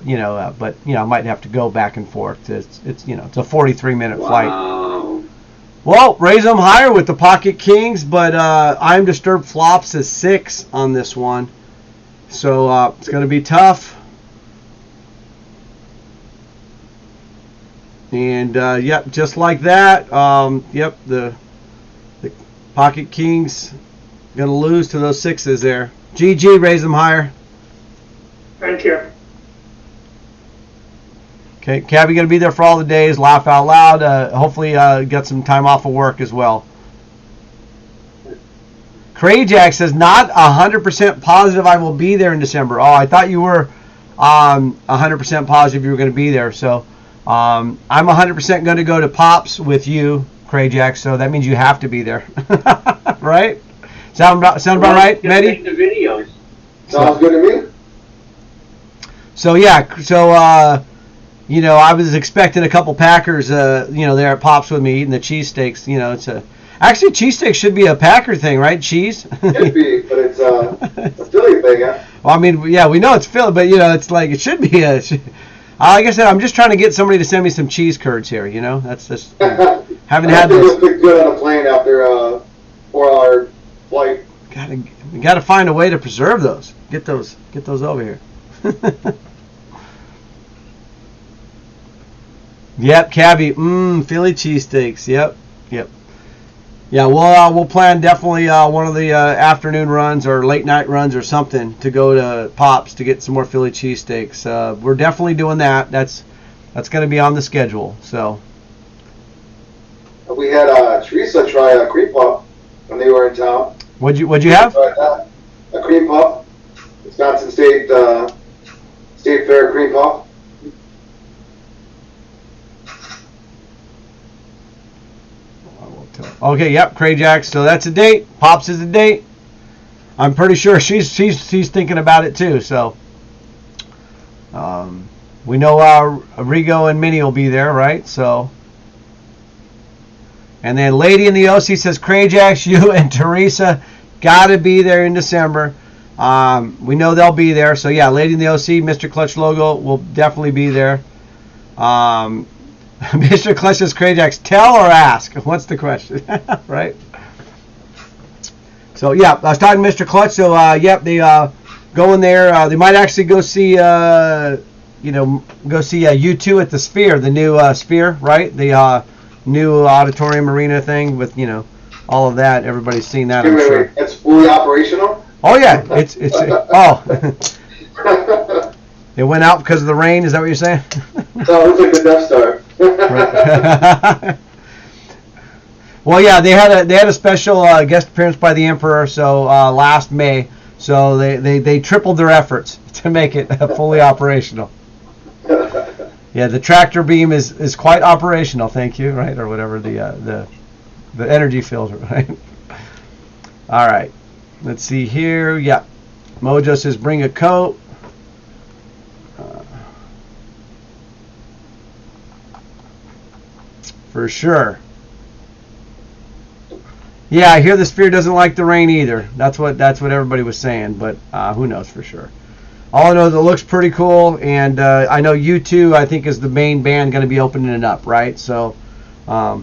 but I might have to go back and forth. It's a 43-minute flight. Well, raise them higher with the pocket kings, but I'm disturbed flops is 6 on this one, so it's going to be tough. And yep, just like that. Yep, the pocket kings going to lose to those 6s there. GG, raise them higher. Thank you. Okay, Cabby going to be there for all the days. Laugh out loud. Hopefully, get some time off of work as well. Crayjack says, not 100% positive I will be there in December. Oh, I thought you were 100% positive you were going to be there. So, I'm 100% going to go to Pops with you, Crayjack. So that means you have to be there, right? Sound about right, Mehdi? The videos. Sounds good to me. So yeah, I was expecting a couple Packers, there at Pops with me eating the cheesesteaks. Actually cheesesteaks should be a Packer thing, right? Cheese. It be, but it's a Philly thing, huh? Well, I mean, yeah, we know it's Philly, but it's like it should be a. Like I said, I'm just trying to get somebody to send me some cheese curds here. That's just haven't had those. It look good on a plane after a 4-hour flight. We gotta find a way to preserve those. Get those over here. Yep, Cabby. Philly cheesesteaks. Yep. Yeah, we'll plan definitely one of the afternoon runs or late night runs or something to go to Pops to get some more Philly cheesesteaks. We're definitely doing that. That's going to be on the schedule. So We had Teresa try a cream puff when they were in town. What'd you have? A cream puff. Wisconsin State Fair cream puff. Okay, yep, Crayjack. So that's a date. Pops is a date. I'm pretty sure she's thinking about it too. So we know Rigo and Minnie will be there, right? So. And then Lady in the OC says, Krajax, you and Teresa got to be there in December. We know they'll be there. So, yeah, Lady in the OC, Mr. Clutch logo will definitely be there. Mr. Clutch says, Krajax, tell or ask? What's the question? Right? So, yeah, I was talking to Mr. Clutch. So, yep, they go in there. They might actually go see, go see U2 at the Sphere, the new Sphere, right? The new auditorium arena thing with all of that. Everybody's seen that. I'm sure. It's fully operational. Oh yeah, it's it went out because of the rain. Is that what you're saying? No, it looks like the Death Star. Right. Well, yeah, they had a special guest appearance by the Emperor. So last May, so they tripled their efforts to make it fully operational. Yeah, the tractor beam is quite operational. Thank you, right, or whatever the energy filter, right? All right, let's see here. Yeah, Mojo says bring a coat. For sure. Yeah, I hear the Sphere doesn't like the rain either. That's what everybody was saying, but who knows for sure. All I know is it looks pretty cool, and I know U2, I think, is the main band going to be opening it up, right? So, I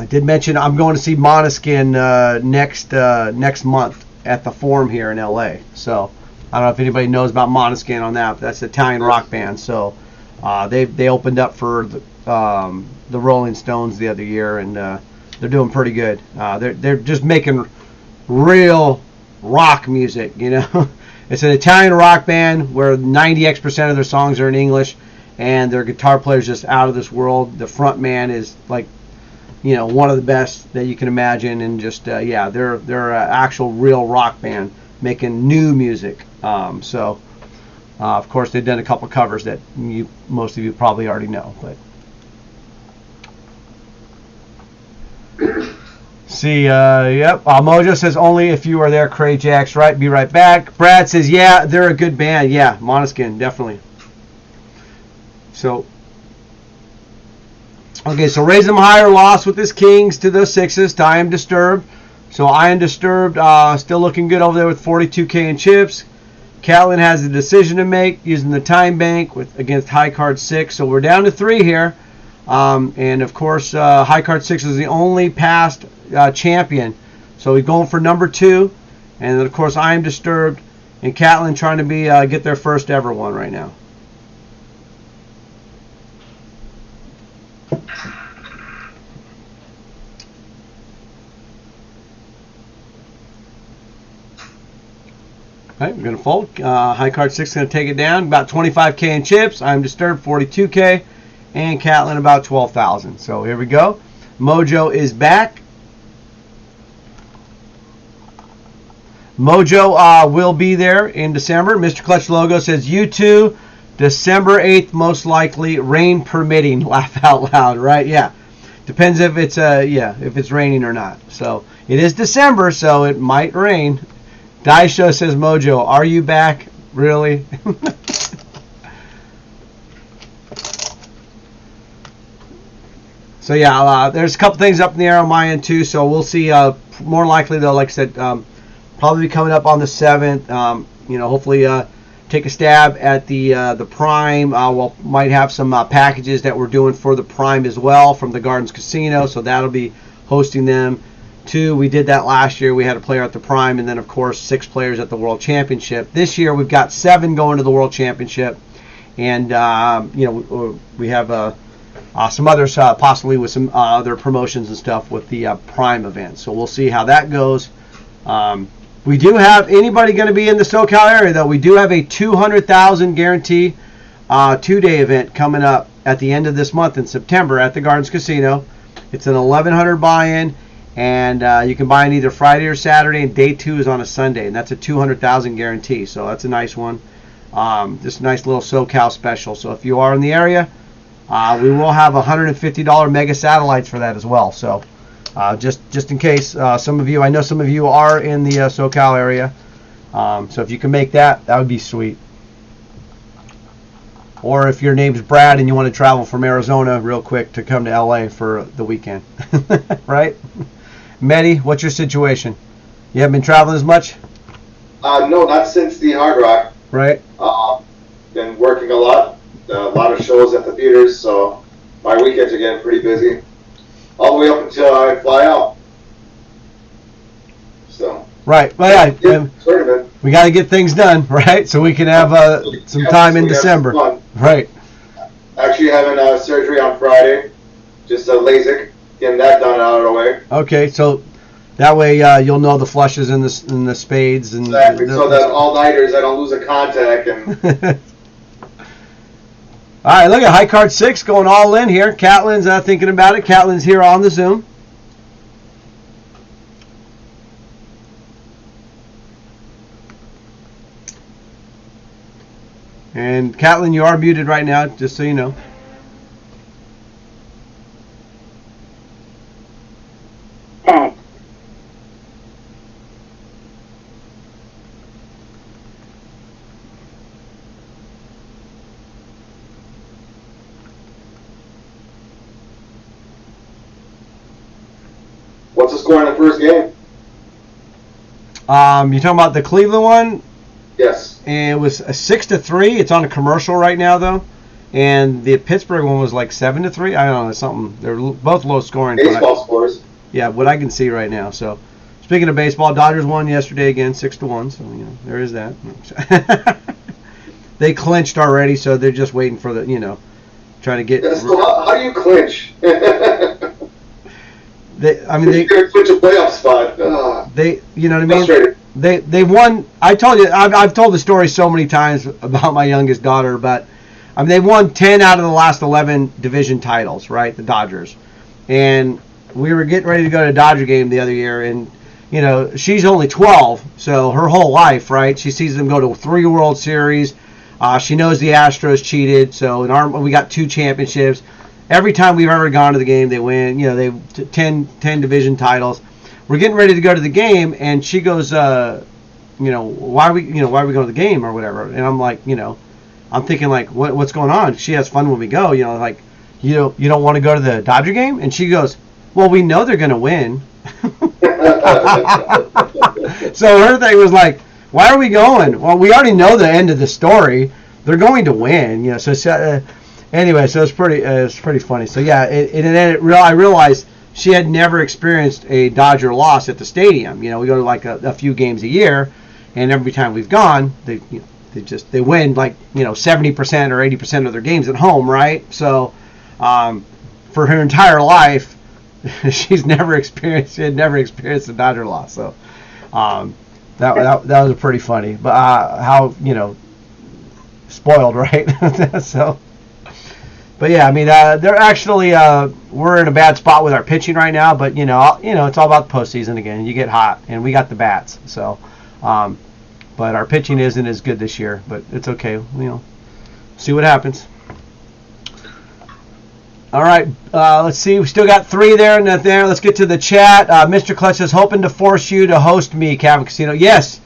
did mention I'm going to see Måneskin next month at the Forum here in LA. So, I don't know if anybody knows about Måneskin on that, but that's an Italian rock band. So, they opened up for the Rolling Stones the other year, and they're doing pretty good. They're just making real rock music, It's an Italian rock band where 90% of their songs are in English, and their guitar player is just out of this world. The front man is like, one of the best that you can imagine, and just they're an actual real rock band making new music. So of course they've done a couple covers that most of you probably already know, but. See, yep. Mojo says only if you are there, Krajax. Right, be right back. Brad says, yeah, they're a good band. Yeah, Måneskin, definitely. So, okay, so raise them higher, lost with his Kings to those sixes to I Am Disturbed. So I Am Disturbed, still looking good over there with 42K in chips. Catlin has a decision to make using the time bank against high card 6. So we're down to 3 here. And of course, high card 6 is the only past champion. So he's going for number 2. And then of course, I Am Disturbed and Catlin trying to get their first ever one right now. Okay, we're going to fold. High card 6 is going to take it down. About 25K in chips. I Am Disturbed, 42K. And Catlin about 12,000. So here we go. Mojo is back. Mojo will be there in December. Mr. Clutch logo says U2, December 8th, most likely, rain permitting. Laugh out loud, right? Yeah. Depends if it's if it's raining or not. So it is December, so it might rain. Die Show says Mojo, are you back? Really? So yeah, there's a couple things up in the air on my end too. So we'll see. More likely though, like I said, probably be coming up on the 7th. Hopefully take a stab at the Prime. We might have some packages that we're doing for the Prime as well from the Gardens Casino. So that'll be hosting them too. We did that last year. We had a player at the Prime, and then of course 6 players at the World Championship. This year we've got 7 going to the World Championship, and we have some others possibly with some other promotions and stuff with the Prime event. So we'll see how that goes. We do have anybody going to be in the SoCal area though. We do have a 200,000 guarantee 2-day event coming up at the end of this month in September at the Gardens Casino. It's an 1,100 buy-in, and you can buy in either Friday or Saturday, and day 2 is on a Sunday, and that's a 200,000 guarantee. So that's a nice one. Just a nice little SoCal special. So if you are in the area, we will have $150 mega satellites for that as well. So just in case some of you, I know some of you are in the SoCal area. So if you can make that, that would be sweet. Or if your name's Brad and you want to travel from Arizona real quick to come to LA for the weekend, right? Medi, what's your situation? You haven't been traveling as much? No, not since the Hard Rock. Right. Been working a lot of shows at the theaters, so my weekends are getting pretty busy. All the way up until I fly out. So. Right. Well, yeah. Tournament. We got to get things done, right? So we can have some time in December. Right. Actually having surgery on Friday. Just LASIK. Getting that done out of the way. Okay, so that way you'll know the flushes and the spades and exactly. So that all-nighters I don't lose a contact and. All right, look at High Card 6 going all in here. Catlin's thinking about it. Catlin's here on the Zoom. And Catlin, you are muted right now, just so you know. What's the score in the first game? You talking about the Cleveland one? Yes. And it was a 6-3. It's on a commercial right now, though. And the Pittsburgh one was like 7-3. I don't know, something. They're both low scoring. Baseball scores. Yeah, what I can see right now. So, speaking of baseball, Dodgers won yesterday again, 6-1. So there is that. They clinched already, so they're just waiting for the trying to get. Yeah, so how do you clinch? They clinch a playoff spot. They, you know what I mean? They won. I told you, I've told the story so many times about my youngest daughter, but they won 10 out of the last 11 division titles, right? The Dodgers, and we were getting ready to go to a Dodger game the other year, and she's only 12, so her whole life, right? She sees them go to 3 World Series. She knows the Astros cheated, so we got 2 championships. Every time we've ever gone to the game, they win. They 10 division titles. We're getting ready to go to the game, and she goes, why are we going to the game or whatever? And I'm like, I'm thinking like, what's going on? She has fun when we go, like, you don't want to go to the Dodger game? And she goes, well, we know they're going to win. So her thing was like, why are we going? Well, we already know the end of the story. They're going to win, So anyway, so it's pretty funny. So yeah, I realized she had never experienced a Dodger loss at the stadium. We go to like a few games a year, and every time we've gone, they win like 70% or 80% of their games at home, right? So for her entire life, she had never experienced a Dodger loss. So that was pretty funny. But how spoiled, right? So. But yeah, they're actually we're in a bad spot with our pitching right now. But it's all about the postseason again. You get hot, and we got the bats. So, but our pitching isn't as good this year. But it's okay. See what happens. All right, let's see. We still got 3 there and there. Let's get to the chat. Mr. Clutch says, hoping to force you to host me, Cabin Casino. Yes,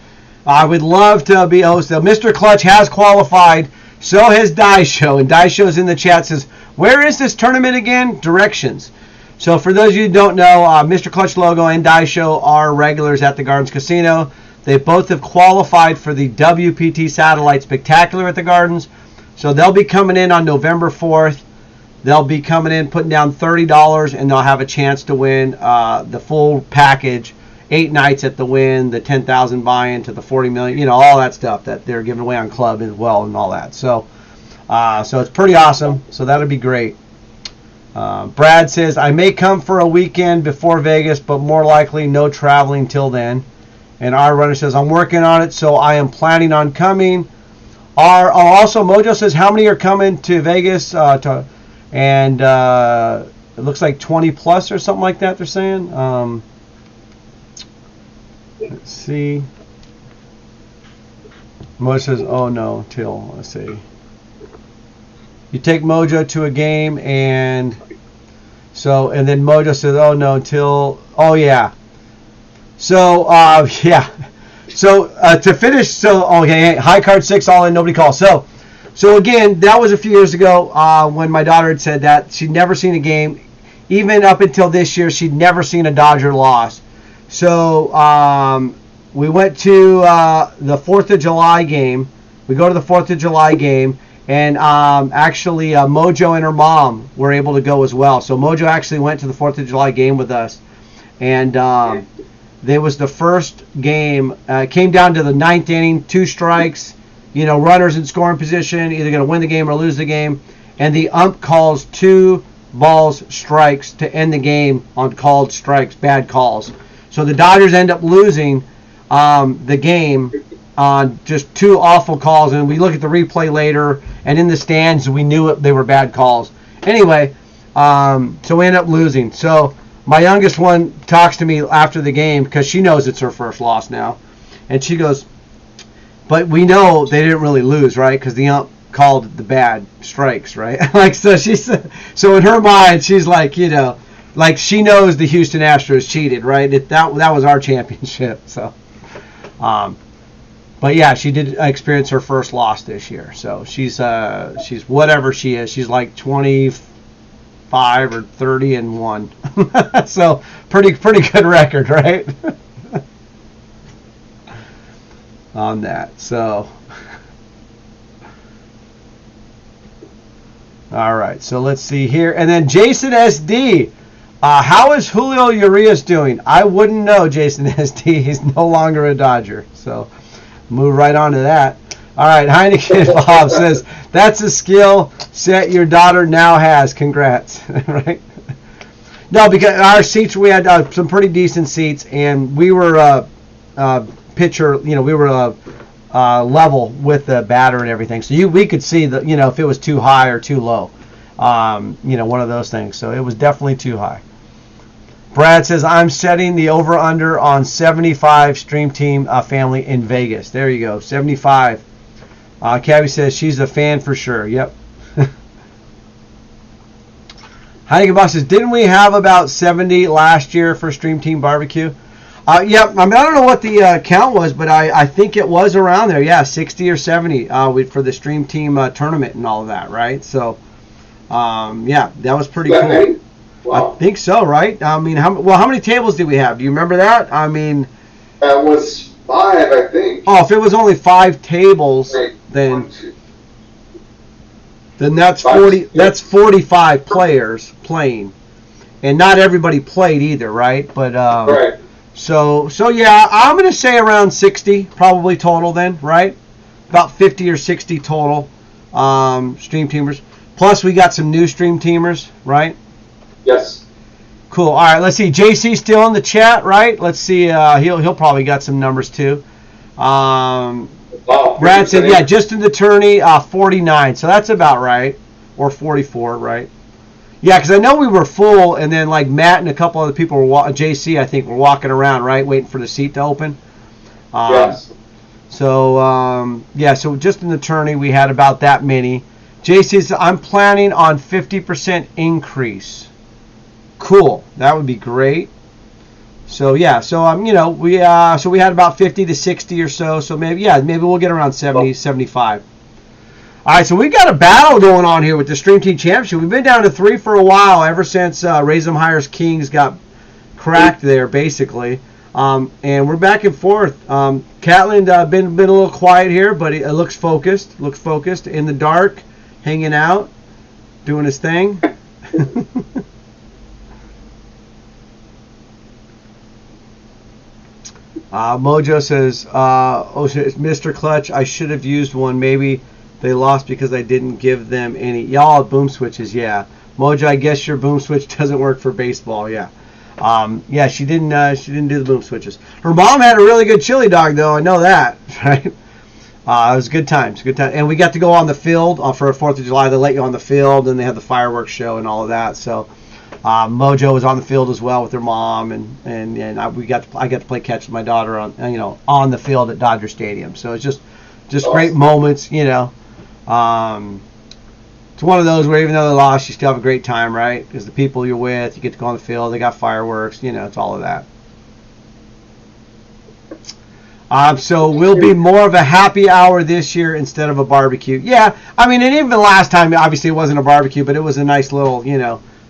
I would love to be hosted. Mr. Clutch has qualified. So has Die Show, and Die Show's in the chat says, where is this tournament again? Directions. So for those of you who don't know, Mr. Clutch Logo and Die Show are regulars at the Gardens Casino. They both have qualified for the WPT Satellite Spectacular at the Gardens. So they'll be coming in on November 4th. They'll be coming in, putting down $30, and they'll have a chance to win the full package. 8 nights at the Wynn, the 10,000 buy-in to the 40 million, all that stuff that they're giving away on Club as well and all that. So it's pretty awesome. So that'll be great. Brad says, I may come for a weekend before Vegas, but more likely no traveling till then. And our runner says, I'm working on it, so I am planning on coming. Also, Mojo says, how many are coming to Vegas? And it looks like 20 plus or something like that, they're saying. Let's see. Mojo says, oh no, till, let's see. You take Mojo to a game and So, and then Mojo says, oh no, oh yeah. So, yeah. So, to finish, okay, high card 6, all in, nobody calls. So again, that was a few years ago when my daughter had said that. She'd never seen a game. Even up until this year, she'd never seen a Dodger loss. So, we went to the 4th of July game. We go to the 4th of July game, and actually Mojo and her mom were able to go as well. So Mojo actually went to the 4th of July game with us. And there was the first game, came down to the 9th inning, 2 strikes, runners in scoring position, either going to win the game or lose the game. And the ump calls 2 balls strikes to end the game on called strikes, bad calls. So the Dodgers end up losing the game on just 2 awful calls. And we look at the replay later, and in the stands, we knew they were bad calls. Anyway, so we end up losing. So my youngest one talks to me after the game because she knows it's her first loss now. And she goes, but we know they didn't really lose, right? Because the ump called the bad strikes, right? So in her mind, she's like, like she knows the Houston Astros cheated, right? That was our championship. So, but yeah, she did experience her first loss this year. So she's whatever she is. She's like 25 or 30-1. So pretty good record, right? On that. So all right. So let's see here. And then Jason SD. How is Julio Urias doing? I wouldn't know, Jason SD. He's no longer a Dodger. So move right on to that. All right, Heineken Bob says, that's a skill set your daughter now has. Congrats. Right? No, because our seats, we had some pretty decent seats, and we were pitcher, we were level with the batter and everything. So we could see if it was too high or too low. One of those things. So it was definitely too high. Brad says, I'm setting the over-under on 75 Stream Team family in Vegas. There you go, 75. Cabby says she's a fan for sure. Yep. Heineken Boss says, didn't we have about 70 last year for Stream Team Barbecue? Yep. I don't know what the count was, but I think it was around there. Yeah, 60 or 70 for the Stream Team tournament and all of that, right? So, yeah, that was pretty cool. Wow. I think so, right? I mean, how many tables did we have? Do you remember that? I mean, that was 5, I think. Oh, if it was only 5 tables, then that's 40. That's 45 players playing, and not everybody played either, right? But right. So yeah, I'm gonna say around 60 probably total then, right? About 50 or 60 total stream teamers. Plus we got some new stream teamers, right? Yes. Cool. All right. Let's see. JC's still in the chat, right? Let's see. He'll probably got some numbers too. Wow. Brad said, yeah, just in the tourney, 49. So that's about right, or 44, right? Yeah, because I know we were full, and then like Matt and a couple other people were JC, I think, were walking around, right, waiting for the seat to open. Yes. So yeah, so just in the tourney we had about that many. JC says, I'm planning on 50% increase. Cool. That would be great. So yeah, so we had about 50 to 60 or so. So maybe we'll get around 70, 75. All right, so we got a battle going on here with the Stream Team Championship. We've been down to 3 for a while, ever since Raise 'em Hires Kings got cracked there, basically. And we're back and forth. Catlin been a little quiet here, but it looks focused. Looks focused in the dark, hanging out, doing his thing. Mojo says, Mr. Clutch, I should have used one. Maybe they lost because I didn't give them any. Y'all boom switches, yeah. Mojo, I guess your boom switch doesn't work for baseball, yeah. Yeah, she didn't do the boom switches. Her mom had a really good chili dog, though. I know that, right? It was good times, and we got to go on the field for 4th of July. They let you on the field, and they had the fireworks show and all of that. So Mojo was on the field as well with her mom, and I got to play catch with my daughter on the field at Dodger Stadium. So it's just great moments, it's one of those where even though they lost, you still have a great time, right? Because the people you're with, you get to go on the field, they got fireworks, it's all of that. So we'll be more of a happy hour this year instead of a barbecue. Yeah, I mean, and even last time, obviously it wasn't a barbecue, but it was a nice little,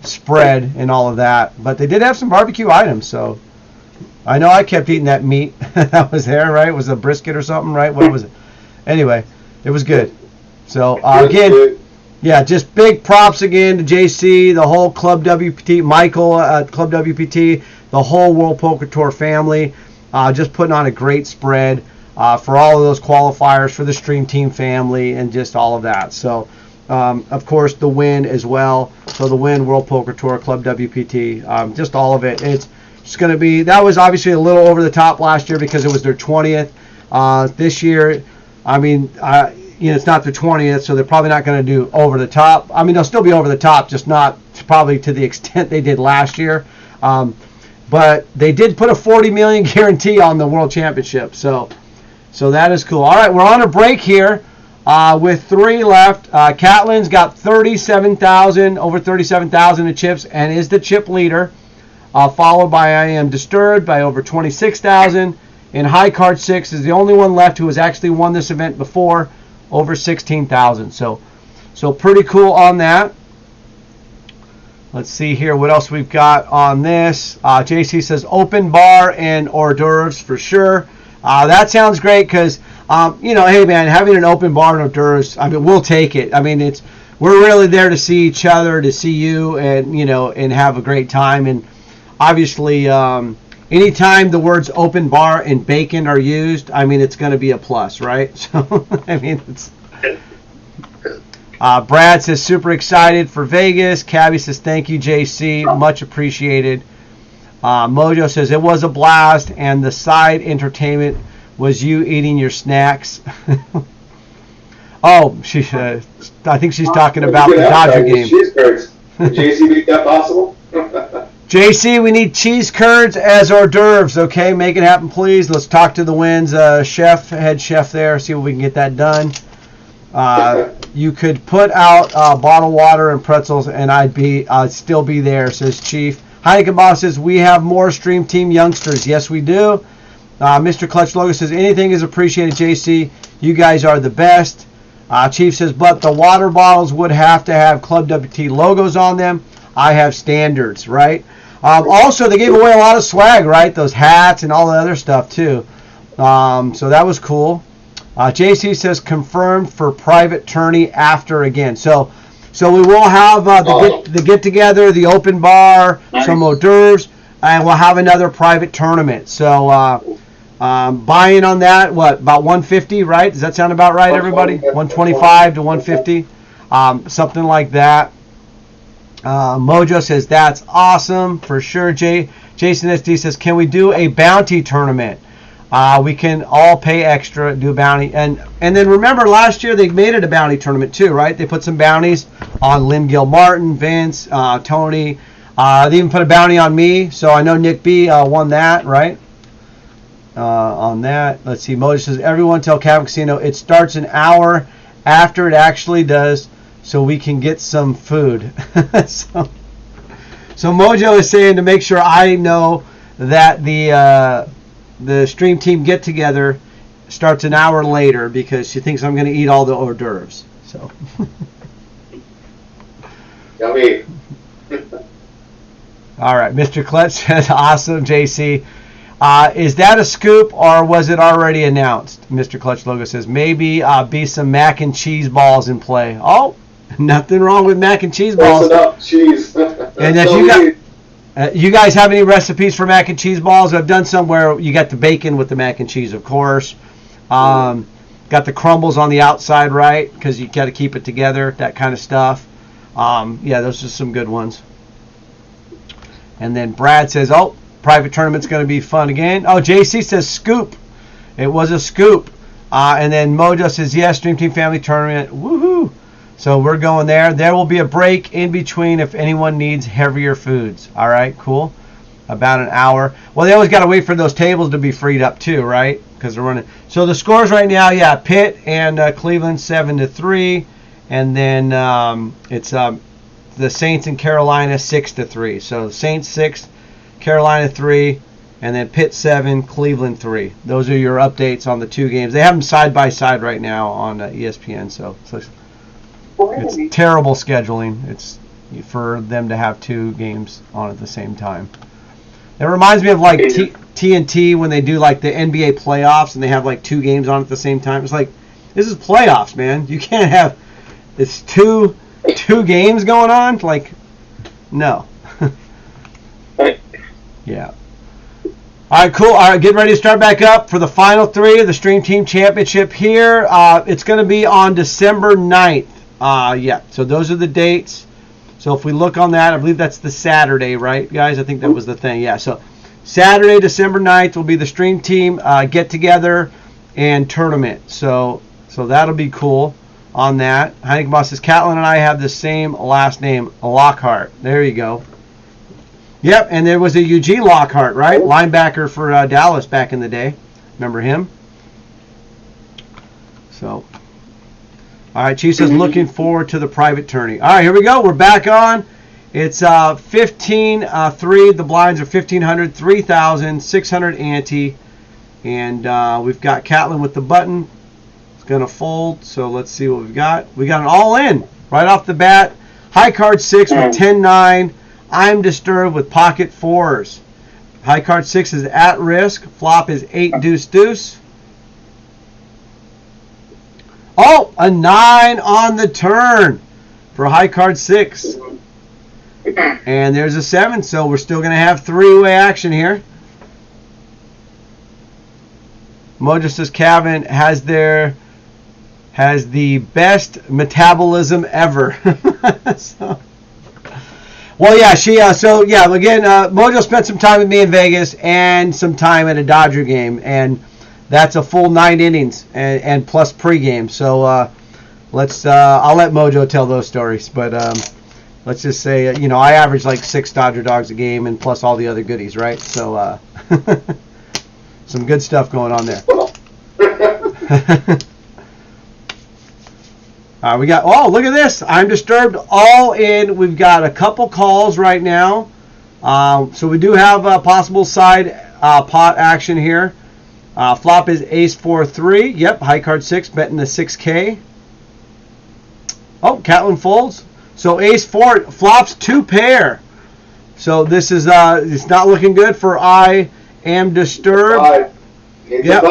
spread and all of that. But they did have some barbecue items, so I know I kept eating that meat that was there, right? It was a brisket or something, right? What was it? Anyway, it was good. So, again, yeah, just big props again to JC, the whole Club WPT, Michael at Club WPT, the whole World Poker Tour family. Just putting on a great spread for all of those qualifiers, for the Stream Team family, and just all of that. So, of course, the Win as well. So the Win, World Poker Tour, Club WPT, just all of it. It's just going to be, that was obviously a little over the top last year because it was their 20th. This year, I mean, it's not their 20th, so they're probably not going to do over the top. I mean, they'll still be over the top, just not probably to the extent they did last year. But they did put a $40 million guarantee on the World Championship, so that is cool. All right, we're on a break here with 3 left. Catlin's got 37,000, over 37,000 in chips, and is the chip leader. Followed by I Am Disturbed by over 26,000. And High Card 6 is the only one left who has actually won this event before, over 16,000. So pretty cool on that. Let's see here what else we've got on this. JC says open bar and hors d'oeuvres for sure. That sounds great because, hey man, having an open bar and hors d'oeuvres, I mean, we'll take it. I mean, we're really there to see each other, to see you, and and have a great time. And obviously, anytime the words open bar and bacon are used, I mean, it's going to be a plus, right? So, I mean, it's. Brad says super excited for Vegas. Cabby says thank you, JC, much appreciated. Mojo says it was a blast, and the side entertainment was you eating your snacks. Oh, I think she's talking about the Dodger game. Cheese curds. Did JC make that possible? JC, we need cheese curds as hors d'oeuvres, okay? Make it happen, please. Let's talk to the Win's head chef there, see if we can get that done. You could put out bottled water and pretzels, and I'd still be there, says Chief. Heineken Boss says we have more Stream Team youngsters. Yes, we do. Mr. Clutch Logo says anything is appreciated, JC. You guys are the best. Chief says, but the water bottles would have to have Club WPT logos on them. I have standards, right? Also, they gave away a lot of swag, right? Those hats and all the other stuff too. So that was cool. JC says confirmed for private tourney after again. So we will have the get together, the open bar, nice. Some hors d'oeuvres, and we'll have another private tournament. So buying on that, what, about 150, right? Does that sound about right, everybody? 125 to 150, something like that. Mojo says that's awesome for sure. Jason SD says, can we do a bounty tournament? We can all pay extra, do a bounty. And then remember last year they made it a bounty tournament too, right? They put some bounties on Lynn Gilmartin, Vince, Tony. They even put a bounty on me. So I know Nick B won that, right? On that. Let's see. Mojo says, everyone tell Cabin Casino it starts an hour after it actually does so we can get some food. So Mojo is saying to make sure I know that the Stream Team get together starts an hour later because she thinks I'm going to eat all the hors d'oeuvres. So. Yummy. All right, Mr. Klett says awesome, JC. Is that a scoop or was it already announced? Mr. Clutch Logo says maybe be some mac and cheese balls in play. Oh, nothing wrong with mac and cheese balls. Up cheese. And if you guys have any recipes for mac and cheese balls? I've done some where you got the bacon with the mac and cheese, of course. Got the crumbles on the outside, right? Because you got to keep it together, that kind of stuff. Yeah, those are some good ones. And then Brad says, oh, private tournament's going to be fun again. Oh, JC says scoop. It was a scoop. And then Mojo says, yes, Stream Team Family Tournament. Woohoo! So we're going there. There will be a break in between if anyone needs heavier foods. All right, cool. About an hour. Well, they always got to wait for those tables to be freed up too, right? Because they're running. So the scores right now, yeah, Pitt and Cleveland 7-3, and then it's the Saints and Carolina 6-3. So Saints 6, Carolina 3, and then Pitt 7, Cleveland 3. Those are your updates on the two games. They have them side by side right now on ESPN. So it's terrible scheduling. It's for them to have two games on at the same time. It reminds me of like TNT when they do like the NBA playoffs and they have like two games on at the same time. It's like, this is playoffs, man. You can't have it's two games going on. Like, no. Yeah. All right, cool. All right, getting ready to start back up for the final three of the Stream Team Championship here. It's going to be on December 9th. Yeah, so those are the dates. So if we look on that, I believe that's the Saturday, right, guys? I think that was the thing. Yeah, so Saturday, December 9th will be the Stream Team get-together and tournament. So that'll be cool on that. Heineken Boss says, Catlin and I have the same last name, Lockhart. There you go. Yep, and there was a Eugene Lockhart, right? Linebacker for Dallas back in the day. Remember him? So, all right, Chief says, looking forward to the private tourney. All right, here we go. We're back on. It's 15-3. The blinds are 1,500, 3,000, 600 ante. And we've got Catlin with the button. It's going to fold, so let's see what we've got. We got an all-in right off the bat. High card 6 with 10-9. I'm disturbed with pocket 4s. High card 6 is at risk. Flop is 8 deuce deuce. Oh, a 9 on the turn for high card 6. And there's a 7, so we're still going to have three-way action here. Mojo says Kevin has the best metabolism ever. So. Well, yeah, again, Mojo spent some time with me in Vegas and some time at a Dodger game, and that's a full 9 innings and plus pregame. So I'll let Mojo tell those stories, but let's just say, I average like 6 Dodger dogs a game and plus all the other goodies, right? So some good stuff going on there. We got, look at this. I'm disturbed all in. We've got a couple calls right now. So we do have a possible side pot action here. Flop is ace 4-3. Yep, high card 6, betting the 6K. Oh, Catlin folds. So ace 4, flops 2 pair. So this is, it's not looking good for I am disturbed. Yep,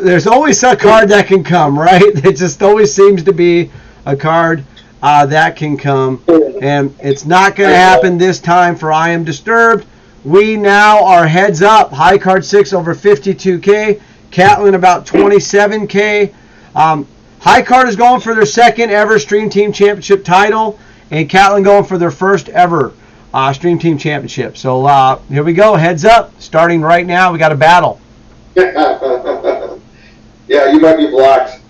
there's always a card that can come, right? It just always seems to be a card that can come, and it's not going to happen this time for I am disturbed. We now are heads up. High card 6 over 52K. Catlin about 27K. High card is going for their second ever Stream Team Championship title, and Catlin going for their first ever Stream Team Championship. So here we go. Heads up. Starting right now. We got a battle. Yeah, you might be blocked.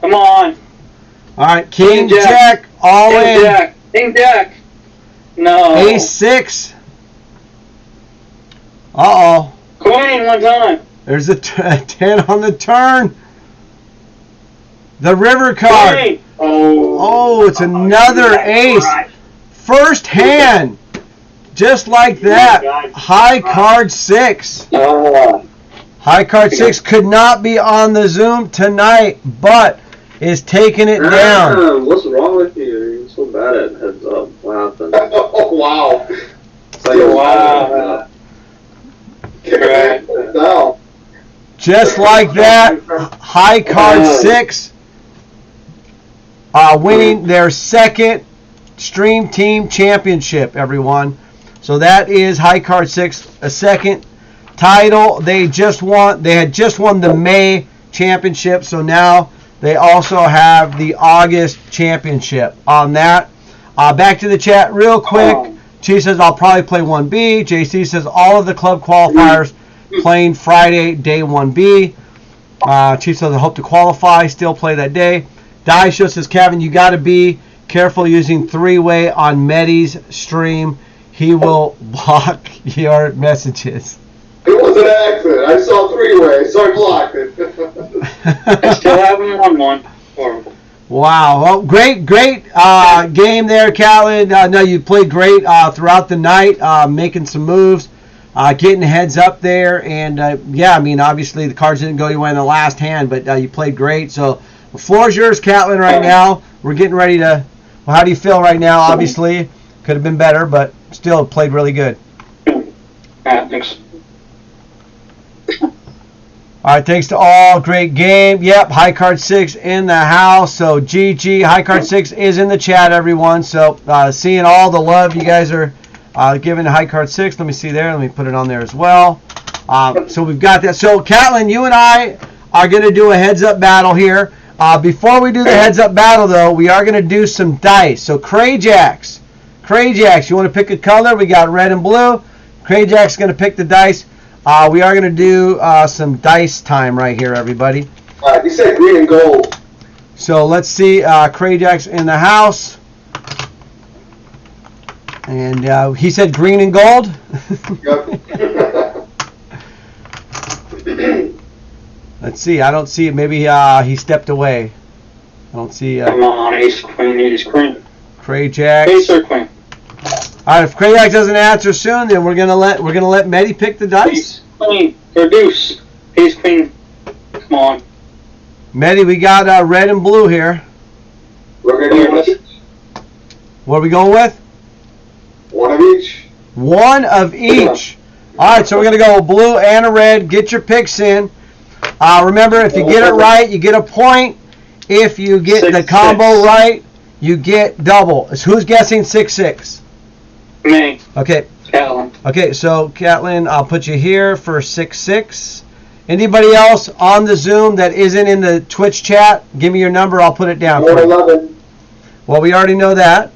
Come on. All right, King Jack, all in. King Jack. No. Ace 6. Uh-oh. Queen one time. There's a 10 on the turn. The river card. Queen. Oh, it's another ace. First hand. Just like that. High card 6. High card 6 could not be on the Zoom tonight, but is taking it down. What's wrong with you? You're so bad at heads up. What happened? Oh, wow. Wow. Wow. Just like that, high card 6 winning their second Stream Team Championship, everyone. So that is high card 6, a second title. They had just won the May championship, so now they also have the August championship on that. Back to the chat real quick. Chief says, I'll probably play 1B. JC says, all of the club qualifiers playing Friday, day 1B. Chief says, I hope to qualify, still play that day. Daisho says, Kevin, you got to be careful using 3-way on Medi's stream. He will block your messages. It was an accident. I saw 3-way, so I blocked it. I still haven't won one. Horrible. Wow. Well, great game there, Catlin. No, you played great throughout the night, making some moves, getting heads up there. And, yeah, I mean, obviously the cards didn't go your way in the last hand, but you played great. So the floor is yours, Catlin, right now. We're getting ready to – well, how do you feel right now? Obviously, could have been better, but still played really good. Thanks. All right, thanks to all. Great game. Yep, High Card 6 in the house. So, GG. High Card 6 is in the chat, everyone. So, seeing all the love you guys are giving to High Card 6. Let me see there. Let me put it on there as well. So, we've got that. So, Catlin, you and I are going to do a heads-up battle here. Before we do the heads-up battle, though, we are going to do some dice. So, Crayjax, you want to pick a color? We got red and blue. Crayjax is going to pick the dice. We are going to do some dice time right here, everybody. All right, you said green and gold. So let's see. Crayjack's in the house. And he said green and gold. Yep. Let's see. I don't see it. Maybe he stepped away. I don't see. Come on, ace, queen, ace, queen. Crayjack. Ace or queen? All right. If Crayjack doesn't answer soon, then we're gonna let Mehdi pick the dice. Ace, queen, or deuce. Ace, queen. Come on. Mehdi, we got red and blue here. We're going to do What are we going with? one of each. One of each. All right, so we're going to go a blue and a red. Get your picks in. Remember, if you get it right, you get a point. If you get the combo right, you get double. Who's guessing 6-6? Me. Okay. Catlin. Okay, so Catlin, I'll put you here for 6-6. Anybody else on the Zoom that isn't in the Twitch chat, give me your number. I'll put it down for you. 11. Well, we already know that.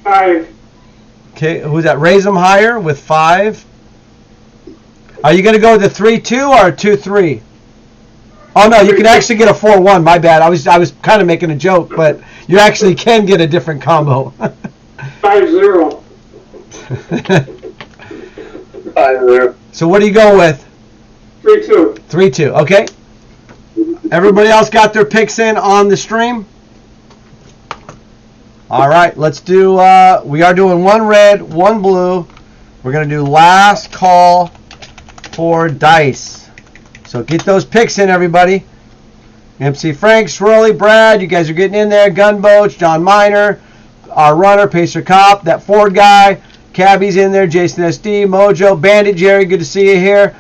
5. Okay, who's that? Raise them higher with 5. Are you going to go with the 3-2 or 2-3? Oh no, you can actually get a 4-1. My bad. I was kind of making a joke, but you actually can get a different combo. 5-0. 5-0. So what do you go with? 3-2. 3-2. Okay. Everybody else got their picks in on the stream? All right, let's do, we are doing one red, one blue. We're going to do last call for dice. So get those picks in, everybody. MC Frank, Swirly, Brad, you guys are getting in there. Gunboats, John Miner, our runner, Pacer Cop, that Ford guy. Cabby's in there, Jason SD, Mojo, Bandit, Jerry, good to see you here.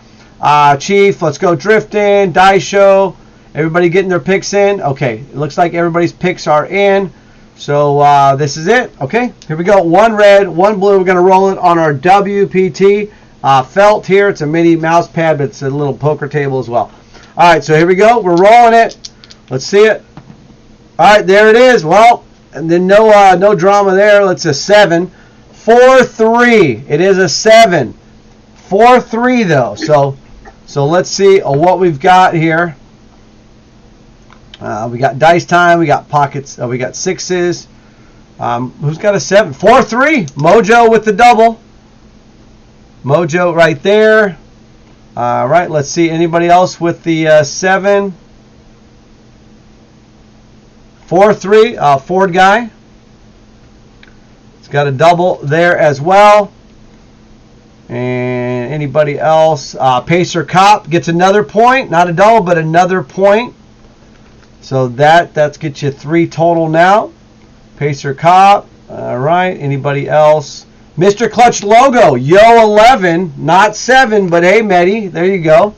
Chief, let's go drifting, Dice Show. Everybody getting their picks in? Okay, it looks like everybody's picks are in. So this is it. Okay, here we go. One red, one blue. We're going to roll it on our WPT felt here. It's a mini mouse pad, but it's a little poker table as well. All right, so here we go. We're rolling it. Let's see it. All right, there it is. Well, and then no drama there. Let's a 7. 4-3. It is a 7. 4-3 though. So let's see what we've got here. We got dice time. We got pockets. We got 6s. Who's got a 7? 4-3. Mojo with the double. Mojo right there. All right. Let's see. Anybody else with the 7? 4-3. Ford guy. It's got a double there as well. And anybody else? Pacer Cop gets another point. Not a double, but another point. So that's get you 3 total now. Pacer Cop. All right. Anybody else? Mr. Clutch Logo. Yo 11. Not 7, but hey, Mehdi. There you go.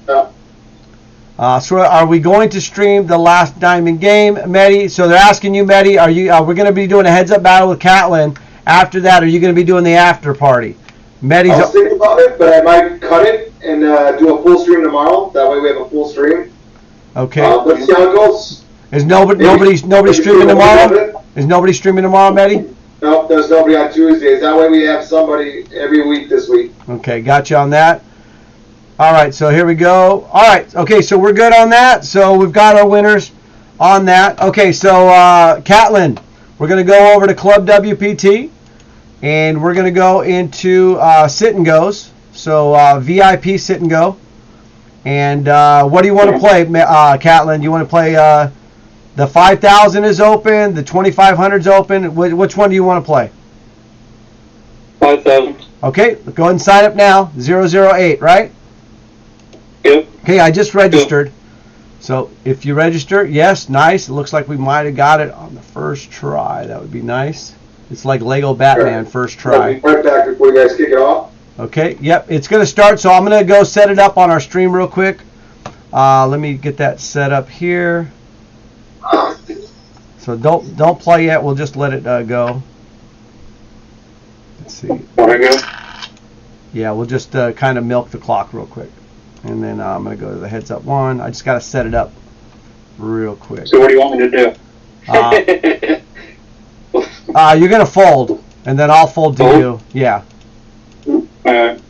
Yeah. So are we going to stream the last diamond game, Mehdi? So they're asking you, Mehdi, we're going to be doing a heads-up battle with Catlin. After that, are you going to be doing the after party? I was thinking about it, but I might cut it and do a full stream tomorrow. That way we have a full stream. Okay. Let's see how it goes. Is nobody streaming tomorrow? Is nobody streaming tomorrow, Mehdi? Nope, there's nobody on Tuesdays. That way we have somebody every week this week. Okay, got you on that. All right, so here we go. All right, okay, so we're good on that. So we've got our winners on that. Okay, so Catlin, we're going to go over to Club WPT, and we're going to go into sit and goes. So VIP sit and go. And what do you want to play, Catlin? You want to play the 5,000 is open, the 2,500 is open. Which one do you want to play? 5,000. Okay, go ahead and sign up now. 008, right? Yep. Okay, I just registered. So if you register, yes, nice. It looks like we might have got it on the first try. That would be nice. It's like Lego Batman, first I'll try. be right back before you guys kick it off. Okay, yep, it's going to start. So I'm going to go set it up on our stream real quick. Let me get that set up here. So don't play yet. We'll just let it go. Let's see. Yeah, we'll just kind of milk the clock real quick. And then I'm going to go to the heads up one. I just got to set it up real quick. So what do you want me to do? You're going to fold, and then I'll fold to you. Yeah. Alright.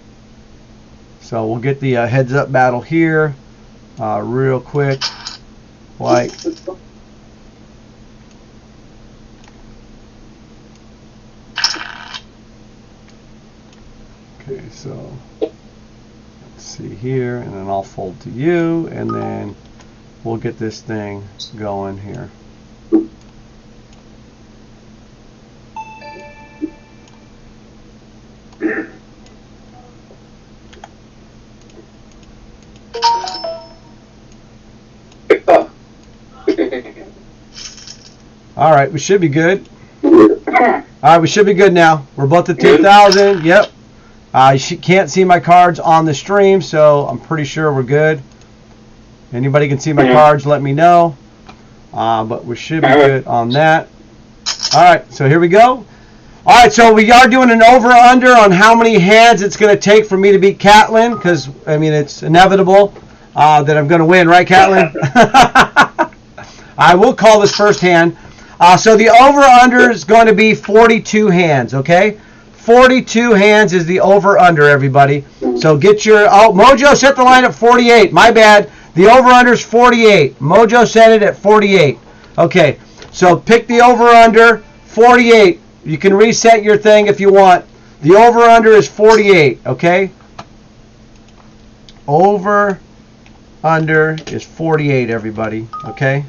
So we'll get the heads up battle here real quick. Like. Okay, so let's see here, and then I'll fold to you, and then we'll get this thing going here. All right, we should be good. All right, we should be good now. We're both at 2,000. Yep. You can't see my cards on the stream, so I'm pretty sure we're good. Anybody can see my cards, let me know. But we should be good on that. All right, so here we go. All right, so we are doing an over-under on how many hands it's going to take for me to beat Catlin, because, I mean, it's inevitable that I'm going to win, right, Catlin? I will call this first hand. So the over-under is going to be 42 hands, okay? 42 hands is the over-under, everybody. So get your... Oh, Mojo set the line at 48. My bad. The over-under is 48. Mojo set it at 48. Okay, so pick the over-under, 48. You can reset your thing if you want. The over-under is 48, okay? Over-under is 48, everybody, okay?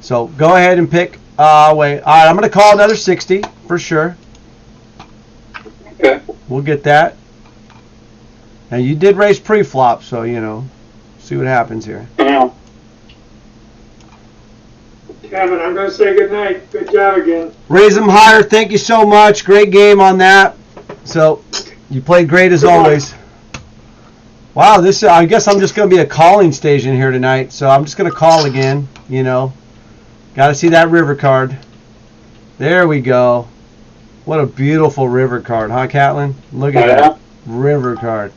So go ahead and pick... wait. All right, I'm going to call another 60 for sure. Okay. We'll get that. And you did raise pre-flop, so, you know, see what happens here. Yeah. Kevin, I'm going to say good night. Good job again. Raise them higher. Thank you so much. Great game on that. So, you played great as always. Wow, this I guess I'm just going to be a calling station here tonight. So, I'm just going to call again, you know. Got to see that river card. There we go. What a beautiful river card, huh, Catlin? Look at that river card.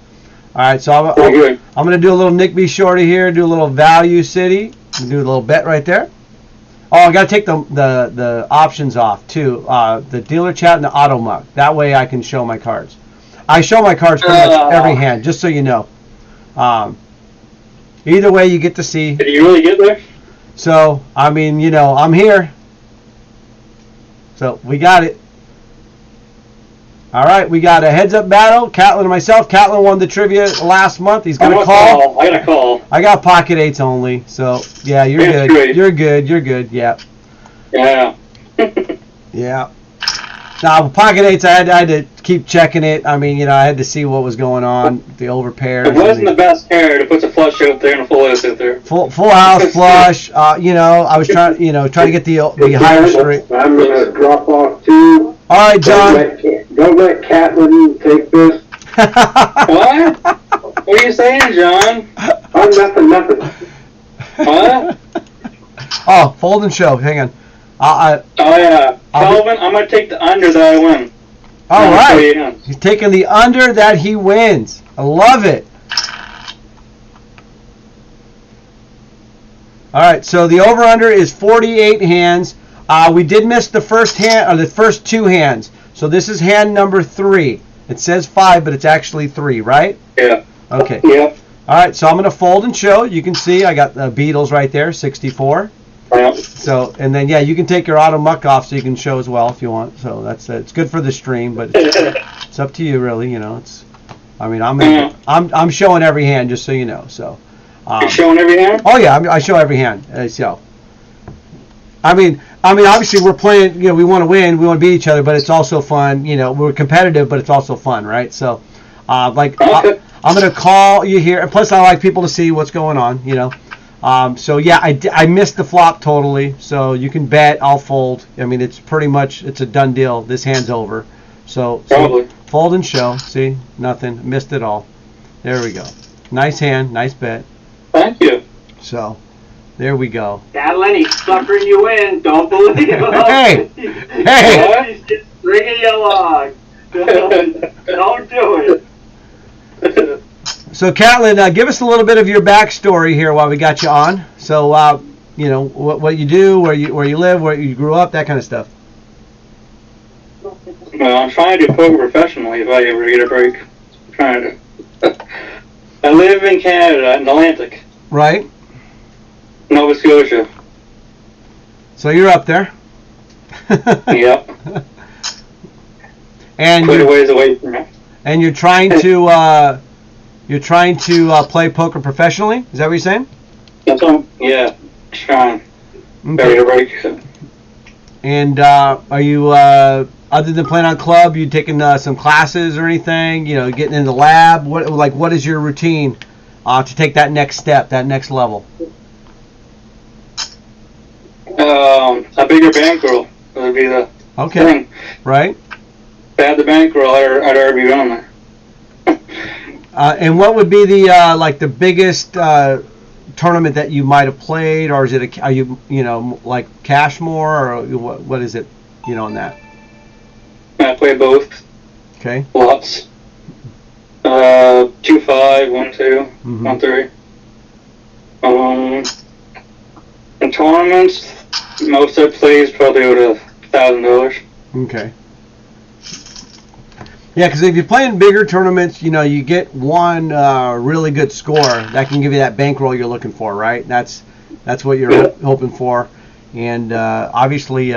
All right, so I'm going to do a little Nick B. Shorty here, do a little Value City, do a little bet right there. Oh, I got to take the options off, too, the dealer chat and the auto muck. That way I can show my cards. I show my cards pretty much every hand, just so you know. Either way, you get to see. Did you really get there? So, I mean, you know, I'm here. So, we got it. All right, we got a heads-up battle. Catlin and myself. Catlin won the trivia last month. He's going to call. I got to call. I got pocket eights only. So, yeah, you're good. Great. You're good. You're good. Yeah. Yeah. Yeah. Now, pocket eights, I had to keep checking it. I mean, you know, I had to see what was going on. The overpair. It wasn't the best pair to put a flush out there and a full house out there. Full house flush. You know, I was trying to get the higher straight. I'm going to drop off too. All right, John. Don't let Catlin take this. What? What are you saying, John? Oh, nothing. What? Oh, fold and show. Hang on. Oh, yeah. Calvin, I'm going to take the under that I win. All right. He's taking the under that he wins. I love it. All right, so the over-under is 48 hands. We did miss the first hand, or the first two hands. So this is hand number 3. It says 5, but it's actually 3, right? Yeah. Okay. Yeah. All right, so I'm going to fold and show. You can see I got the Beatles right there, 64. Yeah. So, and then, yeah, you can take your auto muck off so you can show as well if you want. So that's it's good for the stream, but it's up to you, really. You know, it's I mean, I'm showing every hand, just so you know. So. You're showing every hand? Oh yeah, I show every hand. So. I mean, obviously we're playing. You know, we want to win, we want to beat each other, but it's also fun. You know, we're competitive, but it's also fun, right? So, like, Okay. I'm gonna call you here, and plus I like people to see what's going on. You know. So yeah, I missed the flop totally. So you can bet I'll fold. I mean, it's pretty much it's a done deal. This hand's over. So Probably. fold and show. See, nothing. Missed it all. There we go. Nice hand. Nice bet. Thank you. So there we go. Adeline, he's suckering you in. Don't believe him. Hey! Hey! He's just stringing you along. Don't do it. So, Catlin, give us a little bit of your backstory here while we got you on. So, you know, what you do, where you live, where you grew up, that kind of stuff. Well, I'm trying to do poker professionally if I ever get a break. I'm trying to. I live in Canada, in Atlantic, Right? Nova Scotia. So you're up there. Yep. And Quite a ways away from me. and you're trying to play poker professionally. Is that what you're saying? That's all. Yeah. Trying. Ready to break. And are you other than playing on club, you taking some classes or anything? You know, getting in the lab. What is your routine to take that next step, that next level? A bigger bankroll would be the Okay. thing. Right. If I had the bankroll, I'd already be on there. And what would be the the biggest tournament that you might have played, or is it are you like Cashmore, or what is it on that? I play both. Okay. Lots. 2-5, 1-2, Mhm. 1-3. In tournaments, most I play is probably over $1,000. Okay. Yeah, because if you're playing bigger tournaments, you get one really good score that can give you that bankroll you're looking for, right? That's what you're hoping for. And obviously,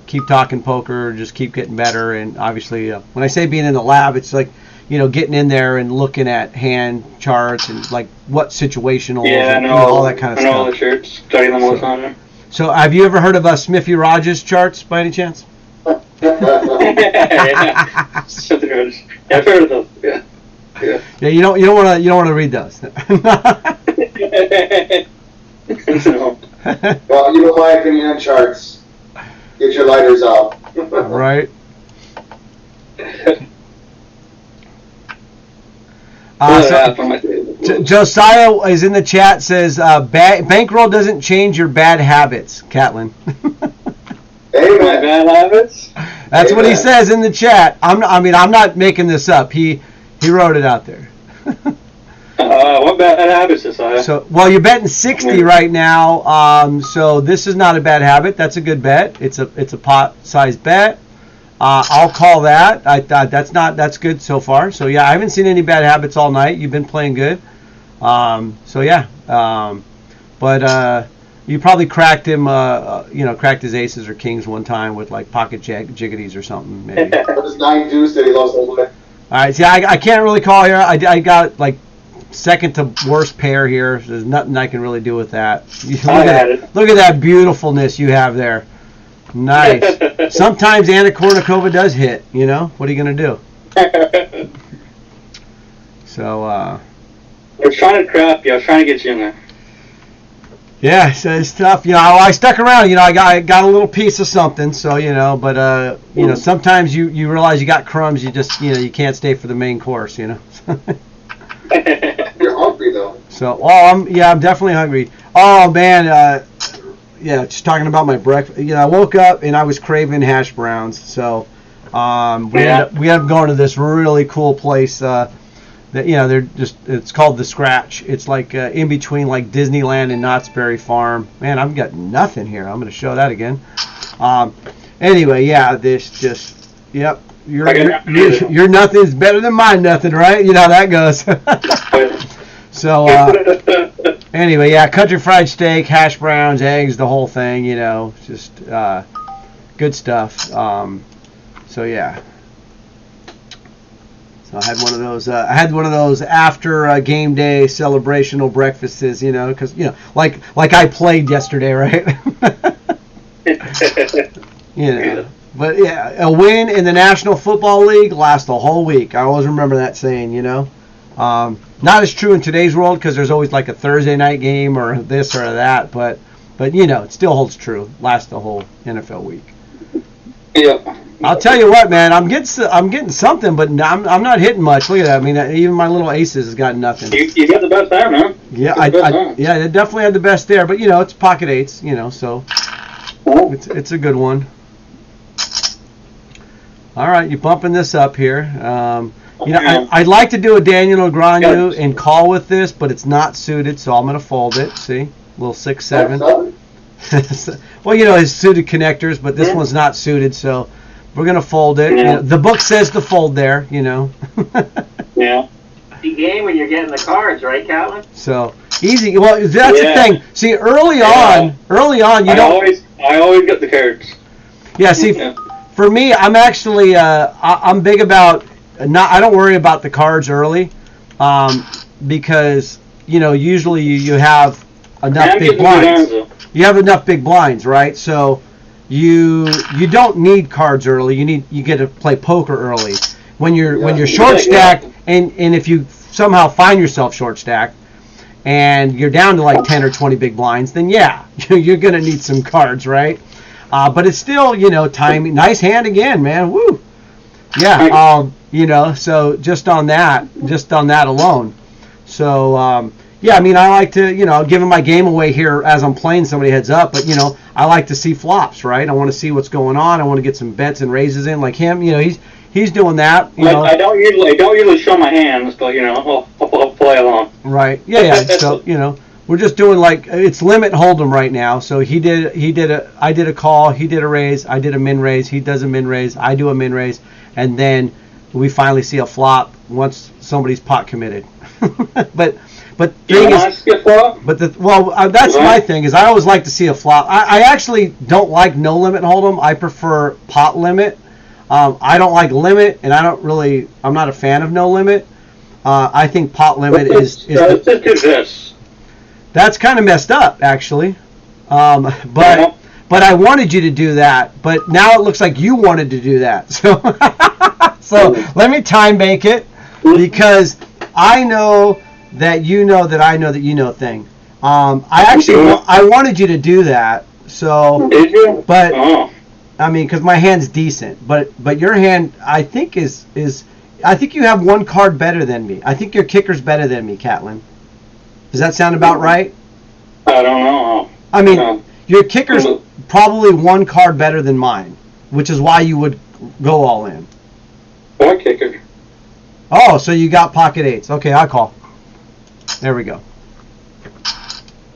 keep talking poker, just keep getting better. And obviously, when I say being in the lab, it's like, getting in there and looking at hand charts and like what situational, and all that kind of stuff. I know all stuff. the charts, study them all the time. So, have you ever heard of Smithy Rogers charts by any chance? Yeah. Something else. Yeah, I've heard of them. Yeah. Yeah. Yeah, you don't want to read those. No. Well, you know my opinion on charts. Get your lighters out. Right. Josiah is in the chat, says bankroll doesn't change your bad habits, Catlin. Amen. My bad habits? That's what he says in the chat. I'm not making this up. He wrote it out there. What bad habits, Josiah? So, well, you're betting 60 right now. So this is not a bad habit. That's a good bet. It's a pot-sized bet. I'll call that. That's good so far. So yeah, I haven't seen any bad habits all night. You've been playing good. So yeah. But you probably cracked him. Cracked his aces or kings one time with like pocket jiggities or something. Maybe. What is 9 deuce that he lost all the way? All right. See, I can't really call here. I got like second to worst pair here. There's nothing I can really do with that. Look at that beautifulness you have there. Nice. Sometimes Anna Kournikova does hit, What are you going to do? So, I was trying to crap you. I was trying to get you in there. Yeah, so it's tough. I stuck around. I got a little piece of something, so, but, sometimes you realize you got crumbs. You just, you can't stay for the main course, You're hungry, though. So, I'm definitely hungry. Oh, man, just talking about my breakfast. I woke up and I was craving hash browns. So we ended up going to this really cool place. That they're it's called The Scratch. It's like in between like Disneyland and Knott's Berry Farm. Man, I've got nothing here. I'm going to show that again. Anyway, yep. Your nothing is better than my nothing, right? You know how that goes. So, anyway, country fried steak, hash browns, eggs, the whole thing, just good stuff. So, yeah. So I had one of those. I had one of those after game day celebrational breakfasts, because like I played yesterday, right? But yeah, a win in the National Football League lasts a whole week. I always remember that saying, Not as true in today's world because there's always like a Thursday night game or this or that, but it still holds true. Lasts the whole NFL week. Yeah. I'll tell you what, man. I'm getting something, but I'm not hitting much. Look at that. I mean, even my little aces has got nothing. You got the best there, man. Yeah, I definitely had the best there, but it's pocket eights, so it's a good one. All right, you're bumping this up here. I'd like to do a Daniel Negreanu and call with this, but it's not suited, so I'm going to fold it. See, little 6-7. Well, his suited connectors, but this one's not suited, so we're going to fold it. Yeah. The book says to fold there, Yeah. The game when you're getting the cards, right, Catlin? So easy. Well, that's the thing. See, early on, you don't. I always get the cards. Yeah. See, for me, I'm actually I'm big about not. I don't worry about the cards early, because usually you have enough big blinds. You have enough big blinds, right? So you don't need cards early. You get to play poker early. When you're short stacked, and if you somehow find yourself short stacked, and you're down to like 10 or 20 big blinds, then you're gonna need some cards, right? But it's still timing. Nice hand again, man. Woo. Yeah. So just on that alone. So. Yeah, I mean, I like to, giving my game away here as I'm playing somebody heads up, but, I like to see flops, right? I want to see what's going on. I want to get some bets and raises in. Like him, he's doing that. I don't usually show my hands, but, I'll play along. Right. Yeah. So, we're just doing it's limit hold'em right now. So I did a call, he did a raise, I did a min raise, he does a min raise, I do a min raise, and then we finally see a flop once somebody's pot committed. But that's my thing is I always like to see a flop. I actually don't like no limit hold'em. I prefer pot limit. I don't like limit, and I'm not a fan of no limit. I think pot limit is that's kind of messed up actually. But I wanted you to do that. But now it looks like you wanted to do that. So let me time bank it because I know that that I know that thing. I wanted you to do that. So, did you? But I mean, because my hand's decent, but your hand I think is I think you have one card better than me. I think your kicker's better than me, Catlin. Does that sound about right? I don't know. I mean, your kicker's probably one card better than mine, which is why you would go all in. What kicker? Oh, so you got pocket eights. Okay, I call. There we go.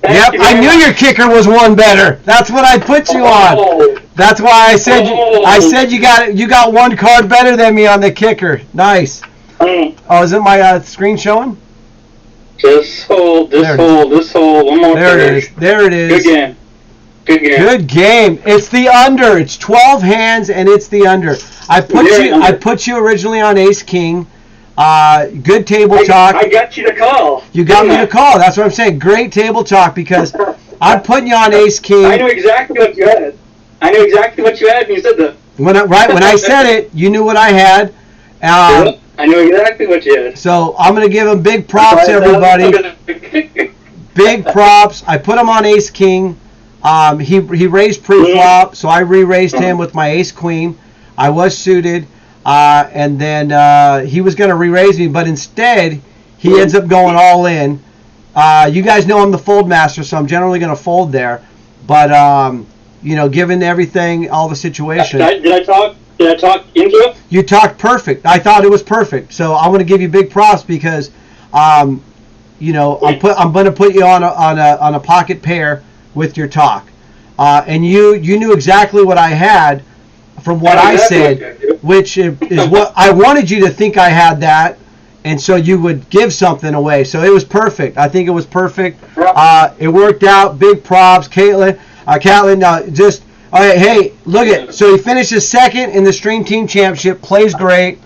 Yep, I knew your kicker was one better. That's what I put you on. That's why I said you got one card better than me on the kicker. Nice. Oh, is it my screen showing? Just hold. One more. There it is. Good game. It's the under. It's 12 hands and it's the under. I put you originally on ace king. Good table talk. I got you to call. You got me to call. That's what I'm saying. Great table talk because I'm putting you on ace king. I knew exactly what you had. And you said that. When I said it, you knew what I had. I knew exactly what you had. So I'm going to give him big props, everybody. Big props. I put him on ace king. He raised pre-flop, so I re-raised him with my ace queen. I was suited. And then he was going to re-raise me, but instead he ends up going all in. You guys know I'm the fold master, so I'm generally going to fold there. But given everything, all the situation. Did I talk into it? You talked perfect. I thought it was perfect. So I'm going to give you big props because, I'm going to put you on a pocket pair with your talk, and you knew exactly what I had. From what I said, which is what I wanted you to think I had that, and so you would give something away. So it was perfect. I think it was perfect. It worked out. Big props, Catlin. Hey, look at. So he finishes second in the Stream Team Championship. Plays great,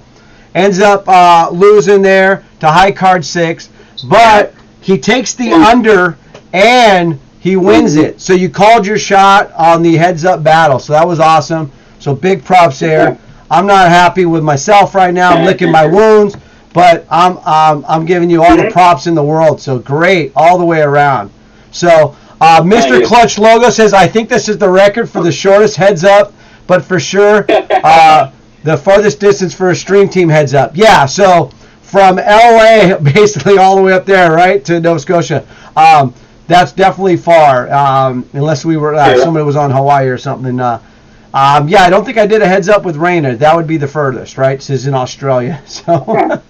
ends up losing there to high card 6, but he takes the under and he wins it. So you called your shot on the heads up battle. So that was awesome. So big props there. I'm not happy with myself right now. I'm licking my wounds, but I'm giving you all the props in the world. So great all the way around. So Mr. Clutch Logo says, I think this is the record for the shortest heads up, but for sure the farthest distance for a stream team heads up. Yeah, so from LA basically all the way up there, right, to Nova Scotia. That's definitely far, unless we were somebody was on Hawaii or something. Yeah, I don't think I did a heads up with Raina. That would be the furthest, right? This is in Australia. So,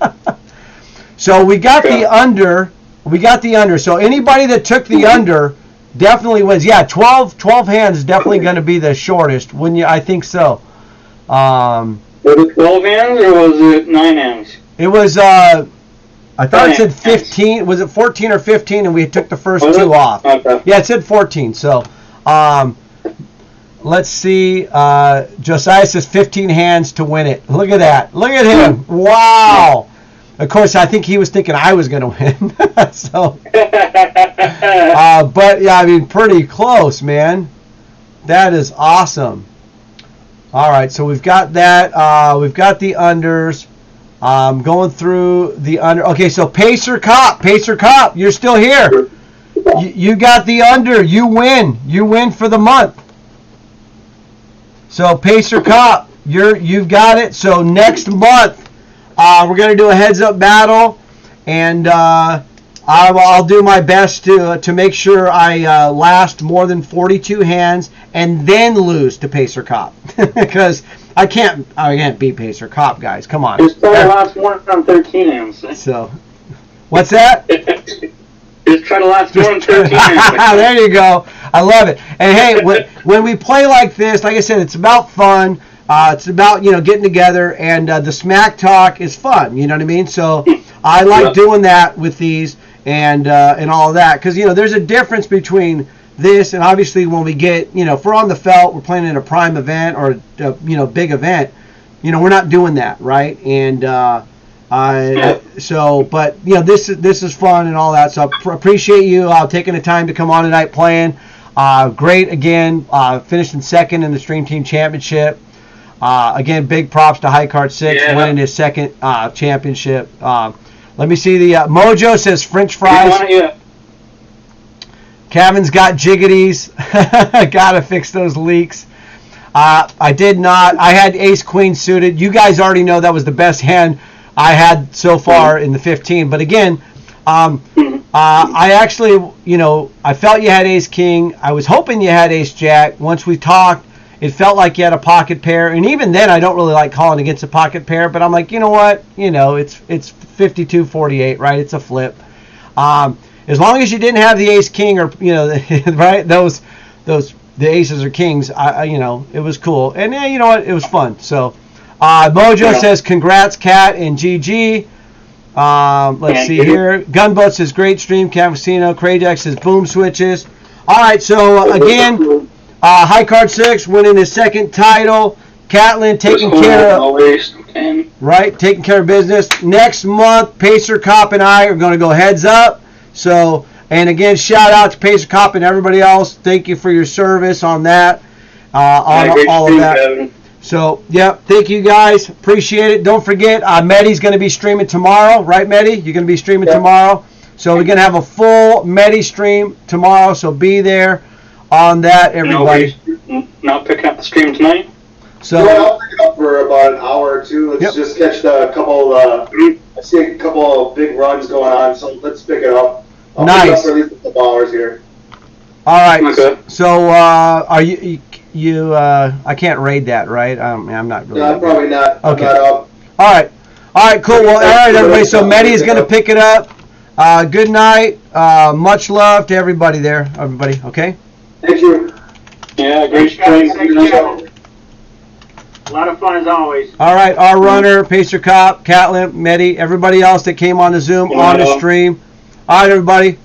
so we got the under. We got the under. So anybody that took the under definitely wins. Yeah, 12 hands is definitely going to be the shortest. Wouldn't you? I think so. Was it 12 hands or was it 9 hands? It was. I thought it said 15. Was it 14 or 15? And we took the first two off. Okay. Yeah, it said 14. So, let's see. Josiah says 15 hands to win it. Look at that. Look at him. Wow. Of course, I think he was thinking I was going to win. So, but yeah, I mean, pretty close, man. That is awesome. All right, so we've got that. We've got the unders. Going through the under. Okay, so Pacer Cop, you're still here. You got the under. You win. You win for the month. So Pacer Cop, you've got it. So next month, we're gonna do a heads up battle, and I'll do my best to make sure I last more than 42 hands and then lose to Pacer Cop because. I can't beat Pacer Cop, guys. Come on. Just try to last more than 13 hands. So, what's that? Just try to last more than 13 hands. There you go. I love it. And hey, when we play like this, like I said, it's about fun. It's about getting together, and the smack talk is fun. You know what I mean? So I like doing that with these and all of that because there's a difference between this and obviously when we get if we're on the felt, we're playing in a prime event or big event, we're not doing that, right? And so but this is fun and all that, so I appreciate you taking the time to come on tonight playing. Great again, finishing second in the Stream Team Championship. Again, big props to High Card 6 winning his second championship. Let me see the Mojo says French fries. Kevin's got jiggities. Gotta fix those leaks. I did not. I had ace queen suited. You guys already know that was the best hand I had so far in the 15. But again, I actually, I felt you had ace king. I was hoping you had ace jack. Once we talked, it felt like you had a pocket pair. And even then, I don't really like calling against a pocket pair. But I'm like, you know what? It's 52-48, right? It's a flip. As long as you didn't have the ace king or right, those the aces or kings, it was cool. And yeah, you know what, it was fun. So Mojo says congrats Kat and GG. Let's see here. Gunboat says great stream. Casino. Kradex says boom switches. All right, so again, High Card 6 winning his second title. Catlin taking care of taking care of business. Next month, Pacer Cop and I are going to go heads up. So, and again, shout out to Pacer Cop and everybody else. Thank you for your service on that, on all of that. Kevin. So, yeah, thank you guys. Appreciate it. Don't forget, Medi's going to be streaming tomorrow, right, Medi? You're going to be streaming tomorrow. So we're going to have a full Medi stream tomorrow. So be there on that, everybody. Not picking up the stream tonight. So I'll pick it up for about an hour or two. Let's just catch a couple. I see a couple of big runs going on, so let's pick it up. I'll pick it up for at least a couple hours here. All right. Okay. So are you? I can't raid that, right? I'm not really. No, I'm probably not. Okay. I'm not up. All right. All right. Cool. Well, all right, everybody. So Medi is going to pick it up. Good night. Much love to everybody there. Everybody. Okay. Thank you. Yeah. Great stream. A lot of fun as always. All right, our runner, Pacer Cop, Catlin, Medi, everybody else that came on the Zoom, on the stream. All right, everybody.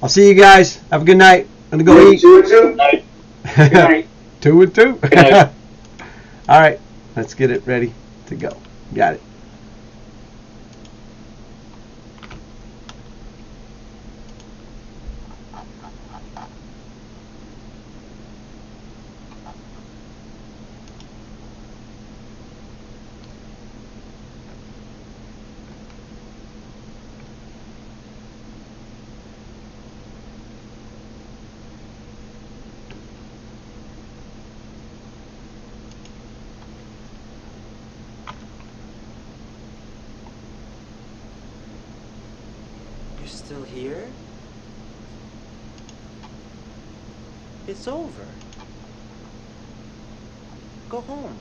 I'll see you guys. Have a good night. I'm going to go eat. 2 and 2. Night. Good night. 2 and 2. Good night. All right, let's get it ready to go. Got it. still here? It's over. Go home.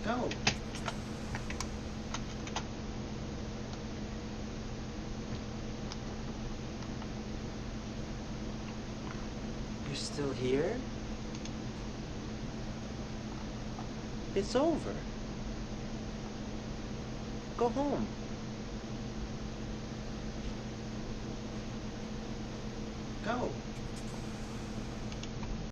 Go. You're still here? It's over. Go home.